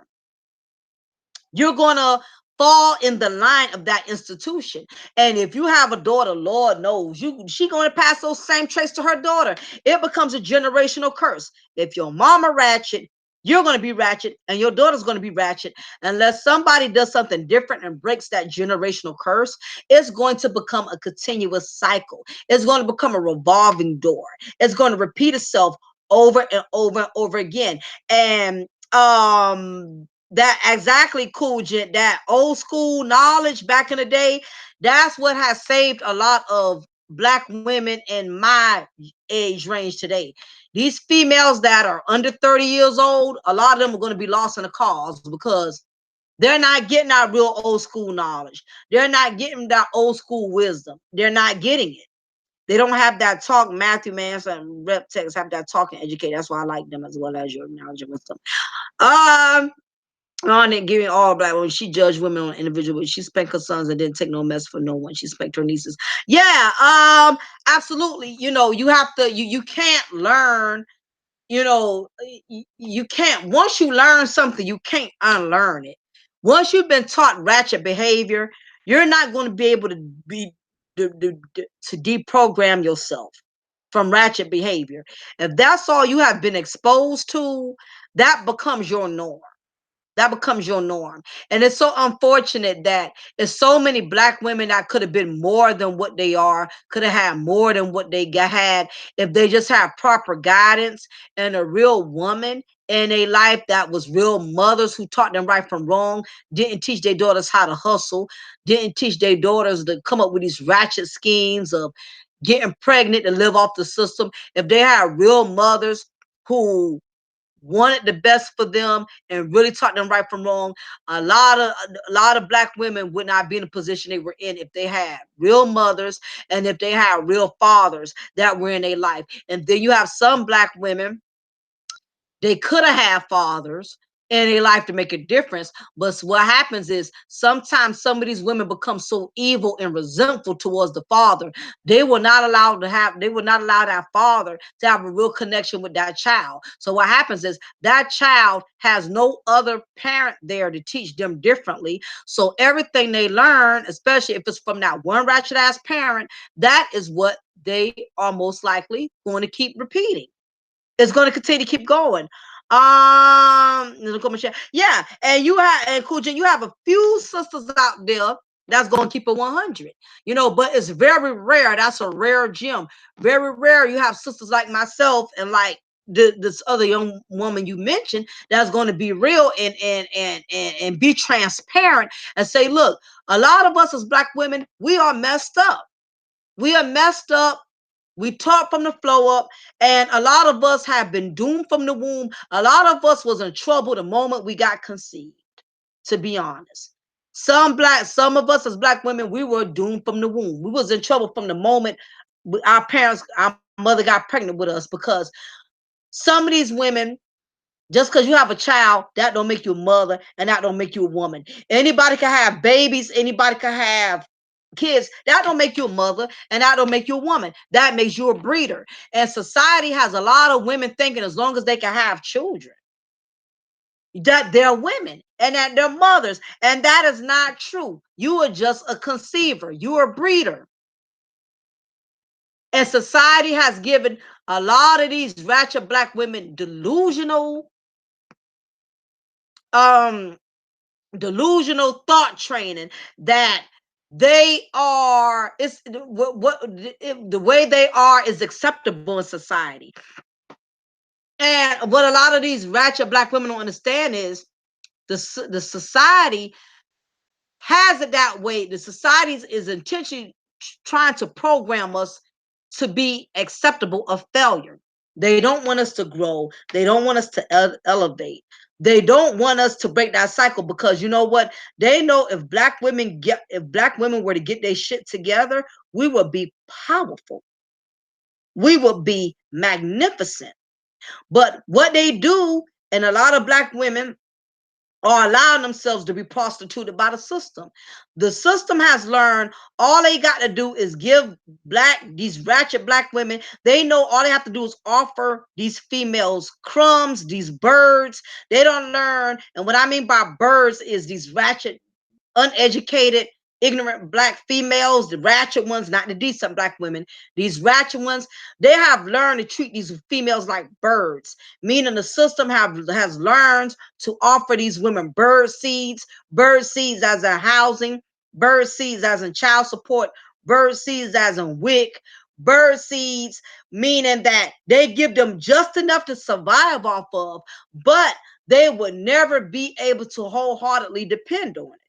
You're gonna fall in the line of that institution. And if you have a daughter, Lord knows she gonna pass those same traits to her daughter. It becomes a generational curse. If your mama ratchet, you're gonna be ratchet, and your daughter's gonna be ratchet. Unless somebody does something different and breaks that generational curse, it's going to become a continuous cycle. It's going to become a revolving door. It's going to repeat itself over and over and over again. And that exactly, cool Jet, that old school knowledge back in the day, that's what has saved a lot of black women in my age range today. These females that are under 30 years old, a lot of them are going to be lost in the cause because they're not getting that real old school knowledge. They're not getting that old school wisdom. They're not getting it. They don't have that talk. Matthew Manson and Rep Tex have that talking educate. That's why I like them as well as your knowledge and wisdom. On it giving all black women. She judged women on individual. She spanked her sons and didn't take no mess for no one. She spanked her nieces. Yeah, absolutely. You have to. You can't learn. You can't. Once you learn something, you can't unlearn it. Once you've been taught ratchet behavior, you're not going to be able to to deprogram yourself from ratchet behavior. If that's all you have been exposed to, that becomes your norm. That becomes your norm. And it's so unfortunate that there's so many black women that could have been more than what they are, could have had more than what they had if they just had proper guidance and a real woman in a life that was real mothers who taught them right from wrong, didn't teach their daughters how to hustle, didn't teach their daughters to come up with these ratchet schemes of getting pregnant to live off the system. If they had real mothers who wanted the best for them, and really taught them right from wrong, a lot of black women would not be in the position they were in if they had real mothers and if they had real fathers that were in their life. And then you have some black women, they could have had fathers in their life to make a difference. But what happens is sometimes some of these women become so evil and resentful towards the father. They will not allow that father to have a real connection with that child. So what happens is that child has no other parent there to teach them differently. So everything they learn, especially if it's from that one ratchet ass parent, that is what they are most likely going to keep repeating. It's going to continue to keep going. Yeah, and you have, and Cool J, you have a few sisters out there that's going to keep it 100, but it's very rare. That's a rare gem. Very rare. You have sisters like myself and like this other young woman you mentioned that's going to be real and be transparent and say, look, a lot of us as black women, we are messed up. We are messed up. We taught from the flow up, and a lot of us have been doomed from the womb. A lot of us was in trouble the moment we got conceived, to be honest. Some of us as black women, we were doomed from the womb. We was in trouble from the moment our mother got pregnant with us, because some of these women, just because you have a child, that don't make you a mother, and that don't make you a woman. Anybody can have babies, anybody can have kids. That don't make you a mother, and that don't make you a woman. That makes you a breeder. And society has a lot of women thinking as long as they can have children, that they're women and that they're mothers. And that is not true. You are just a conceiver, you're a breeder. And society has given a lot of these ratchet black women um delusional thought training that they are it's what the way they are is acceptable in society. And what a lot of these ratchet black women don't understand is the society has it that way. The society is intentionally trying to program us to be acceptable of failure. They don't want us to grow. They don't want us to elevate. They don't want us to break that cycle, because you know what? They know if black women were to get their shit together, we would be powerful. We would be magnificent. But what they do, and a lot of black women are allowing themselves to be prostituted by the system. The system has learned all they got to do is give these ratchet black women, they know all they have to do is offer these females crumbs, these birds. They don't learn. And what I mean by birds is these ratchet, uneducated, ignorant black females, the ratchet ones, not the decent black women. These ratchet ones, they have learned to treat these females like birds, meaning the system has learned to offer these women bird seeds as in housing, bird seeds as in child support, bird seeds as in WIC, bird seeds, meaning that they give them just enough to survive off of, but they would never be able to wholeheartedly depend on it.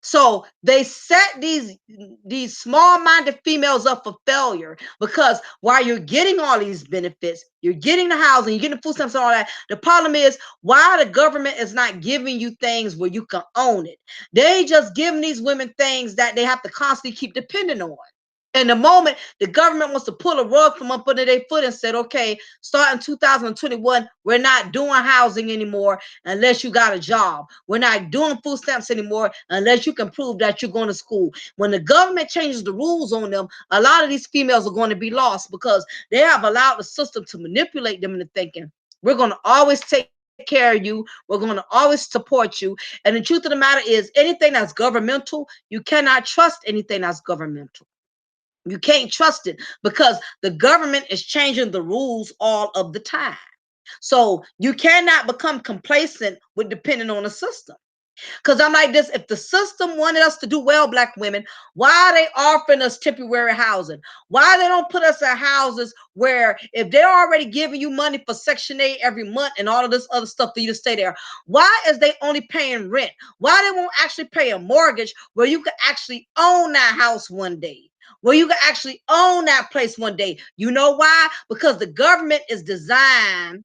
So they set these small-minded females up for failure, because while you're getting all these benefits, you're getting the housing, you're getting the food stamps and all that, the problem is why the government is not giving you things where you can own it. They just giving these women things that they have to constantly keep depending on. And the moment the government wants to pull a rug from up under their foot and said, okay, starting 2021, we're not doing housing anymore unless you got a job. We're not doing food stamps anymore unless you can prove that you're going to school. When the government changes the rules on them, a lot of these females are going to be lost, because they have allowed the system to manipulate them into thinking, we're going to always take care of you. We're going to always support you. And the truth of the matter is, anything that's governmental, you cannot trust anything that's governmental. You can't trust it, because the government is changing the rules all of the time. So you cannot become complacent with depending on the system. Because I'm like this, if the system wanted us to do well, black women, why are they offering us temporary housing? Why they don't put us in houses where, if they're already giving you money for Section 8 every month and all of this other stuff for you to stay there, why is they only paying rent? Why they won't actually pay a mortgage where you can actually own that house one day? Where you can actually own that place one day? You know why? Because the government is designed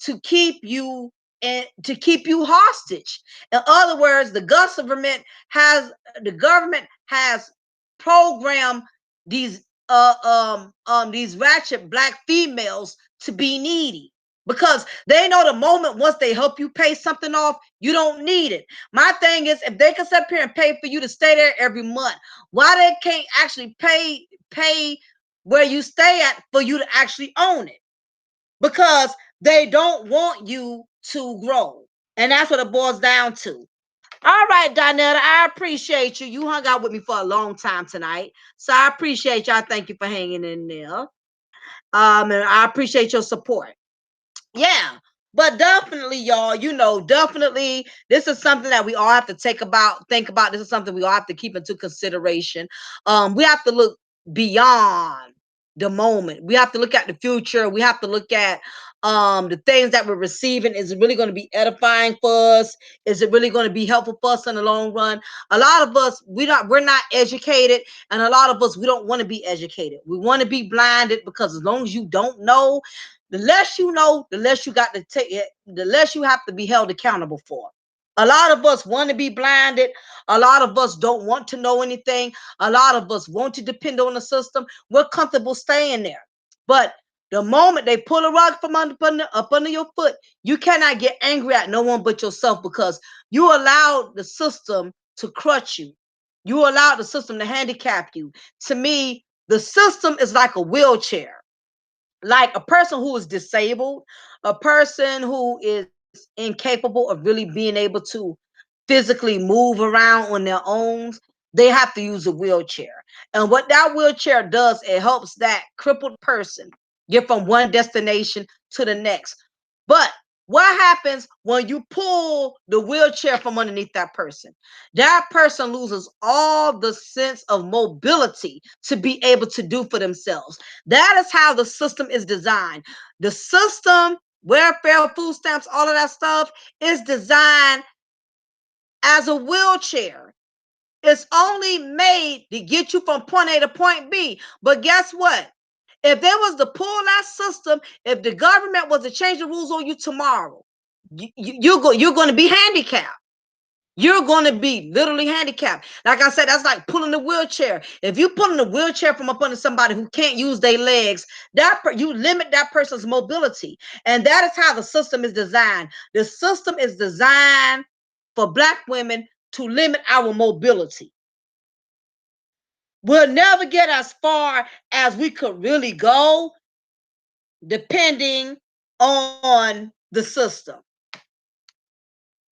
to keep you and to keep you hostage. In other words, the government has programmed these these ratchet black females to be needy because they know the moment once they help you pay something off, you don't need it. My thing is, if they can sit up here and pay for you to stay there every month, why they can't actually pay where you stay at for you to actually own it? Because they don't want you to grow. And that's what it boils down to. All right, Donetta, I appreciate you. You hung out with me for a long time tonight. So I appreciate you. I thank you for hanging in there. And I appreciate your support. Yeah, but definitely, y'all, definitely this is something that we all have to think about. This is something we all have to keep into consideration. We have to look beyond the moment. We have to look at the future. We have to look at the things that we're receiving. Is it really going to be edifying for us? Is it really going to be helpful for us in the long run? A lot of us, we're not educated, and a lot of us, we don't want to be educated. We want to be blinded because as long as you don't know, the less you know, the less you got to take it, the less you have to be held accountable for. A lot of us want to be blinded. A lot of us don't want to know anything. A lot of us want to depend on the system. We're comfortable staying there. But the moment they pull a rug from up under your foot, you cannot get angry at no one but yourself because you allowed the system to crush you. You allowed the system to handicap you. To me, the system is like a wheelchair, like a person who is disabled, a person who is incapable of really being able to physically move around on their own, they have to use a wheelchair. And what that wheelchair does, it helps that crippled person get from one destination to the next. But what happens when you pull the wheelchair from underneath that person? That person loses all the sense of mobility to be able to do for themselves. That is how the system is designed. The system, welfare, food stamps, all of that stuff is designed as a wheelchair. It's only made to get you from point A to point B. But guess what? If there was to pull that system, if the government was to change the rules on you tomorrow, you're going to be handicapped. You're going to be literally handicapped. Like I said, that's like pulling the wheelchair. If you pulling the wheelchair from up under somebody who can't use their legs, you limit that person's mobility. And that is how the system is designed. The system is designed for Black women to limit our mobility. We'll never get as far as we could really go depending on the system.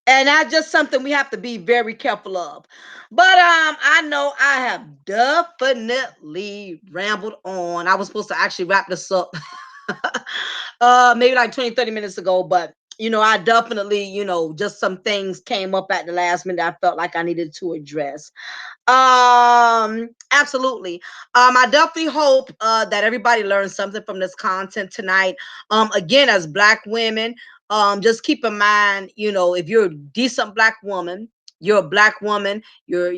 And that's just something we have to be very careful of. But I know I have definitely rambled on. I was supposed to actually wrap this up maybe like 20, 30 minutes ago, but I definitely, just some things came up at the last minute I felt like I needed to address. Absolutely. I definitely hope that everybody learns something from this content tonight. Again, as Black women, just keep in mind, if you're a decent Black woman, you're a Black woman, you're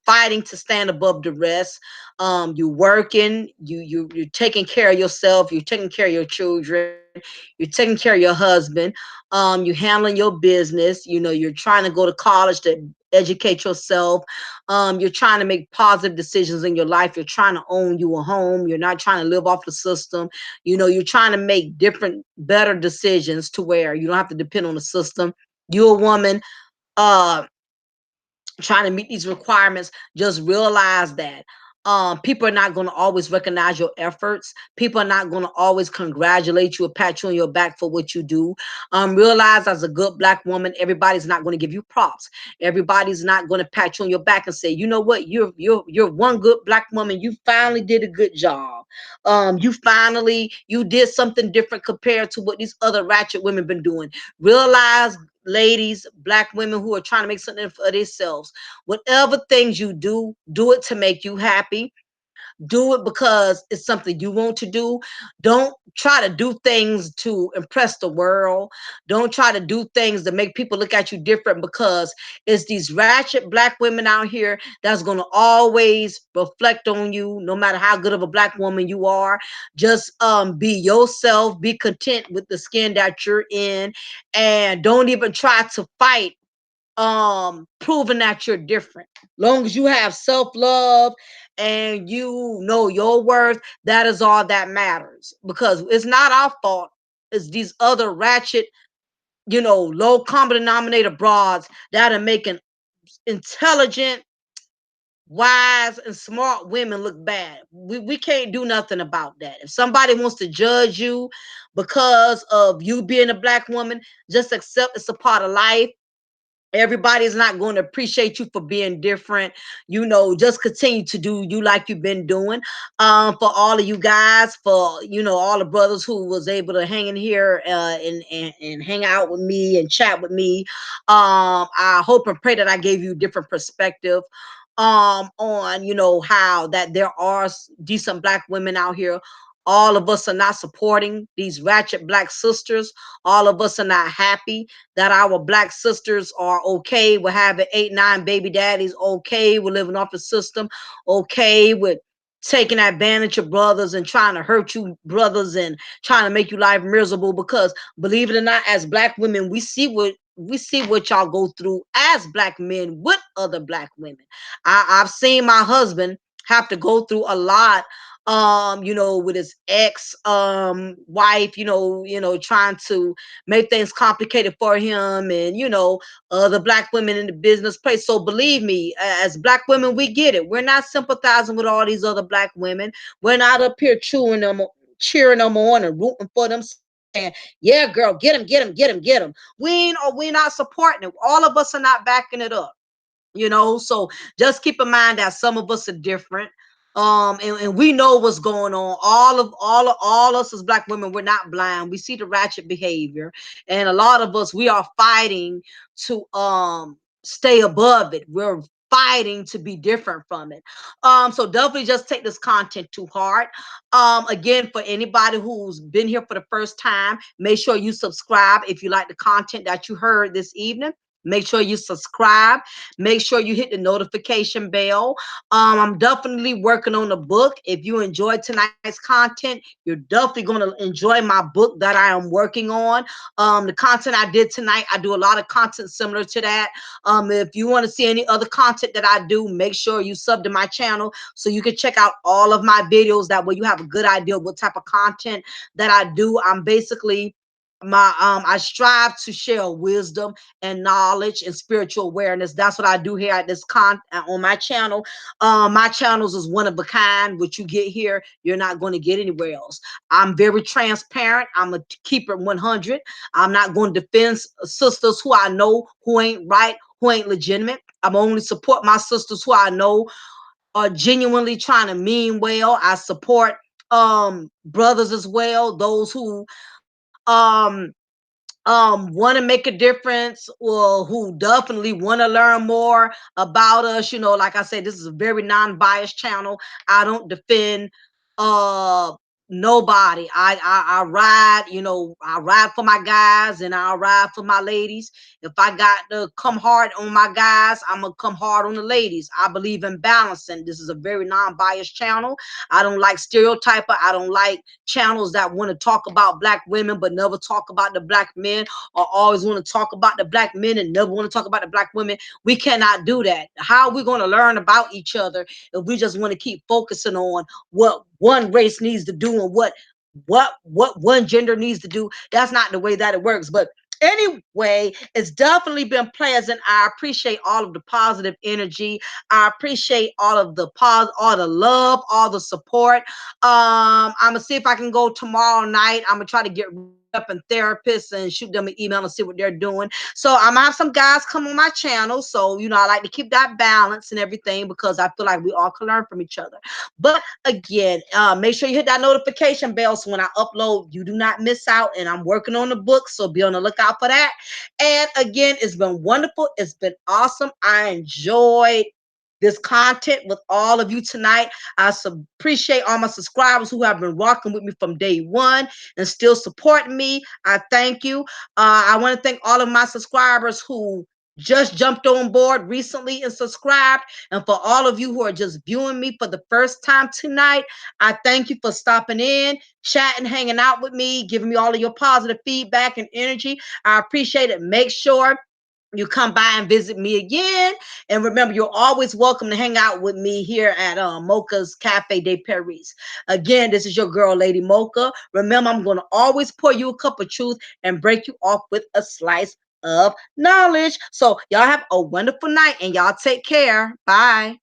fighting to stand above the rest. You're working, you're taking care of yourself, you're taking care of your children, you're taking care of your husband, you're handling your business, you're trying to go to college to educate yourself, you're trying to make positive decisions in your life, you're trying to own you a home, you're not trying to live off the system, you're trying to make different better decisions to where you don't have to depend on the system. You're a woman uh trying to meet these requirements. Just realize that people are not going to always recognize your efforts. People are not going to always congratulate you or pat you on your back for what you do. Realize, as a good Black woman, everybody's not going to give you props. Everybody's not going to pat you on your back and say, you know what, you're one good Black woman, you finally did a good job. You did something different compared to what these other ratchet women been doing. Realize, ladies, Black women who are trying to make something for themselves, whatever things you do, do it to make you happy. Do it because it's something you want to do. Don't try to do things to impress the world. Don't try to do things to make people look at you different, because it's these ratchet black women out here that's going to always reflect on you, no matter how good of a black woman you are. Just be yourself, be content with the skin that you're in, and don't even try to fight proving that you're different. Long as you have self-love and you know your worth, that is all that matters, because it's not our fault. It's these other ratchet, low common denominator broads that are making intelligent, wise, and smart women look bad. We can't do nothing about that. If somebody wants to judge you because of you being a black woman, just accept it's a part of life. Everybody's not going to appreciate you for being different. Just continue to do you like you've been doing. For all of you guys, for all the brothers who was able to hang in here and hang out with me and chat with me. I hope and pray that I gave you a different perspective on how that there are decent black women out here. All of us are not supporting these ratchet black sisters. All of us are not happy that our black sisters are okay with having 8, 9 baby daddies, okay with living off the system, okay with taking advantage of brothers and trying to hurt you brothers and trying to make you life miserable. Because believe it or not, as black women, we see what y'all go through as black men with other black women. I've seen my husband have to go through a lot, with his ex wife, trying to make things complicated for him, and other black women in the business place. So believe me, as black women, we get it. We're not sympathizing with all these other black women. We're not up here cheering them on and rooting for them, saying, yeah, girl, get him, get him, get him, get him. We're not supporting it. All of us are not backing it up. So just keep in mind that some of us are different. And we know what's going on. All us as black women, we're not blind. We see the ratchet behavior, and a lot of us, we are fighting to stay above it. We're fighting to be different from it. So definitely just take this content to heart. Again, for anybody who's been here for the first time, make sure you subscribe if you like the content that you heard this evening. Make sure you subscribe. Make sure you hit the notification bell. I'm definitely working on a book. If you enjoyed tonight's content, you're definitely going to enjoy my book that I am working on. The content I did tonight, I do a lot of content similar to that. If you want to see any other content that I do, make sure you sub to my channel so you can check out all of my videos. That way you have a good idea of what type of content that I do. I'm basically I strive to share wisdom and knowledge and spiritual awareness. That's what I do here at on my channel. My channels is one of a kind. What you get here, you're not going to get anywhere else. I'm very transparent. I'm gonna keep it 100. I'm not going to defend sisters who I know who ain't right, who ain't legitimate. I'm only support my sisters who I know are genuinely trying to mean well. I support brothers as well, those who want to make a difference, or who definitely want to learn more about us. Like I said, this is a very non-biased channel. I don't defend uh nobody. I ride, I ride for my guys and I ride for my ladies. If I got to come hard on my guys, I'm gonna come hard on the ladies. I believe in balancing. This is a very non-biased channel. I don't like stereotyping. I don't like channels that want to talk about black women but never talk about the black men, or always want to talk about the black men and never want to talk about the black women. We cannot do that. How are we going to learn about each other if we just want to keep focusing on what one race needs to do and what one gender needs to do? That's not the way that it works. But anyway, it's definitely been pleasant. I appreciate all of the positive energy. I appreciate all the love, all the support. I'm gonna see if I can go tomorrow night. I'm gonna try to get up and therapists and shoot them an email and see what they're doing. So I'm gonna have some guys come on my channel. So I like to keep that balance and everything, because I feel like we all can learn from each other. But again, make sure you hit that notification bell so when I upload, you do not miss out. And I'm working on the book, so be on the lookout for that. And again, it's been wonderful. It's been awesome. I enjoyed this content with all of you tonight. I appreciate all my subscribers who have been rocking with me from day one and still supporting me. I thank you. I want to thank all of my subscribers who just jumped on board recently and subscribed. And for all of you who are just viewing me for the first time tonight, I thank you for stopping in, chatting, hanging out with me, giving me all of your positive feedback and energy. I appreciate it. Make sure you come by and visit me again. And remember, you're always welcome to hang out with me here at Mocha's Cafe de Paris. Again, this is your girl, Lady Mocha. Remember, I'm going to always pour you a cup of truth and break you off with a slice of knowledge. So y'all have a wonderful night and y'all take care. Bye.